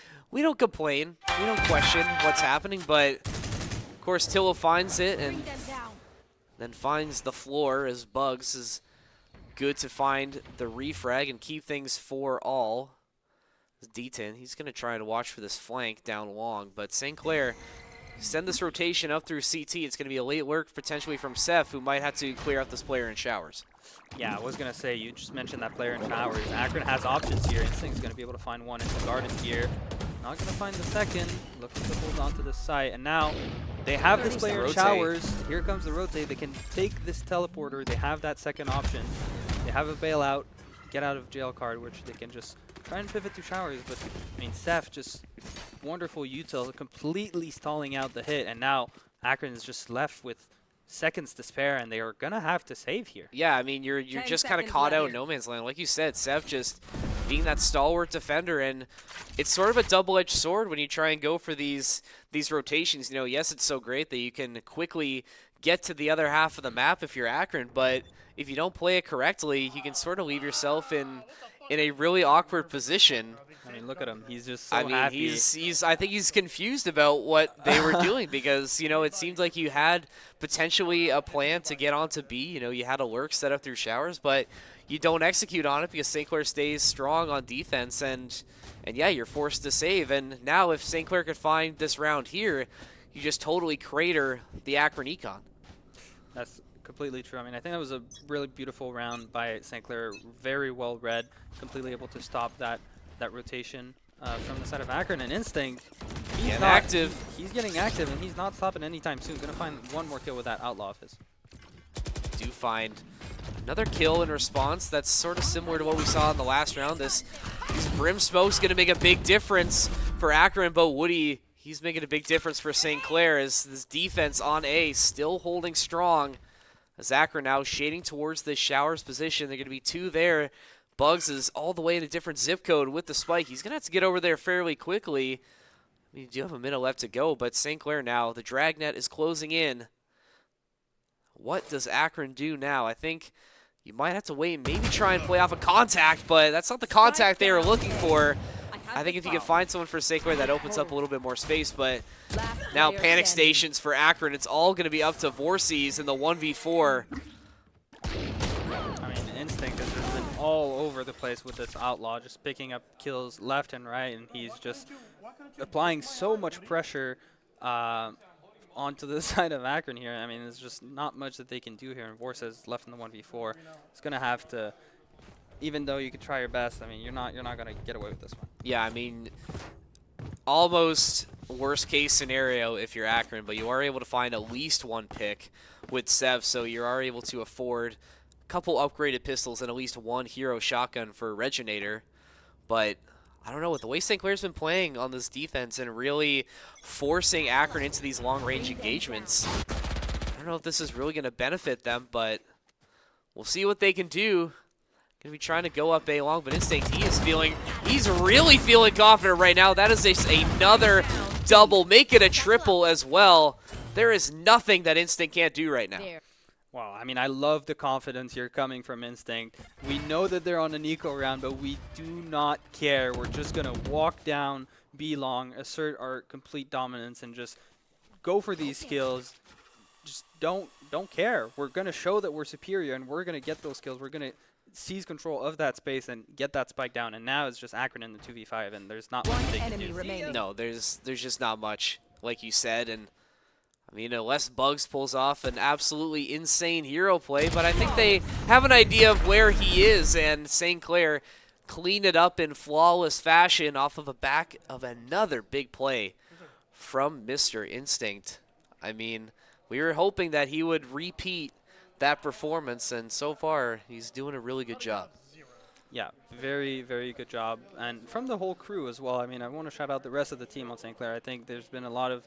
complain, we don't question what's happening, but of course Tillo finds it and then finds the floor as Bugs is good to find the refrag and keep things 4-all. D10, he's going to try and watch for this flank down long, but St. Clair send this rotation up through CT. It's going to be a late lurk potentially from Seth, who might have to clear out this player in showers. Yeah, I was going to say, you just mentioned that player in showers. Akron has options here. Instinct's going to be able to find one into garden here. Not going to find the second. Looking to hold on to the site. And now they have this player in showers. Here comes the rotate. They can take this teleporter. They have that second option. They have a bailout, get out of jail card, which they can just try and pivot through showers. But, I mean, Seth just wonderful util, completely stalling out the hit. And now Akron is just left with seconds to spare, and they are going to have to save here. Yeah, I mean, you're just kind of caught out in no man's land. Like you said, Seth just being that stalwart defender, and it's sort of a double-edged sword when you try and go for these rotations. You know, yes, it's so great that you can quickly get to the other half of the map if you're Akron, but if you don't play it correctly, you can sort of leave yourself in a really awkward position. I mean, look at him. He's just so I mean, happy. I think he's confused about what they were doing because, you know, it seemed like you had potentially a plan to get onto B. You know, you had a lurk set up through showers, but you don't execute on it because St. Clair stays strong on defense, and yeah, you're forced to save. And now if St. Clair could find this round here, you just totally crater the Akron Econ. That's completely true. I mean, I think that was a really beautiful round by St. Clair. Very well read, completely able to stop that rotation from the side of Akron. And Instinct, he's active. He's getting active, and he's not stopping anytime soon. Gonna find one more kill with that outlaw of his. Do find another kill in response. That's sort of similar to what we saw in the last round. These Brim Smoke's gonna make a big difference for Akron, but Woody, he's making a big difference for St. Clair as this defense on A still holding strong. As Akron now shading towards the showers position. They're going to be 2 there. Bugs is all the way in a different zip code with the spike. He's going to have to get over there fairly quickly. I mean, you do have a minute left to go, but St. Clair now, the dragnet is closing in. What does Akron do now? I think you might have to wait and maybe try and play off a contact, but that's not the contact they were looking for. I think if you can find someone for St. Clair, that opens up a little bit more space, but now panic stations for Akron. It's all going to be up to Vorses in the 1v4. I mean, Instinct has just been all over the place with this outlaw, just picking up kills left and right, and he's just applying so much pressure onto the side of Akron here. I mean, there's just not much that they can do here, and Vorses left in the 1v4. It's going to have to, even though you could try your best, I mean, you're not going to get away with this one. Yeah, I mean, almost worst case scenario if you're Akron, but you are able to find at least one pick with Sev, so you are able to afford a couple upgraded pistols and at least one hero shotgun for Reginator. But I don't know, with the way St. Clair's been playing on this defense and really forcing Akron into these long-range engagements, I don't know if this is really going to benefit them, but we'll see what they can do. Going to be trying to go up A long, but Instinct, he's really feeling confident right now. That is another double, make it a triple as well. There is nothing that Instinct can't do right now. Wow, I mean, I love the confidence here coming from Instinct. We know that they're on an eco round, but we do not care. We're just going to walk down B long, assert our complete dominance, and just go for these kills. Just don't care. We're going to show that we're superior, and we're going to get those kills. We're going to seize control of that space and get that spike down. And now it's just Akron in the 2v5, and there's not much they can do. No, there's just not much, like you said. And I mean, unless Bugs pulls off an absolutely insane hero play, but I think they have an idea of where he is, and St. Clair clean it up in flawless fashion off of the back of another big play from Mr. Instinct. I mean, we were hoping that he would repeat that performance, and so far he's doing a really good job. Yeah, very, very good job. And from the whole crew as well. I mean, I want to shout out the rest of the team on St. Clair. I think there's been a lot of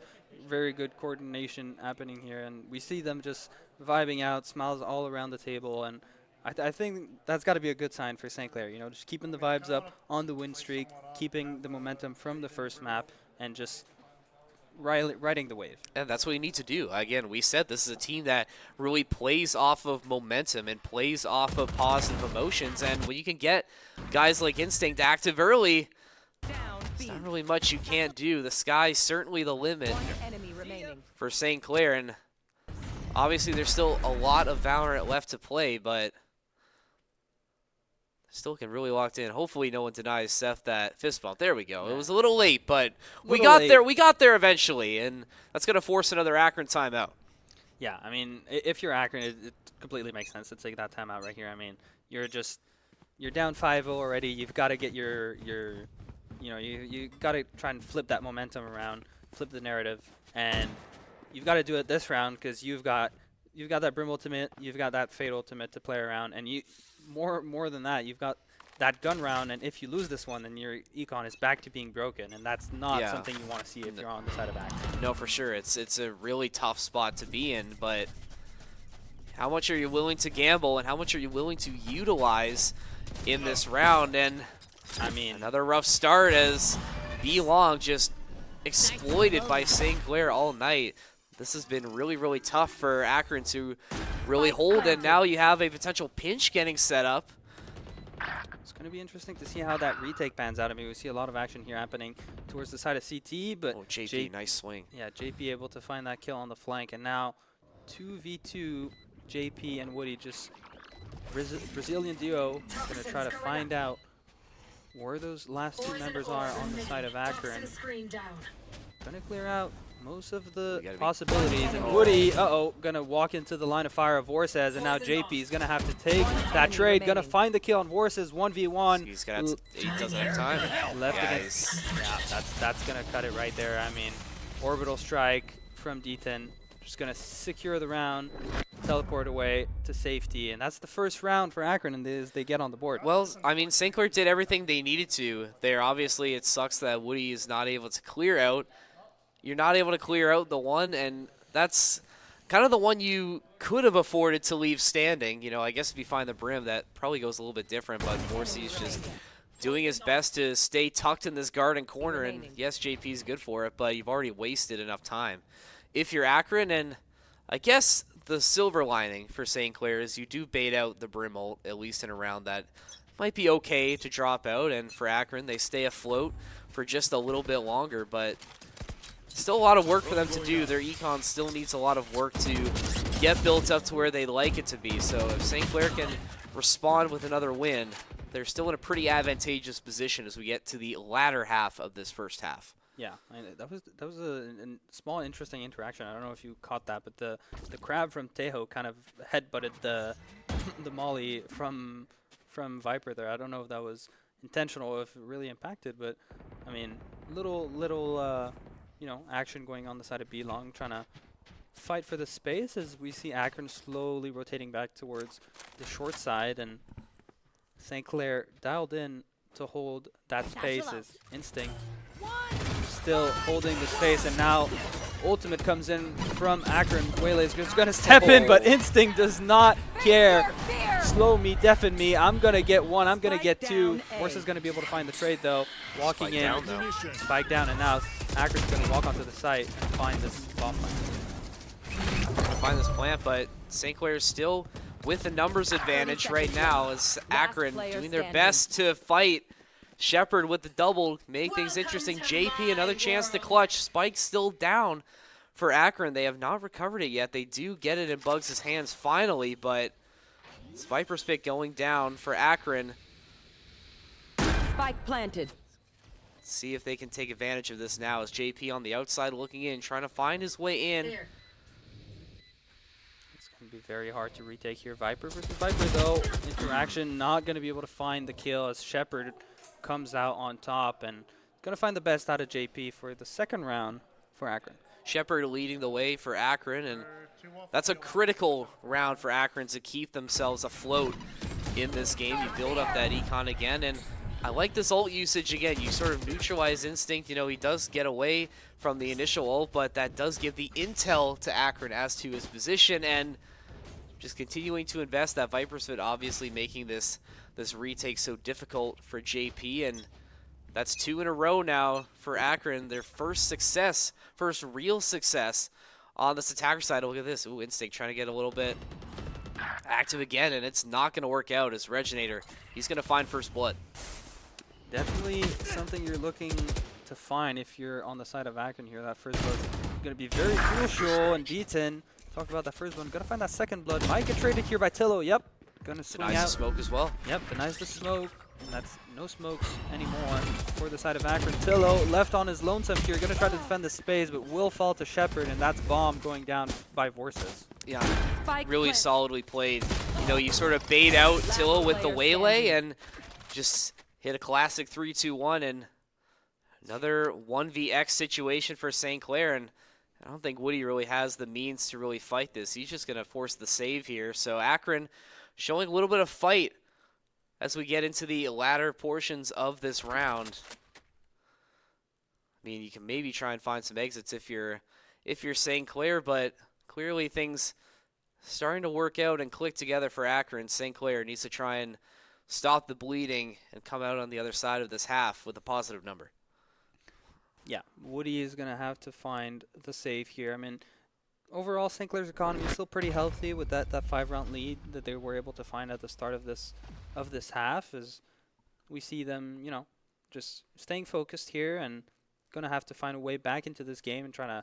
very good coordination happening here, and we see them just vibing out, smiles all around the table, and I think that's got to be a good sign for St. Clair, you know, just keeping the vibes up on the win streak, keeping the momentum from the first map, and just riding the wave. And that's what you need to do. Again, we said this is a team that really plays off of momentum and plays off of positive emotions, and when you can get guys like Instinct active early, there's not really much you can't do. The sky's certainly the limit for St. Clair, and obviously there's still a lot of Valorant left to play, but still can really locked in. Hopefully no one denies Seth that fist bump. There we go. It was a little late, but we got there. We got there eventually, and that's going to force another Akron timeout. Yeah, I mean, if you're Akron, it completely makes sense to take that timeout right here. I mean, you're down 5-0 already. You've got to get you got to try and flip that momentum around, flip the narrative, and you've got to do it this round because you've got that Brim ultimate, you've got that Fate ultimate to play around, and more than that, you've got that gun round, and if you lose this one, then your econ is back to being broken, and that's not something you want to see if you're on the side of Akron. No, for sure. It's a really tough spot to be in, but how much are you willing to gamble, and how much are you willing to utilize in this round? And I mean, another rough start as B Long just exploited by St. Clair all night. This has been really, really tough for Akron to really hold, and now you have a potential pinch getting set up. It's going to be interesting to see how that retake pans out. I mean, we see a lot of action here happening towards the side of CT, but JP, nice swing. Yeah, JP able to find that kill on the flank, and now 2v2, JP and Woody, just Brazilian duo, going to try to find out where those last two members are on the side of Akron. Going to clear out most of the possibilities, and Woody, gonna walk into the line of fire of Vorses, and now JP is gonna have to take that trade, gonna find the kill on Vorses, 1v1. He's gonna have to, he doesn't have time. Left against, yeah, that's gonna cut it right there. I mean, orbital strike from D10, just gonna secure the round, teleport away to safety, and that's the first round for Akron, and they get on the board. Well, I mean, St. Clair did everything they needed to. There, obviously, it sucks that Woody is not able to clear out. You're not able to clear out the one, and that's kind of the one you could have afforded to leave standing. You know, I guess if you find the brim, that probably goes a little bit different, but Morsy's just doing his best to stay tucked in this garden corner, and yes, JP's good for it, but you've already wasted enough time. If you're Akron, and I guess the silver lining for St. Clair is you do bait out the brim ult, at least in a round that might be okay to drop out, and for Akron, they stay afloat for just a little bit longer, but still a lot of work for them to do. Their econ still needs a lot of work to get built up to where they'd like it to be. So if St. Clair can respond with another win, they're still in a pretty advantageous position as we get to the latter half of this first half. Yeah, that was a small interesting interaction. I don't know if you caught that, but the crab from Tejo kind of headbutted the the molly from Viper there. I don't know if that was intentional or if it really impacted, but I mean, little you know, action going on the side of B Long, trying to fight for the space as we see Akron slowly rotating back towards the short side, and St. Clair dialed in to hold that space as Instinct still holding the space, and now Ultimate comes in from Akron. Waylay's just going to step in, but Instinct does not care. Slow me, deafen me. I'm going to get one. I'm going to get two. Force is going to be able to find the trade, though. Walking in. Spike down, and now Akron's going to walk onto the site and find this bomb plant. Find this plant, but St. Clair is still with the numbers advantage right now as Akron doing their best to fight Shepard with the double, make things interesting. JP, another chance to clutch. Spike's still down for Akron. They have not recovered it yet. They do get it in Bugs' hands finally, but it's Viper Spit going down for Akron. Spike planted. Let's see if they can take advantage of this now as JP on the outside looking in, trying to find his way in. It's going to be very hard to retake here. Viper versus Viper, though. Interaction not going to be able to find the kill as Shepard comes out on top, and going to find the best out of JP for the second round for Akron. Shepard leading the way for Akron, and that's a critical round for Akron to keep themselves afloat in this game. You build up that econ again, and I like this ult usage again. You sort of neutralize Instinct. You know, he does get away from the initial ult, but that does give the intel to Akron as to his position, and just continuing to invest. That Viper's Fit obviously making this retake so difficult for JP, and that's 2 in a row now for Akron. Their first success, first real success on this attacker side. Look at this. Ooh, Instinct trying to get a little bit active again, and it's not going to work out as Reginator. He's going to find first blood. Definitely something you're looking to find if you're on the side of Akron here. That first blood is going to be very crucial, and D10, talk about that first one. Going to find that second blood. Might get traded here by Tillo. Yep. Going to swing denies out. The smoke as well. Yep, denies the smoke. And that's no smokes anymore for the side of Akron. Tillo left on his lonesome here. Going to try to defend the space, but will fall to Shepard, and that's bomb going down by Vorses. Yeah, really solidly played. You know, you sort of bait out Tillo with the waylay and just hit a classic 3-2-1, and another 1vx situation for St. Clair, and I don't think Woody really has the means to really fight this. He's just going to force the save here. So Akron showing a little bit of fight as we get into the latter portions of this round. I mean, you can maybe try and find some exits if you're St. Clair, but clearly things starting to work out and click together for Akron. St. Clair needs to try and stop the bleeding and come out on the other side of this half with a positive number. Yeah, Woody is going to have to find the save here. I mean, overall, St. Clair's economy is still pretty healthy with that 5-round lead that they were able to find at the start of this half. As we see them, you know, just staying focused here and going to have to find a way back into this game and trying to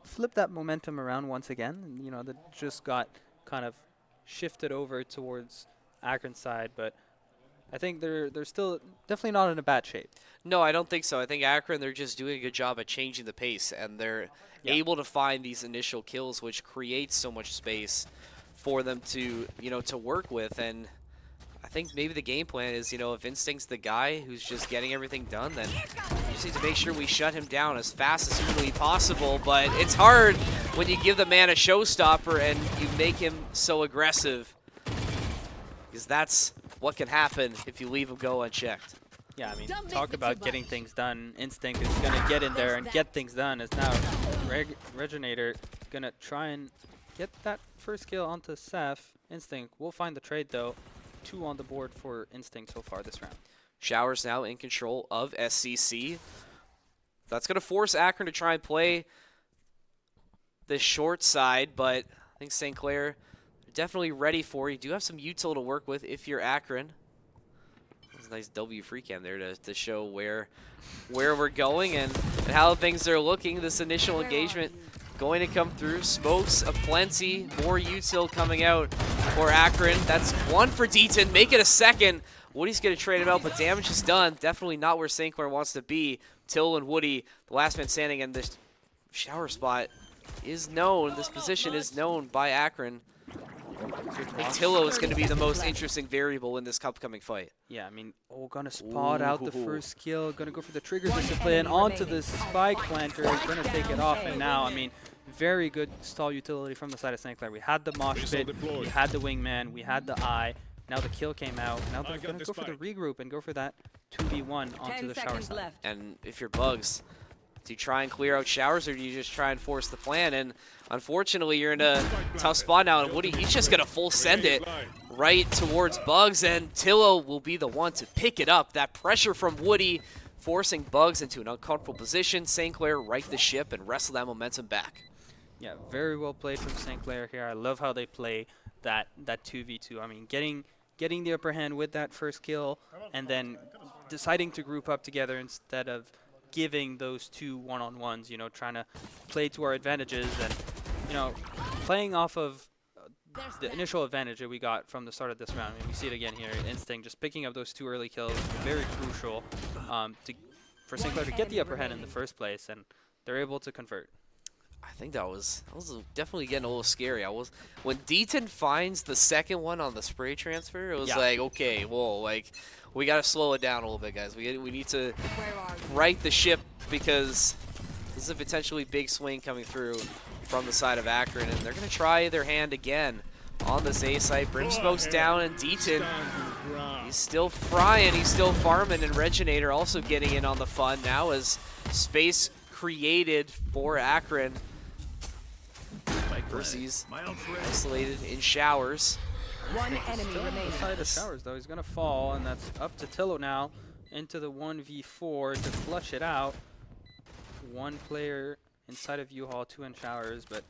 flip that momentum around once again. And, you know, that just got kind of shifted over towards Akron's side, but I think they're still definitely not in a bad shape. No, I don't think so. I think Akron, they're just doing a good job at changing the pace, and they're able to find these initial kills, which creates so much space for them to, you know, to work with. And I think maybe the game plan is, you know, if Instinct's the guy who's just getting everything done, then we just need to make sure we shut him down as fast as humanly possible. But it's hard when you give the man a showstopper and you make him so aggressive, because that's what can happen if you leave him go unchecked. Yeah, I mean, talk about getting things done. Instinct is going to get in there and get things done. As now Reginator going to try and get that first kill onto Seth. Instinct will find the trade, though. 2 on the board for Instinct so far this round. Showers now in control of SCC. That's going to force Akron to try and play the short side, but I think St. Clair definitely ready for it. You do have some util to work with if you're Akron. That's a nice W free cam there to show where we're going and how things are looking. This initial engagement going to come through. Smokes aplenty. More util coming out for Akron. That's 1 for Deaton. Make it a second. Woody's going to trade him out, but damage is done. Definitely not where St. Clair wants to be. Till and Woody, the last man standing, and this shower spot is known. This position is known by Akron. I think Tillo is going to be the most interesting variable in this upcoming fight. Yeah, I mean, gonna spot out the first kill, gonna go for the trigger discipline onto the spike planter, gonna take it off, and now, I mean, very good stall utility from the side of St. Clair. We had the mosh pit, we had the wingman, we had the eye, now the kill came out, now they're gonna go for the regroup and go for that 2v1 onto the shower side. And if you're Bugs, do you try and clear out Showers, or do you just try and force the plan? And unfortunately, you're in a tough spot now, and Woody, he's just going to full send it right towards Bugs, and Tillo will be the one to pick it up. That pressure from Woody forcing Bugs into an uncomfortable position. St. Clair right the ship and wrestle that momentum back. Yeah, very well played from St. Clair here. I love how they play that 2v2. I mean, getting the upper hand with that first kill, and then deciding to group up together instead of giving those 2 one-on-ones, you know, trying to play to our advantages and, you know, playing off of the initial advantage that we got from the start of this round. I mean, we see it again here. Instinct just picking up those 2 early kills, very crucial for St. Clair to get the upper hand in the first place, and they're able to convert. I think that was definitely getting a little scary. When Deaton finds the second one on the spray transfer, it was like, okay, whoa, like, we got to slow it down a little bit, guys. We need to right the ship, because this is a potentially big swing coming through from the side of Akron, and they're going to try their hand again on this A site. Brimsmoke's down, and Deaton, he's still frying, he's still farming, and Reginator also getting in on the fun now as space created for Akron. Versus isolated in Showers. 1 enemy remaining. Inside of Showers, though, he's going to fall, and that's up to Tillo now into the 1v4 to flush it out. 1 player inside of U-Haul, 2 in Showers, but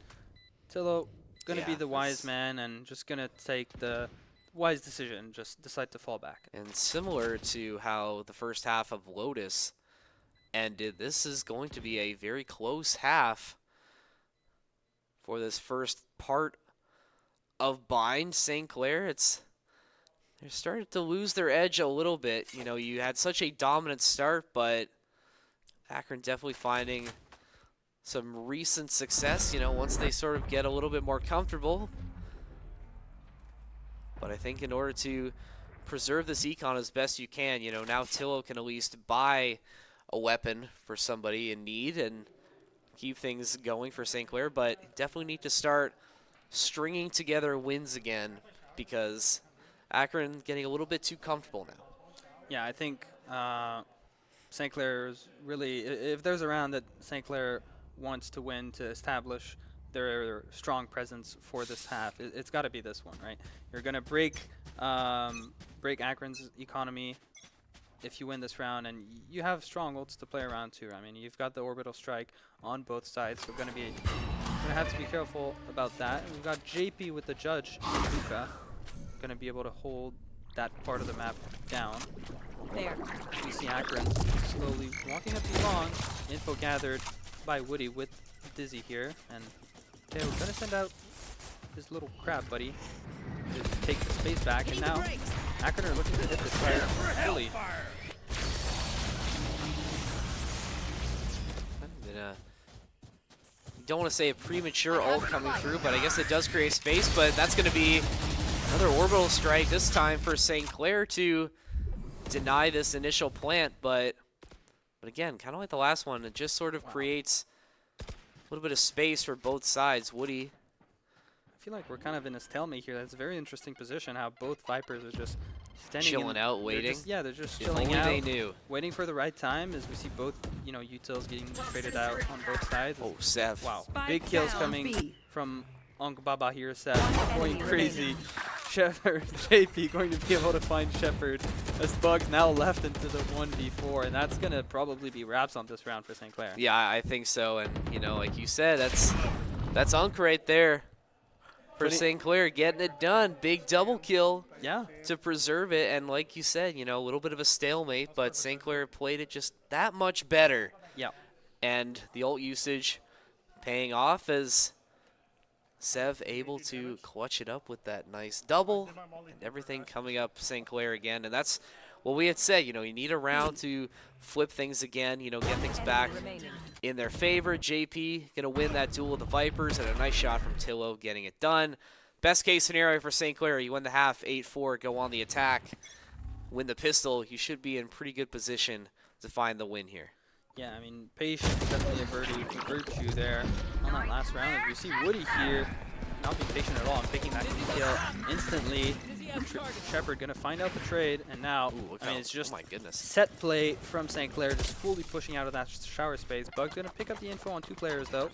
Tillo going to be the wise man and just going to take the wise decision, just decide to fall back. And similar to how the first half of Lotus ended, this is going to be a very close half for this first part of Bind. St. Clair, they're starting to lose their edge a little bit. You know, you had such a dominant start, but Akron definitely finding some recent success, you know, once they sort of get a little bit more comfortable. But I think in order to preserve this econ as best you can, you know, now Tillo can at least buy a weapon for somebody in need and keep things going for St. Clair, but definitely need to start stringing together wins again, because Akron getting a little bit too comfortable now. Yeah, I think St. Clair is really, if there's a round that St. Clair wants to win to establish their strong presence for this half. It's got to be this one, right? You're gonna break Akron's economy if you win this round, and you have strong ults to play around too. I mean, you've got the orbital strike on both sides, so gonna have to be careful about that. And we've got JP with the judge, Luka, gonna be able to hold that part of the map down. There. You see Akron slowly walking up the long. Info gathered by Woody with Dizzy here, and Taylor's gonna send out his little crab buddy to take the space back, and now Akron are looking to hit this fire fully. Don't want to say a premature ult coming through, but I guess it does create space, but that's going to be another orbital strike this time for St. Clair to deny this initial plant, but again, kind of like the last one, it just sort of creates a little bit of space for both sides. Woody. I feel like we're kind of in a stalemate here. That's a very interesting position, how both Vipers are just standing chilling out, waiting. They're just If chilling only out. they knew. Waiting for the right time, as we see both, utils getting traded out on both sides. Oh, Seth. Wow. Spike Big kills down coming B. from Uncle Baba here, Seth. Going crazy. Shepard, JP going to be able to find Shepard as Bugs now left into the 1v4, and that's going to probably be wraps on this round for St. Clair. Yeah, I think so, and like you said, that's Unk right there for St. Clair, getting it done. Big double kill to preserve it, and like you said, a little bit of a stalemate, but St. Clair played it just that much better. Yeah. And the ult usage paying off as Sev able to clutch it up with that nice double, and everything coming up St. Clair again, and that's what we had said. You need a round to flip things again, get things back in their favor. JP gonna win that duel with the Vipers, and a nice shot from Tillo getting it done. Best case scenario for St. Clair, you win the half 8-4, go on the attack, win the pistol. You should be in pretty good position to find the win here. Yeah, I mean, patience is definitely a virtue there on that last round. As we see Woody here not being patient at all and picking that kill instantly. Shepard gonna find out the trade, and now, it's just set play from St. Clair, just fully pushing out of that shower space. Bug's gonna pick up the info on two players though.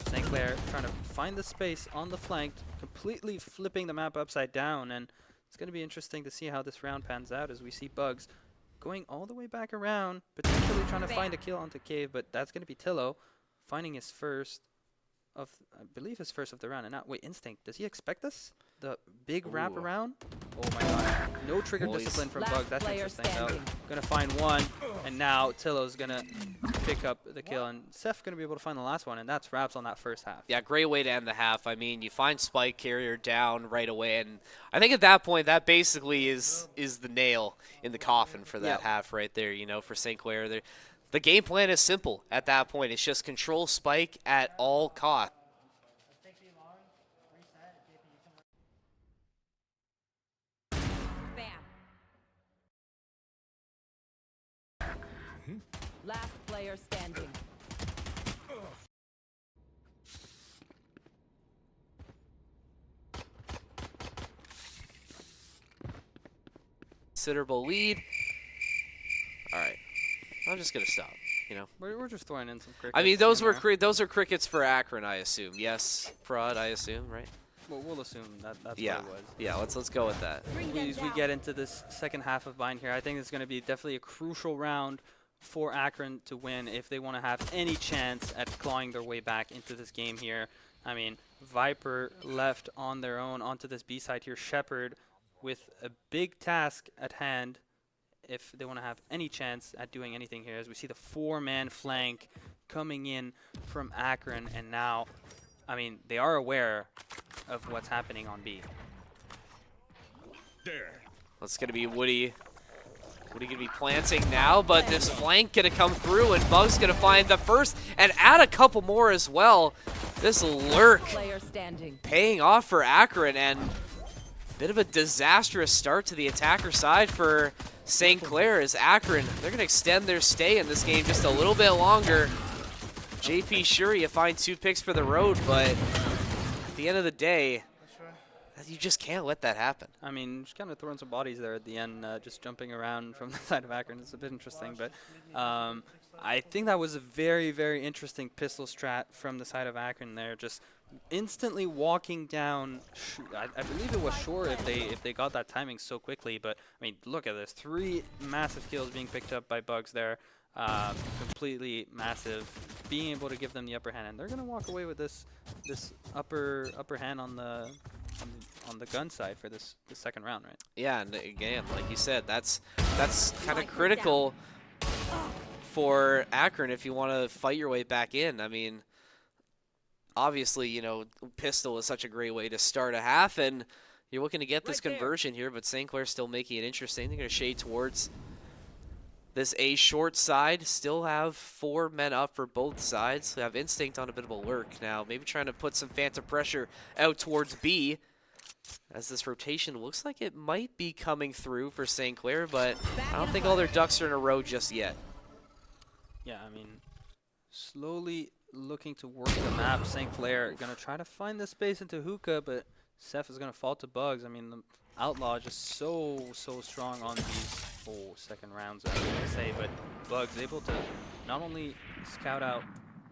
St. Clair trying to find the space on the flank, completely flipping the map upside down, and it's gonna be interesting to see how this round pans out as we see Bugs going all the way back around, potentially trying to find a kill onto Cave, but that's going to be Tillo finding his first of, I believe his first of the round. And now, wait, Instinct, does he expect this? The big wrap around? Oh my god. No trigger discipline from Bugs. That's interesting though. Gonna find one, and now Tillo's gonna pick up the kill, and Seth's gonna be able to find the last one, and that's wraps on that first half. Yeah, great way to end the half. I mean, you find Spike Carrier down right away, and I think at that point, that basically is the nail in the coffin for that half right there, for St. Clair. The game plan is simple at that point. It's just control Spike at all costs. Last player standing. Considerable lead. All right, I'm just gonna stop. We're just throwing in some crickets. I mean, those are crickets for Akron, I assume. Yes, Prod, I assume, right? Well, we'll assume that's what yeah. it was. Yeah, let's go with that. As we get into this second half of Bind here, I think it's going to be definitely a crucial round for Akron to win if they want to have any chance at clawing their way back into this game here. I mean, Viper left on their own onto this B side here. Shepard with a big task at hand if they want to have any chance at doing anything here, as we see the 4-man flank coming in from Akron, and now, I mean, they are aware of what's happening on B. That's going to be Woody. Woody going to be planting now, but this flank going to come through, and Bug's going to find the first and add a couple more as well. This lurk paying off for Akron, and a bit of a disastrous start to the attacker side for St. Clair as Akron. They're going to extend their stay in this game just a little bit longer. JP, sure, you find 2 picks for the road, but at the end of the day, you just can't let that happen. I mean, just kind of throwing some bodies there at the end, just jumping around from the side of Akron. It's a bit interesting, but I think that was a very, very interesting pistol strat from the side of Akron there. Just instantly walking down. I believe it was Shore if they got that timing so quickly. But I mean, look at this: 3 massive kills being picked up by Bugs there. Completely massive. Being able to give them the upper hand, and they're gonna walk away with this upper hand on the gun side for this second round, right? Yeah, and again, like you said, that's kind of critical for Akron if you want to fight your way back in. I mean, obviously, you know, pistol is such a great way to start a half, and you're looking to get this conversion here, but St. Clair still making it interesting. They're going to shade towards this A short side. Still have 4 men up for both sides. They have Instinct on a bit of a lurk now, maybe trying to put some phantom pressure out towards B, as this rotation looks like it might be coming through for St. Clair, but I don't think all their ducks are in a row just yet. Yeah, I mean, slowly looking to work the map. St. Clair going to try to find the space into Hookah, but Seth is going to fall to Bugs. I mean, the Outlaw just so strong on these second rounds, I was going to say, but Bugs able to not only scout out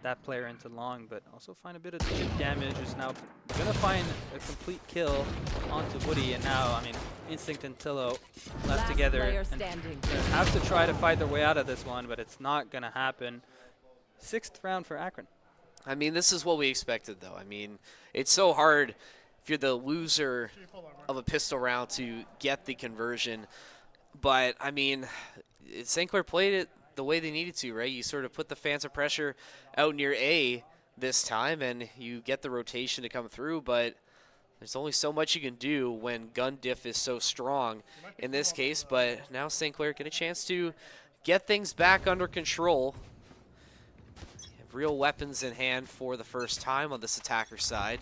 that player into long, but also find a bit of chip damage. Is now going to find a complete kill onto Woody, and now, I mean, Instinct and Tillo left together and have to try to fight their way out of this one, but it's not going to happen. 6th round for Akron. I mean, this is what we expected, though. I mean, it's so hard if you're the loser of a pistol round to get the conversion. But, I mean, St. Clair played it the way they needed to, right? You sort of put the phantom pressure out near A this time, and you get the rotation to come through, but there's only so much you can do when gun diff is so strong in this case. But now St. Clair get a chance to get things back under control. Have real weapons in hand for the first time on this attacker side.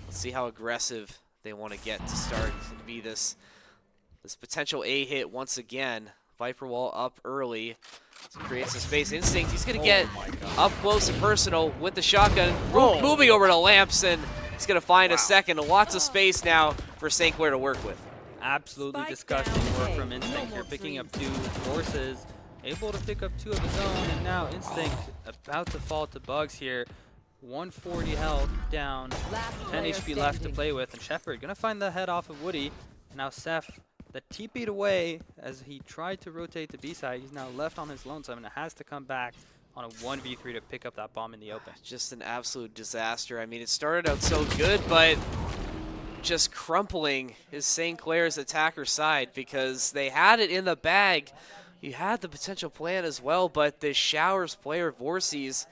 Let's see how aggressive they want to get to start to be this potential A hit once again. Viper Wall up early to create some space. Instinct, he's going to get up close and personal with the shotgun. Moving over to Lamps, and he's going to find a second. Lots of space now for St. Clair to work with. Absolutely disgusting work from Instinct here, picking up 2 forces, able to pick up 2 of his own, and now Instinct about to fall to Bugs here. 140 health down, 10 HP left to play with, and Shepard going to find the head off of Woody. Now Seth, the TP'd away as he tried to rotate the B side. He's now left on his lonesome and has to come back on a 1v3 to pick up that bomb in the open. Just an absolute disaster. I mean, it started out so good, but just crumpling is St. Clair's attacker side because they had it in the bag. You had the potential plan as well, but the Showers player, Vorses,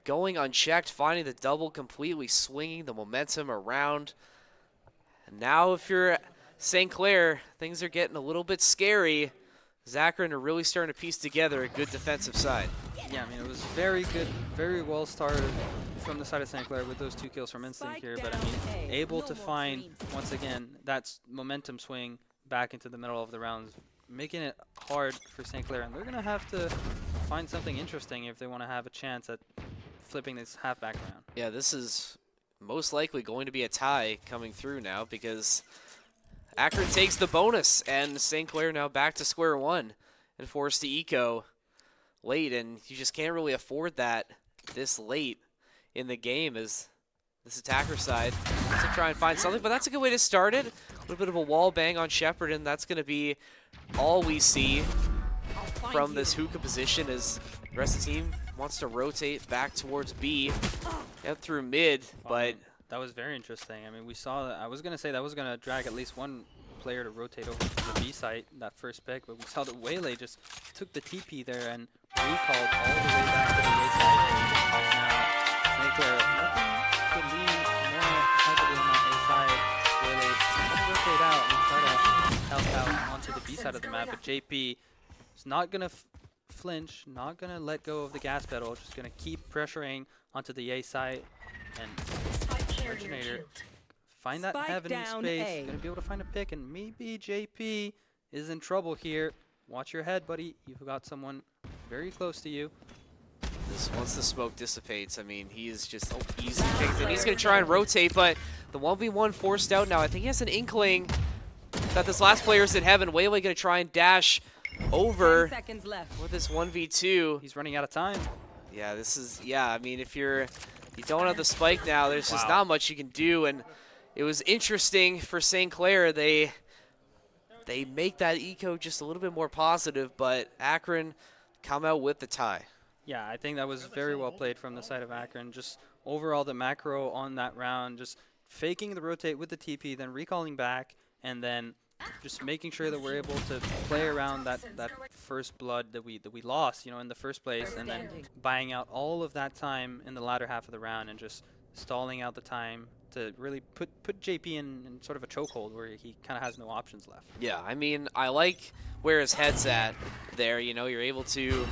going unchecked, finding the double, completely swinging the momentum around. And now if you're St. Clair, things are getting a little bit scary. Akron are really starting to piece together a good defensive side. Yeah, I mean, it was very good, very well started from the side of St. Clair with those 2 kills from Instinct here, but I mean, able to find, once again, that momentum swing back into the middle of the rounds, making it hard for St. Clair, and they're going to have to find something interesting if they want to have a chance at flipping this halfback around. Yeah, this is most likely going to be a tie coming through now because Akron takes the bonus, and St. Clair now back to square one and forced to eco late, and you just can't really afford that this late in the game as this attacker side to try and find something, but that's a good way to start it. A little bit of a wall bang on Shepard, and that's going to be all we see from this hookah position as the rest of the team wants to rotate back towards B out through mid, but that was very interesting. I mean, we saw that. I was going to say that was going to drag at least one player to rotate over to the B site, that first pick, but we saw that Waylay just took the TP there and recalled all the way back to the A side. Now, St. Clair looking to lean more heavily on that A side. Waylay going to rotate out and try to help out onto the B side of the map, but JP is not going to flinch, not going to let go of the gas pedal, just going to keep pressuring onto the A side, and Originator find that heaven in space, going to be able to find a pick, and maybe JP is in trouble here. Watch your head, buddy. You've got someone very close to you. Once the smoke dissipates, I mean, he is just easy picked, and he's going to try and rotate, but the 1v1 forced out now. I think he has an inkling that this last player is in heaven. Waylay going to try and dash over 10 seconds left. with this 1v2. He's running out of time. Yeah, this is, yeah, I mean, if you don't have the spike now, there's just Wow. not much you can do. And it was interesting for St. Clair. They make that eco just a little bit more positive, but Akron come out with the tie. Yeah, I think that was very well played from the side of Akron. Just overall, the macro on that round, just faking the rotate with the TP, then recalling back, and then just making sure that we're able to play around that first blood that we lost, you know, in the first place, and then buying out all of that time in the latter half of the round and just stalling out the time to really put JP in sort of a chokehold where he kind of has no options left. Yeah, I mean, I like where his head's at there. You know, you're able to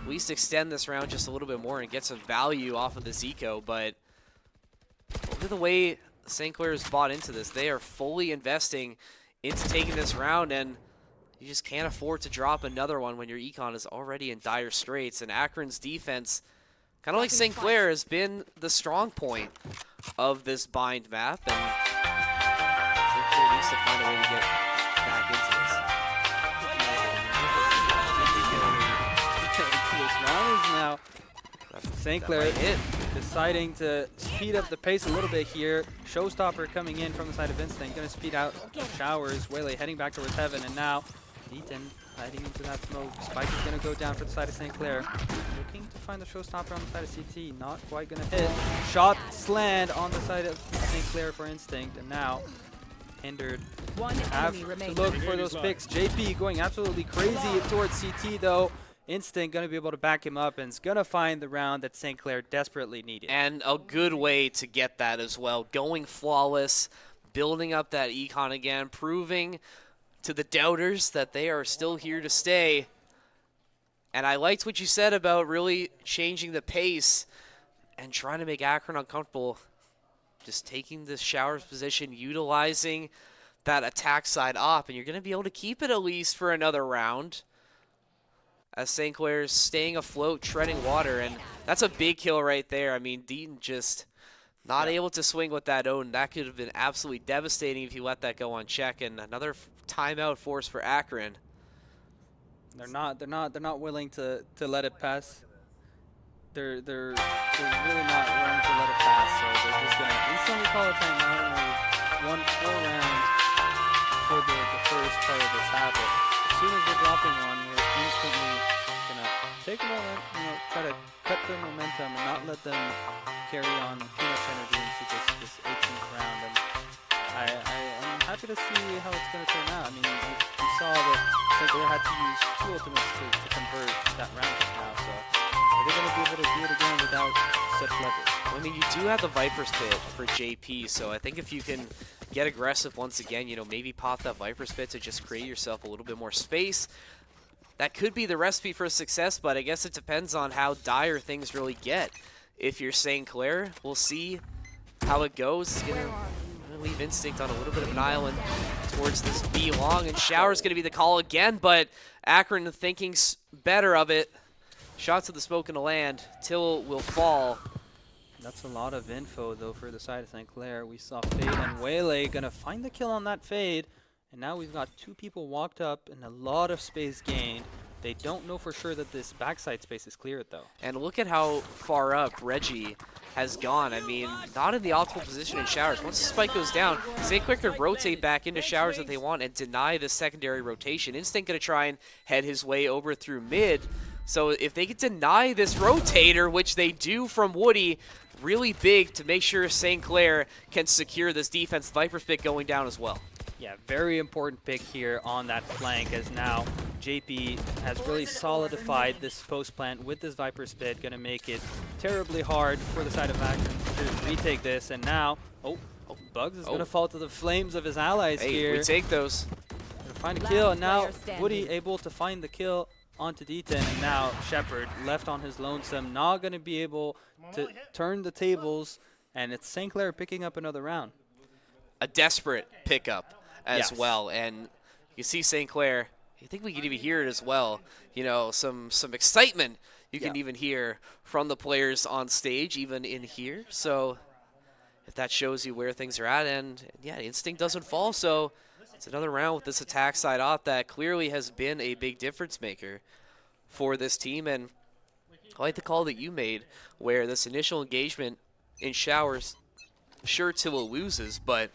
at least extend this round just a little bit more and get some value off of this eco, but look at the way St. Clair has bought into this. They are fully investing into taking this round, and you just can't afford to drop another one when your econ is already in dire straits. And Akron's defense, kind of like St. Clair, has been the strong point of this bind map, and St. Clair needs to find a way to get back into this. This round is now St. Clair deciding to speed up the pace a little bit here. Showstopper coming in from the side of Instinct, going to speed out Showers. Wele heading back towards Heaven, and now Deaton heading into that smoke. Spike is going to go down for the side of St. Clair. Looking to find the Showstopper on the side of CT. Not quite going to hit. Shot slammed on the side of St. Clair for Instinct, and now hindered. Have to look for those picks. JP going absolutely crazy towards CT though. Instinct going to be able to back him up and is going to find the round that St. Clair desperately needed. And a good way to get that as well. Going flawless, building up that econ again, proving to the doubters that they are still here to stay. And I liked what you said about really changing the pace and trying to make Akron uncomfortable. Just taking the Showers position, utilizing that attack side up, and you're going to be able to keep it at least for another round. As St. Clair's staying afloat, treading water, and that's a big kill right there. I mean, Deaton just not able to swing with that own. That could have been absolutely devastating if he let that go unchecked, and another timeout force for Akron. They're not willing to let it pass. They're really not willing to let it pass. So they're just gonna instantly call a timeout, and we've won 4 rounds for the first part of this half. But as soon as they're dropping one, we're instantly gonna take a moment, you know, try to cut their momentum and not let them carry on too much energy into this 18th round. And I'm happy to see how it's gonna turn out. I mean, we saw that St. Clair had to use 2 ultimates to convert that round just now. So are they gonna be able to do it again without such leverage? I mean, you do have the Viper's Pit for JP, so I think if you can get aggressive once again, you know, maybe pop that Viper's Pit to just create yourself a little bit more space. That could be the recipe for success, but I guess it depends on how dire things really get. If you're St. Clair, we'll see how it goes. It's gonna leave Instinct on a little bit of an island towards this B long, and Shower's gonna be the call again, but Akron thinking better of it. Shots of the smoke in the land. Till will fall. That's a lot of info, though, for the side of St. Clair. We saw Fade and Wele going to find the kill on that Fade. And now we've got 2 people walked up and a lot of space gained. They don't know for sure that this backside space is cleared, though. And look at how far up Reggie has gone. I mean, not in the optimal position in Showers. Once the spike goes down, St. Clair could rotate back into Showers if they want and deny the secondary rotation. Instinct going to try and head his way over through mid. So if they could deny this rotator, which they do from Woody, really big to make sure St. Clair can secure this defense. Viper's Pit going down as well. Yeah, very important pick here on that flank, as now JP has really solidified this post plant with this Viper's Pit. Going to make it terribly hard for the side of Akron to retake this. And now, Bugs is going to fall to the flames of his allies here. We take those. Gonna find a kill, and now Woody able to find the kill onto Deaton, and now Shepard left on his lonesome, not going to be able to turn the tables, and it's St. Clair picking up another round. A desperate pickup as well, and you see St. Clair, I think we can even hear it as well, you know, some excitement you can even hear from the players on stage, even in here. So if that shows you where things are at, and yeah, Instinct doesn't fall, so It's another round with this attack side op that clearly has been a big difference maker for this team. And I like the call that you made where this initial engagement in showers, sure Tilla loses, but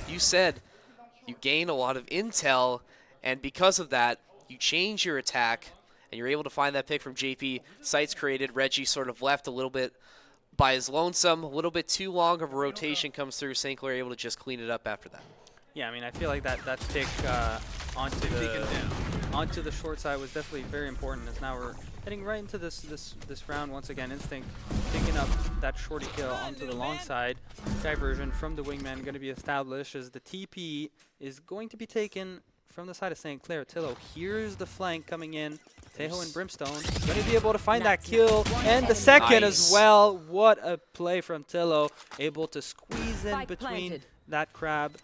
you said you gain a lot of intel, and because of that, you change your attack, and you're able to find that pick from JP. Sights created, Reggie sort of left a little bit by his lonesome, a little bit too long of a rotation comes through. St. Clair able to just clean it up after that. Yeah, I mean, I feel like that pick onto the short side was definitely very important, as now we're heading right into this round once again. Instinct picking up that shorty kill onto the long side. Diversion from the wingman going to be established as the TP is going to be taken from the side of St. Clair. Tillo here's the flank coming in. Tejo and Brimstone going to be able to find that kill and the second as well. What a play from Tillo, able to squeeze in between that crab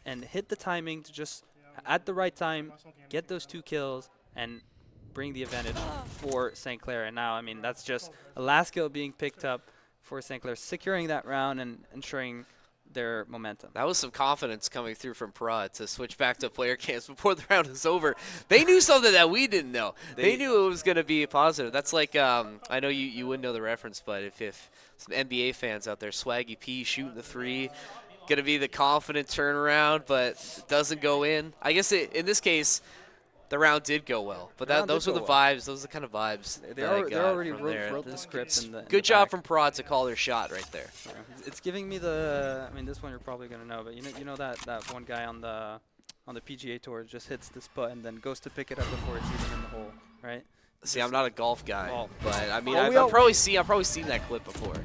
and hit the timing to just at the right time get those 2 kills and bring the advantage for St. Clair. And now, I mean, that's just a last kill being picked up for St. Clair, securing that round and ensuring their momentum. That was some confidence coming through from Parad to switch back to player camps before the round is over. They knew something that we didn't know. They knew it was going to be positive. That's like, I know you wouldn't know the reference, but if some NBA fans out there, Swaggy P shooting the 3, going to be the confident turnaround, but it doesn't go in. I guess in this case, the round did go well, but those were the vibes. Those are the kind of vibes they already wrote the script. Good job from Parad to call their shot right there. Yeah. It's giving me the. I mean, this one you're probably gonna know, but you know that one guy on the PGA Tour just hits this putt and then goes to pick it up before it's even in the hole, right? See, I'm not a golf guy, but I mean, Oh, I've probably seen that clip before.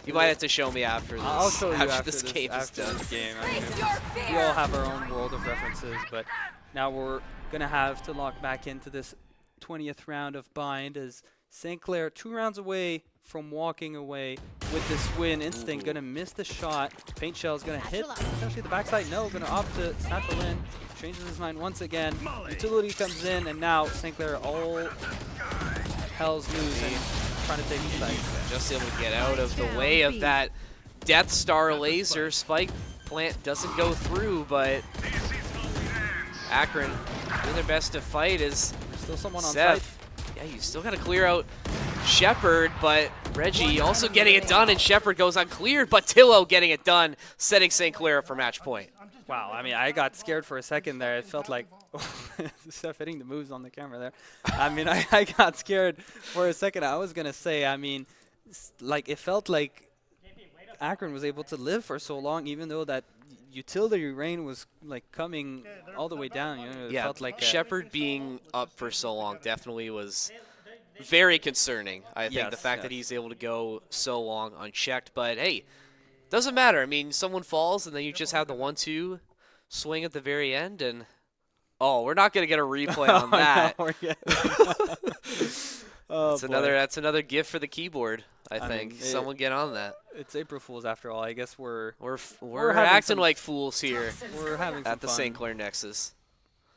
You might have to show me after this. I'll show you after this game is done. The game. I mean, we all have our own world of references, but now we're going to have to lock back into this 20th round of Bind as St. Clair 2 rounds away from walking away with this win. Instinct going to miss the shot. Paint Shell is going to hit potentially the backside. No, going to opt to satchel in. Changes his mind once again. Utility comes in, and now St. Clair all hell's loose and trying to take the site. Just able to get out of the way of that Death Star laser. Spike plant doesn't go through, but Akron doing their best to fight as still someone on Seth. site. Yeah, you still got to clear out Shepard, but Reggie also getting it done, and Shepard goes uncleared, but Tillo getting it done, setting St. Clair up for match point. Wow, I mean, I got scared for a second there. It felt like Seth hitting the moves on the camera there. I mean, I got scared for a second. I was going to say, I mean, like it felt like Akron was able to live for so long, even though that utility rain was like coming all the way down. You know, it felt like Shepard being up for so long definitely was very concerning. I think the fact that he's able to go so long unchecked, but hey, doesn't matter. I mean, someone falls and then you just have the 1-2 swing at the very end, and we're not gonna get a replay on that. That's another gift for the keyboard. I think mean, someone get on that. It's April Fools after all. I guess we're acting like fools here. We're having at the St. Clair Nexus.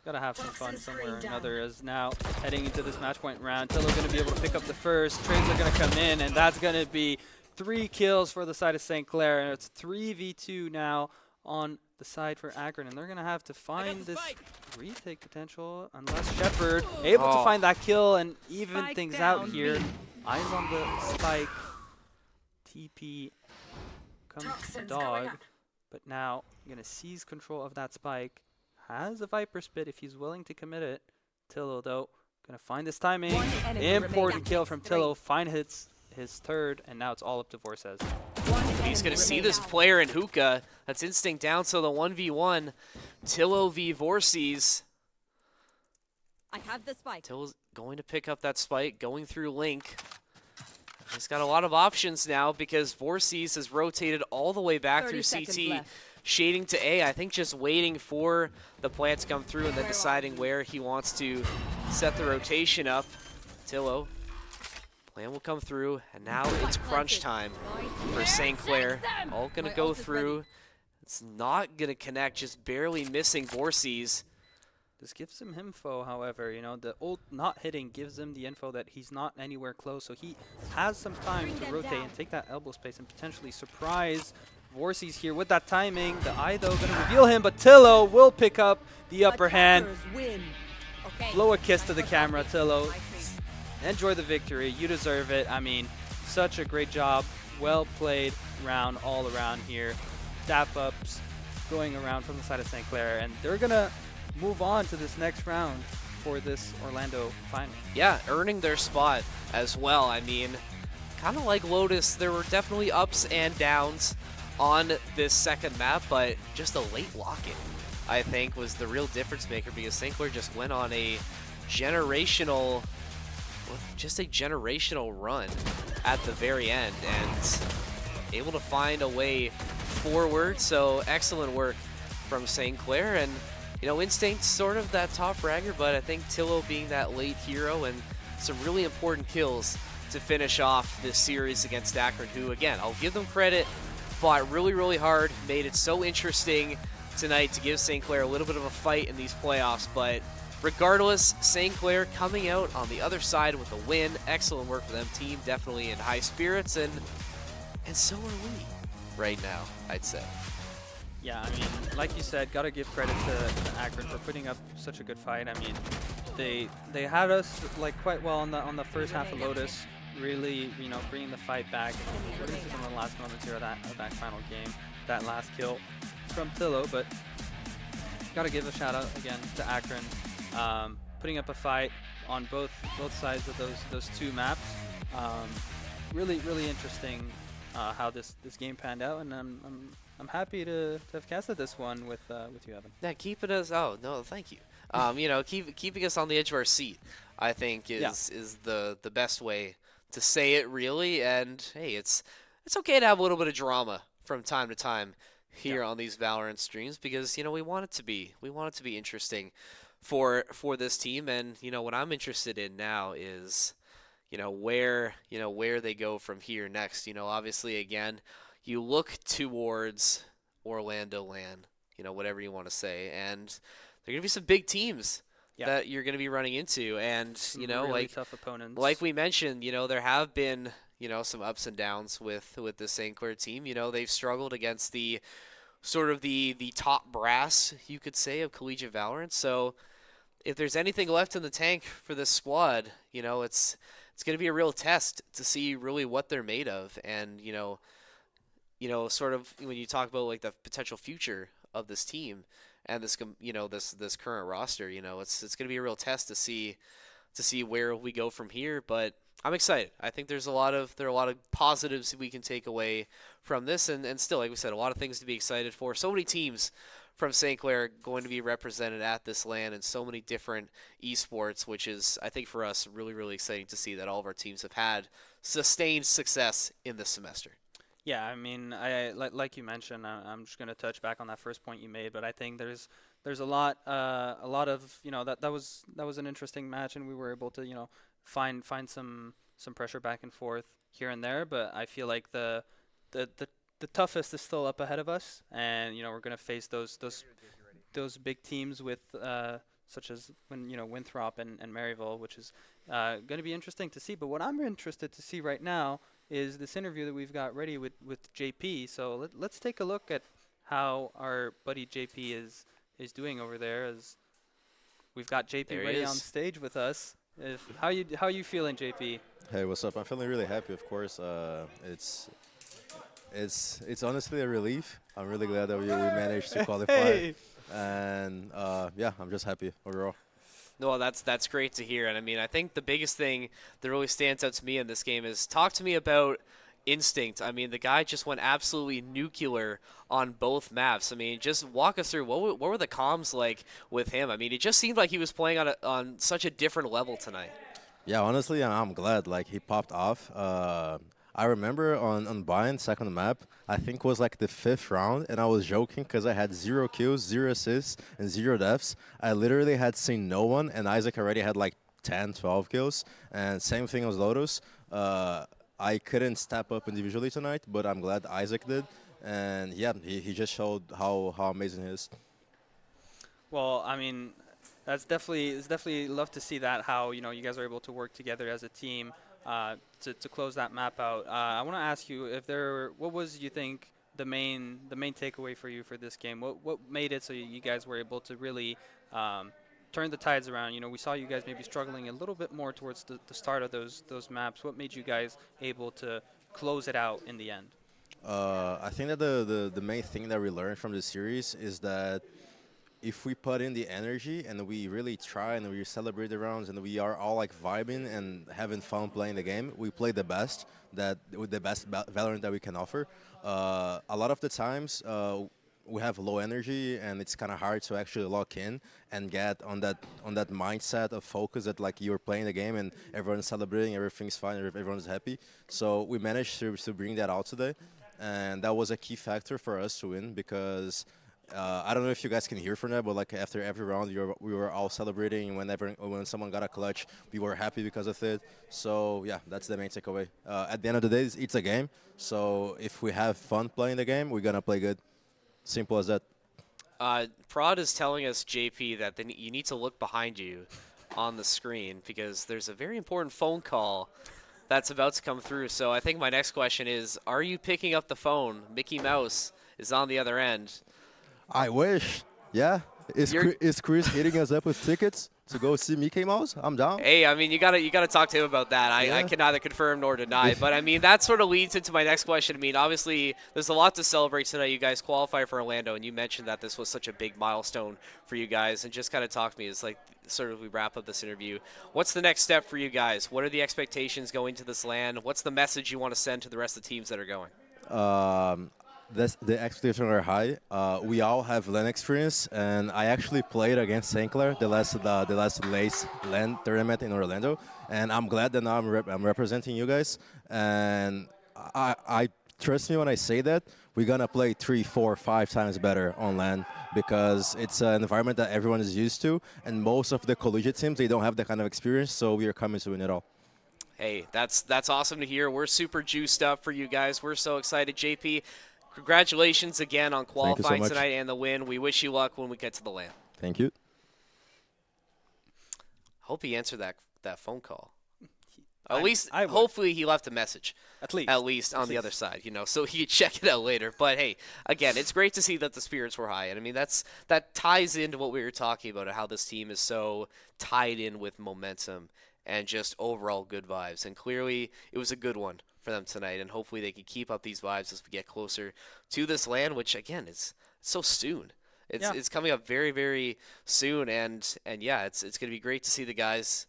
Gotta have some fun somewhere or another. As now heading into this match point round, Tillo's gonna be able to pick up the first. Trades are gonna come in, and that's gonna be 3 kills for the side of St. Clair, and it's 3v2 now on the side for Akron, and they're gonna have to find this retake potential unless Shepard able to find that kill and even things out here. Eyes on the spike. TP comes the dog, but now gonna seize control of that spike. Has a Viper Spit if he's willing to commit it. Tillo though gonna find this timing. Important kill from Tillo. Fine hits his third, and now it's all up to Vorses. He's going to see this player in Hookah. That's Instinct down, so the 1v1. Tillo v. Vorses. I have the spike. Tillo's going to pick up that spike, going through Link. He's got a lot of options now because Vorses has rotated all the way back through CT, shading to A. I think just waiting for the plant to come through and then deciding where he wants to set the rotation up. Tillo. Plan will come through, and now it's crunch time for St. Clair. All going to go through. It's not going to connect, just barely missing Vorses. This gives him info, however. You know, the ult not hitting gives him the info that he's not anywhere close, so he has some time to rotate and take that elbow space and potentially surprise Vorsi's here with that timing. The eye, though, going to reveal him, but Tillo will pick up the upper hand. Blow a kiss to the camera, Tillo. Enjoy the victory. You deserve it. I mean, such a great job. Well played round all around here. Dap ups going around from the side of St. Clair, and they're going to move on to this next round for this Orlando final. Yeah, earning their spot as well. I mean, kind of like Lotus, there were definitely ups and downs on this second map, but just a late lock-in, I think, was the real difference maker, because St. Clair just went on a generational run at the very end and able to find a way forward. So excellent work from St. Clair, and you know, Instinct's sort of that top fragger, but I think Tillo being that late hero and some really important kills to finish off this series against Akron, who, again, I'll give them credit, fought really, really hard, made it so interesting tonight to give St. Clair a little bit of a fight in these playoffs. But regardless, St. Clair coming out on the other side with a win. Excellent work for them. Team definitely in high spirits, and so are we right now, I'd say. Yeah, I mean, like you said, gotta give credit to Akron for putting up such a good fight. I mean, they had us like quite well on the first half of Lotus, really, you know, bringing the fight back. At least in the last moments here of that final game, that last kill from Tillo. But gotta give a shout out again to Akron, putting up a fight on both sides of those two maps. Really interesting how this game panned out, and I'm happy to have casted this one with you, Evan. Yeah, keeping us. Oh no, thank you. You know, keeping us on the edge of our seat, I think is the best way to say it, really. And hey, it's okay to have a little bit of drama from time to time here on these Valorant streams, because you know we want it to be interesting for this team. And you know what I'm interested in now is where they go from here next. You know, obviously, again, you look towards Orlando land, whatever you want to say, and there are gonna be some big teams that you're gonna be running into, and Some really tough opponents. Like we mentioned, there have been some ups and downs with the St. Clair team. They've struggled against the sort of the top brass, you could say, of collegiate Valorant. So if there's anything left in the tank for this squad, it's going to be a real test to see really what they're made of. And, sort of when you talk about like the potential future of this team and this, this current roster, it's going to be a real test to see where we go from here. But I'm excited. I think there are a lot of positives we can take away from this, and still, like we said, a lot of things to be excited for. So many teams from St. Clair going to be represented at this LAN, and so many different esports, which is, I think, for us, really, really exciting to see that all of our teams have had sustained success in this semester. Yeah, I mean, like you mentioned, I'm just going to touch back on that first point you made, but I think there's a lot of that was an interesting match, and we were able to find some pressure back and forth here and there, but I feel like the toughest is still up ahead of us, and we're going to face those big teams with such as Winthrop and Maryville, which is going to be interesting to see. But what I'm interested to see right now is this interview that we've got ready with JP. So let's take a look at how our buddy JP is doing over there, as we've got JP ready on stage with us. How you feeling, JP? Hey, what's up? I'm feeling really happy, of course. It's honestly a relief. I'm really glad that we managed to qualify. Hey. And yeah, I'm just happy overall. No, that's great to hear. And I mean, I think the biggest thing that really stands out to me in this game is, talk to me about Instinct. I mean, the guy just went absolutely nuclear on both maps. I mean, just walk us through what were the comms like with him? I mean, it just seemed like he was playing on such a different level tonight. Yeah, honestly, I'm glad. Like, he popped off. I remember on Bayern, second map, I think was like the 5th round, and I was joking because I had 0 kills, 0 assists, and 0 deaths. I literally had seen no one, and Isaac already had like 10, 12 kills. And same thing as Lotus. I couldn't step up individually tonight, but I'm glad Isaac did. And yeah, he just showed how amazing he is. Well, I mean, it's definitely love to see that, how you guys are able to work together as a team to close that map out. I want to ask you, what was, you think, the main takeaway for you for this game? What made it so you guys were able to really turn the tides around? You know, we saw you guys maybe struggling a little bit more towards the start of those maps. What made you guys able to close it out in the end? I think that the main thing that we learned from the series is that if we put in the energy and we really try and we celebrate the rounds and we are all like vibing and having fun playing the game, we play the best with the best Valorant that we can offer. A lot of the times we have low energy and it's kind of hard to actually lock in and get on that mindset of focus that like you're playing the game and everyone's celebrating, everything's fine, everyone's happy. So we managed to bring that out today, and that was a key factor for us to win because. I don't know if you guys can hear from that, but like after every round, we were all celebrating. When someone got a clutch, we were happy because of it. So yeah, that's the main takeaway. At the end of the day, it's a game. So if we have fun playing the game, we're gonna play good. Simple as that. Prod is telling us, JP, that you need to look behind you on the screen because there's a very important phone call that's about to come through. So I think my next question is, are you picking up the phone? Mickey Mouse is on the other end. I wish. Yeah. Is Chris hitting us up with tickets to go see Mickey Mouse? I'm down. Hey, I mean, you gotta talk to him about that. I can neither confirm nor deny. But I mean, that sort of leads into my next question. I mean, obviously, there's a lot to celebrate tonight. You guys qualify for Orlando, and you mentioned that this was such a big milestone for you guys. And just kind of talk to me, it's like sort of we wrap up this interview. What's the next step for you guys? What are the expectations going to this LAN? What's the message you want to send to the rest of the teams that are going? The expectations are high. We all have LAN experience, and I actually played against Clair the last LAN tournament in Orlando, and I'm glad that now I'm representing you guys. And I trust me when I say that we're gonna play 3, 4, 5 times better on LAN because it's an environment that everyone is used to, and most of the collegiate teams they don't have that kind of experience, so we are coming to win it all. Hey, that's awesome to hear. We're super juiced up for you guys. We're so excited. JP, congratulations again on qualifying tonight and the win. We wish you luck when we get to the LAN. Thank you. Hope he answered that phone call. At least, hopefully he left a message. At least on the other side, you know, so he could check it out later. But hey, again, it's great to see that the spirits were high. And I mean, that ties into what we were talking about, how this team is so tied in with momentum and just overall good vibes. And clearly, it was a good one for them tonight. And hopefully they can keep up these vibes as we get closer to this LAN, which, again, is so soon. It's coming up very, very soon. And yeah, it's going to be great to see the guys,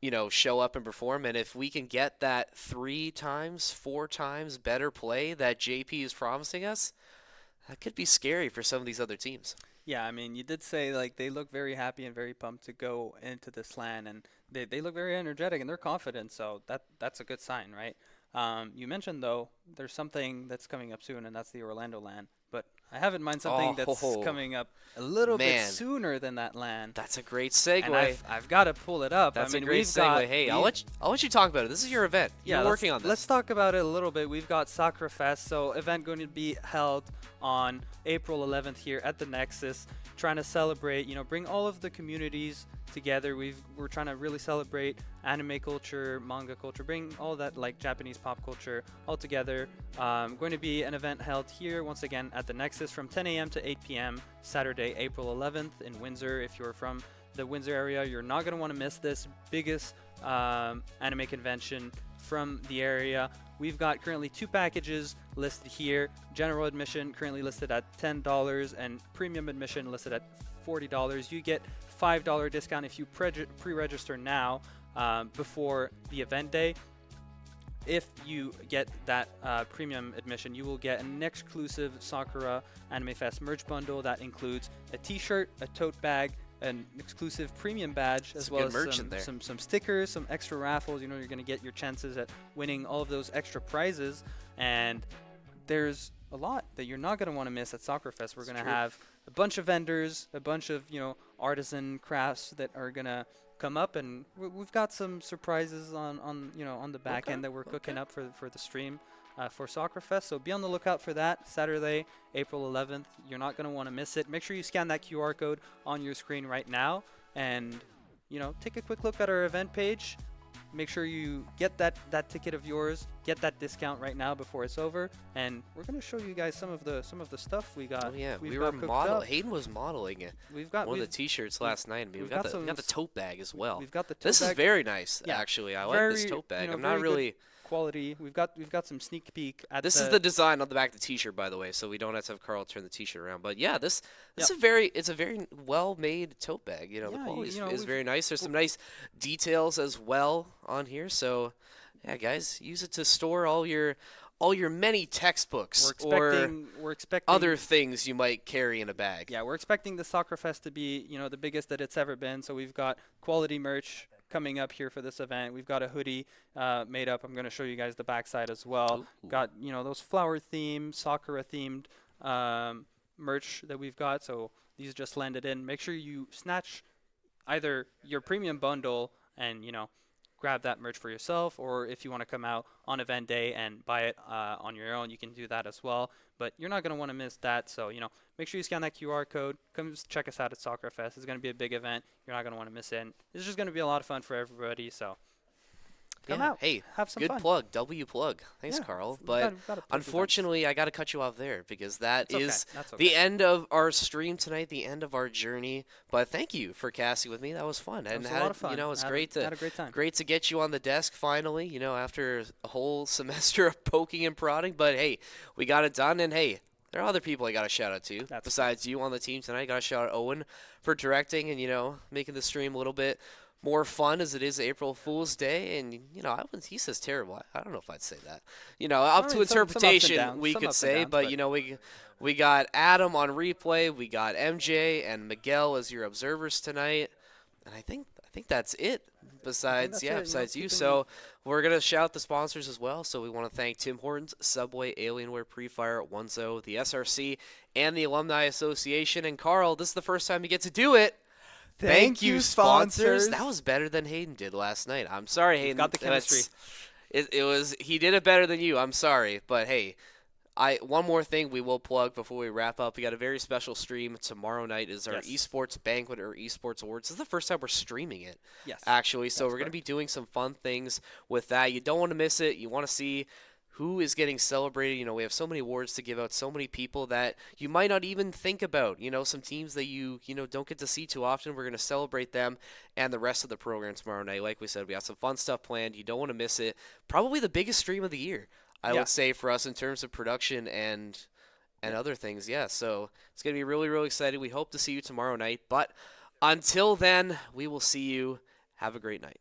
you know, show up and perform. And if we can get that 3 times, 4 times better play that JP is promising us, that could be scary for some of these other teams. Yeah, I mean, you did say, like, they look very happy and very pumped to go into this LAN, and they look very energetic and they're confident, so that's a good sign, right? You mentioned, though, there's something that's coming up soon, and that's the Orlando LAN. But I have in mind something that's coming up a little bit sooner than that LAN. That's a great segue. And I've got to pull it up. That's I mean, a great segue. Hey, I'll let you talk about it. This is your event. You're working on this. Let's talk about it a little bit. We've got Sakura Fest, so event going to be held on April 11th here at the Nexus, trying to celebrate, you know, bring all of the communities together. We're trying to really celebrate anime culture, manga culture, bring all that like Japanese pop culture all together. Going to be an event held here once again at the Nexus from 10 a.m. to 8 p.m. Saturday, April 11th in Windsor. If you're from the Windsor area, you're not going to want to miss this biggest anime convention from the area. We've got currently 2 packages listed here. General admission currently listed at $10 and premium admission listed at $40. You get $5 discount if you pre-register now before the event day. If you get that premium admission, you will get an exclusive Sakura Anime Fest merch bundle that includes a t-shirt, a tote bag, an exclusive premium badge, as well as some stickers, some extra raffles. You know, you're going to get your chances at winning all of those extra prizes. And there's a lot that you're not going to want to miss at Sakura Fest. We're going to have a bunch of vendors, a bunch of, you know, artisan crafts that are going to come up, and we've got some surprises on you know, on the back end that we're cooking up for the stream for Sakura Fest. So be on the lookout for that Saturday, April 11th. You're not going to want to miss it. Make sure you scan that QR code on your screen right now, and you know, take a quick look at our event page. make sure you get that ticket of yours, get that discount right now before it's over, and we're gonna show you guys some of the stuff we got. Oh yeah, we've we got were cooked model. up. Hayden was modeling it. We've got one of we've- the T-shirts last night. I mean, we've we got got the tote bag as well. We've got the tote This is bag. very nice, Yeah, actually. I like this very, tote bag. you know, I'm not very good really. quality. We've got some sneak peek at This is the design on the back of the T-shirt, by the way, so we don't have to have Carl turn the T-shirt around. But yeah, this is a very well-made tote bag. You know, the Yeah, quality you know, is we've- very nice. There's some nice details as well on here. So yeah, guys, use it to store all your many textbooks we're expecting other things you might carry in a bag. Yeah, we're expecting the Soccer Fest to be, you know, the biggest that it's ever been. So we've got quality merch coming up here for this event. We've got a hoodie made up. I'm going to show you guys the backside as well. Got, you know, those flower themed, Sakura themed merch that we've got. So these just landed in. Make sure you snatch either your premium bundle and, you know, grab that merch for yourself, or if you want to come out on event day and buy it on your own, you can do that as well. But you're not going to want to miss that. So, you know, make sure you scan that QR code. Come check us out at Soccer Fest. It's going to be a big event. You're not going to want to miss it. It's just going to be a lot of fun for everybody. So come out. Hey, have some good fun. plug. W plug. Thanks, Yeah, Carl. we've But gotta plug the unfortunately, I got to cut you off there because that It's okay. is That's the okay. end of our stream tonight, the end of our journey. But thank you for casting with me. That was fun. It was a lot of fun. You know, it's Had a- great had a great time. great to get you on the desk finally. You know, after a whole semester of poking and prodding. But hey, we got it done. And hey, there are other people I got to shout out to besides you on the team tonight. I got to shout out Owen for directing and, you know, making the stream a little bit more fun as it is April Fool's Day. And, you know, he says terrible. I don't know if I'd say that. You know, up to interpretation, we could say. But, you know, we got Adam on replay. We got MJ and Miguel as your observers tonight. And I think that's it. Besides you. So we're going to shout the sponsors as well. So we want to thank Tim Hortons, Subway, Alienware, Prefire, Onezo, the SRC, and the Alumni Association. And Carl, this is the first time you get to do it. Thank you, sponsors. That was better than Hayden did last night. I'm sorry, Hayden. got the chemistry. He did it better than you. I'm sorry. But hey, one more thing we will plug before we wrap up. We got a very special stream tomorrow night. Is our esports banquet or esports awards. This is the first time we're streaming it. Yes. Actually, so we're going to be doing some fun things with that. You don't want to miss it. You want to see who is getting celebrated. You know, we have so many awards to give out, so many people that you might not even think about. You know, some teams that you know don't get to see too often. We're going to celebrate them and the rest of the program tomorrow night. Like we said, we got some fun stuff planned. You don't want to miss it. Probably the biggest stream of the year, I would say, for us in terms of production and other things. Yeah, so it's going to be really, really exciting. We hope to see you tomorrow night. But until then, we will see you. Have a great night.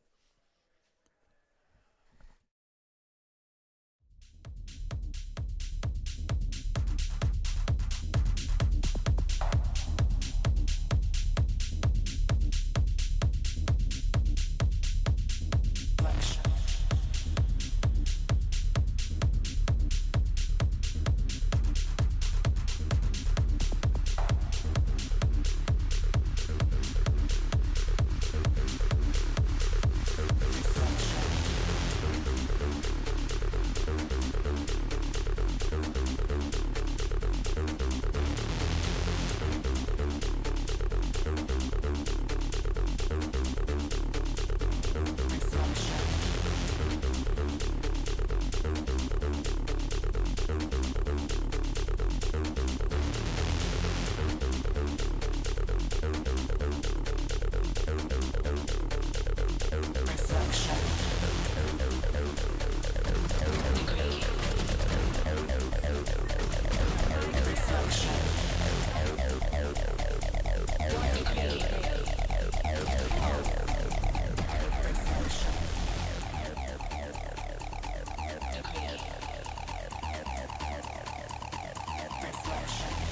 Reflection.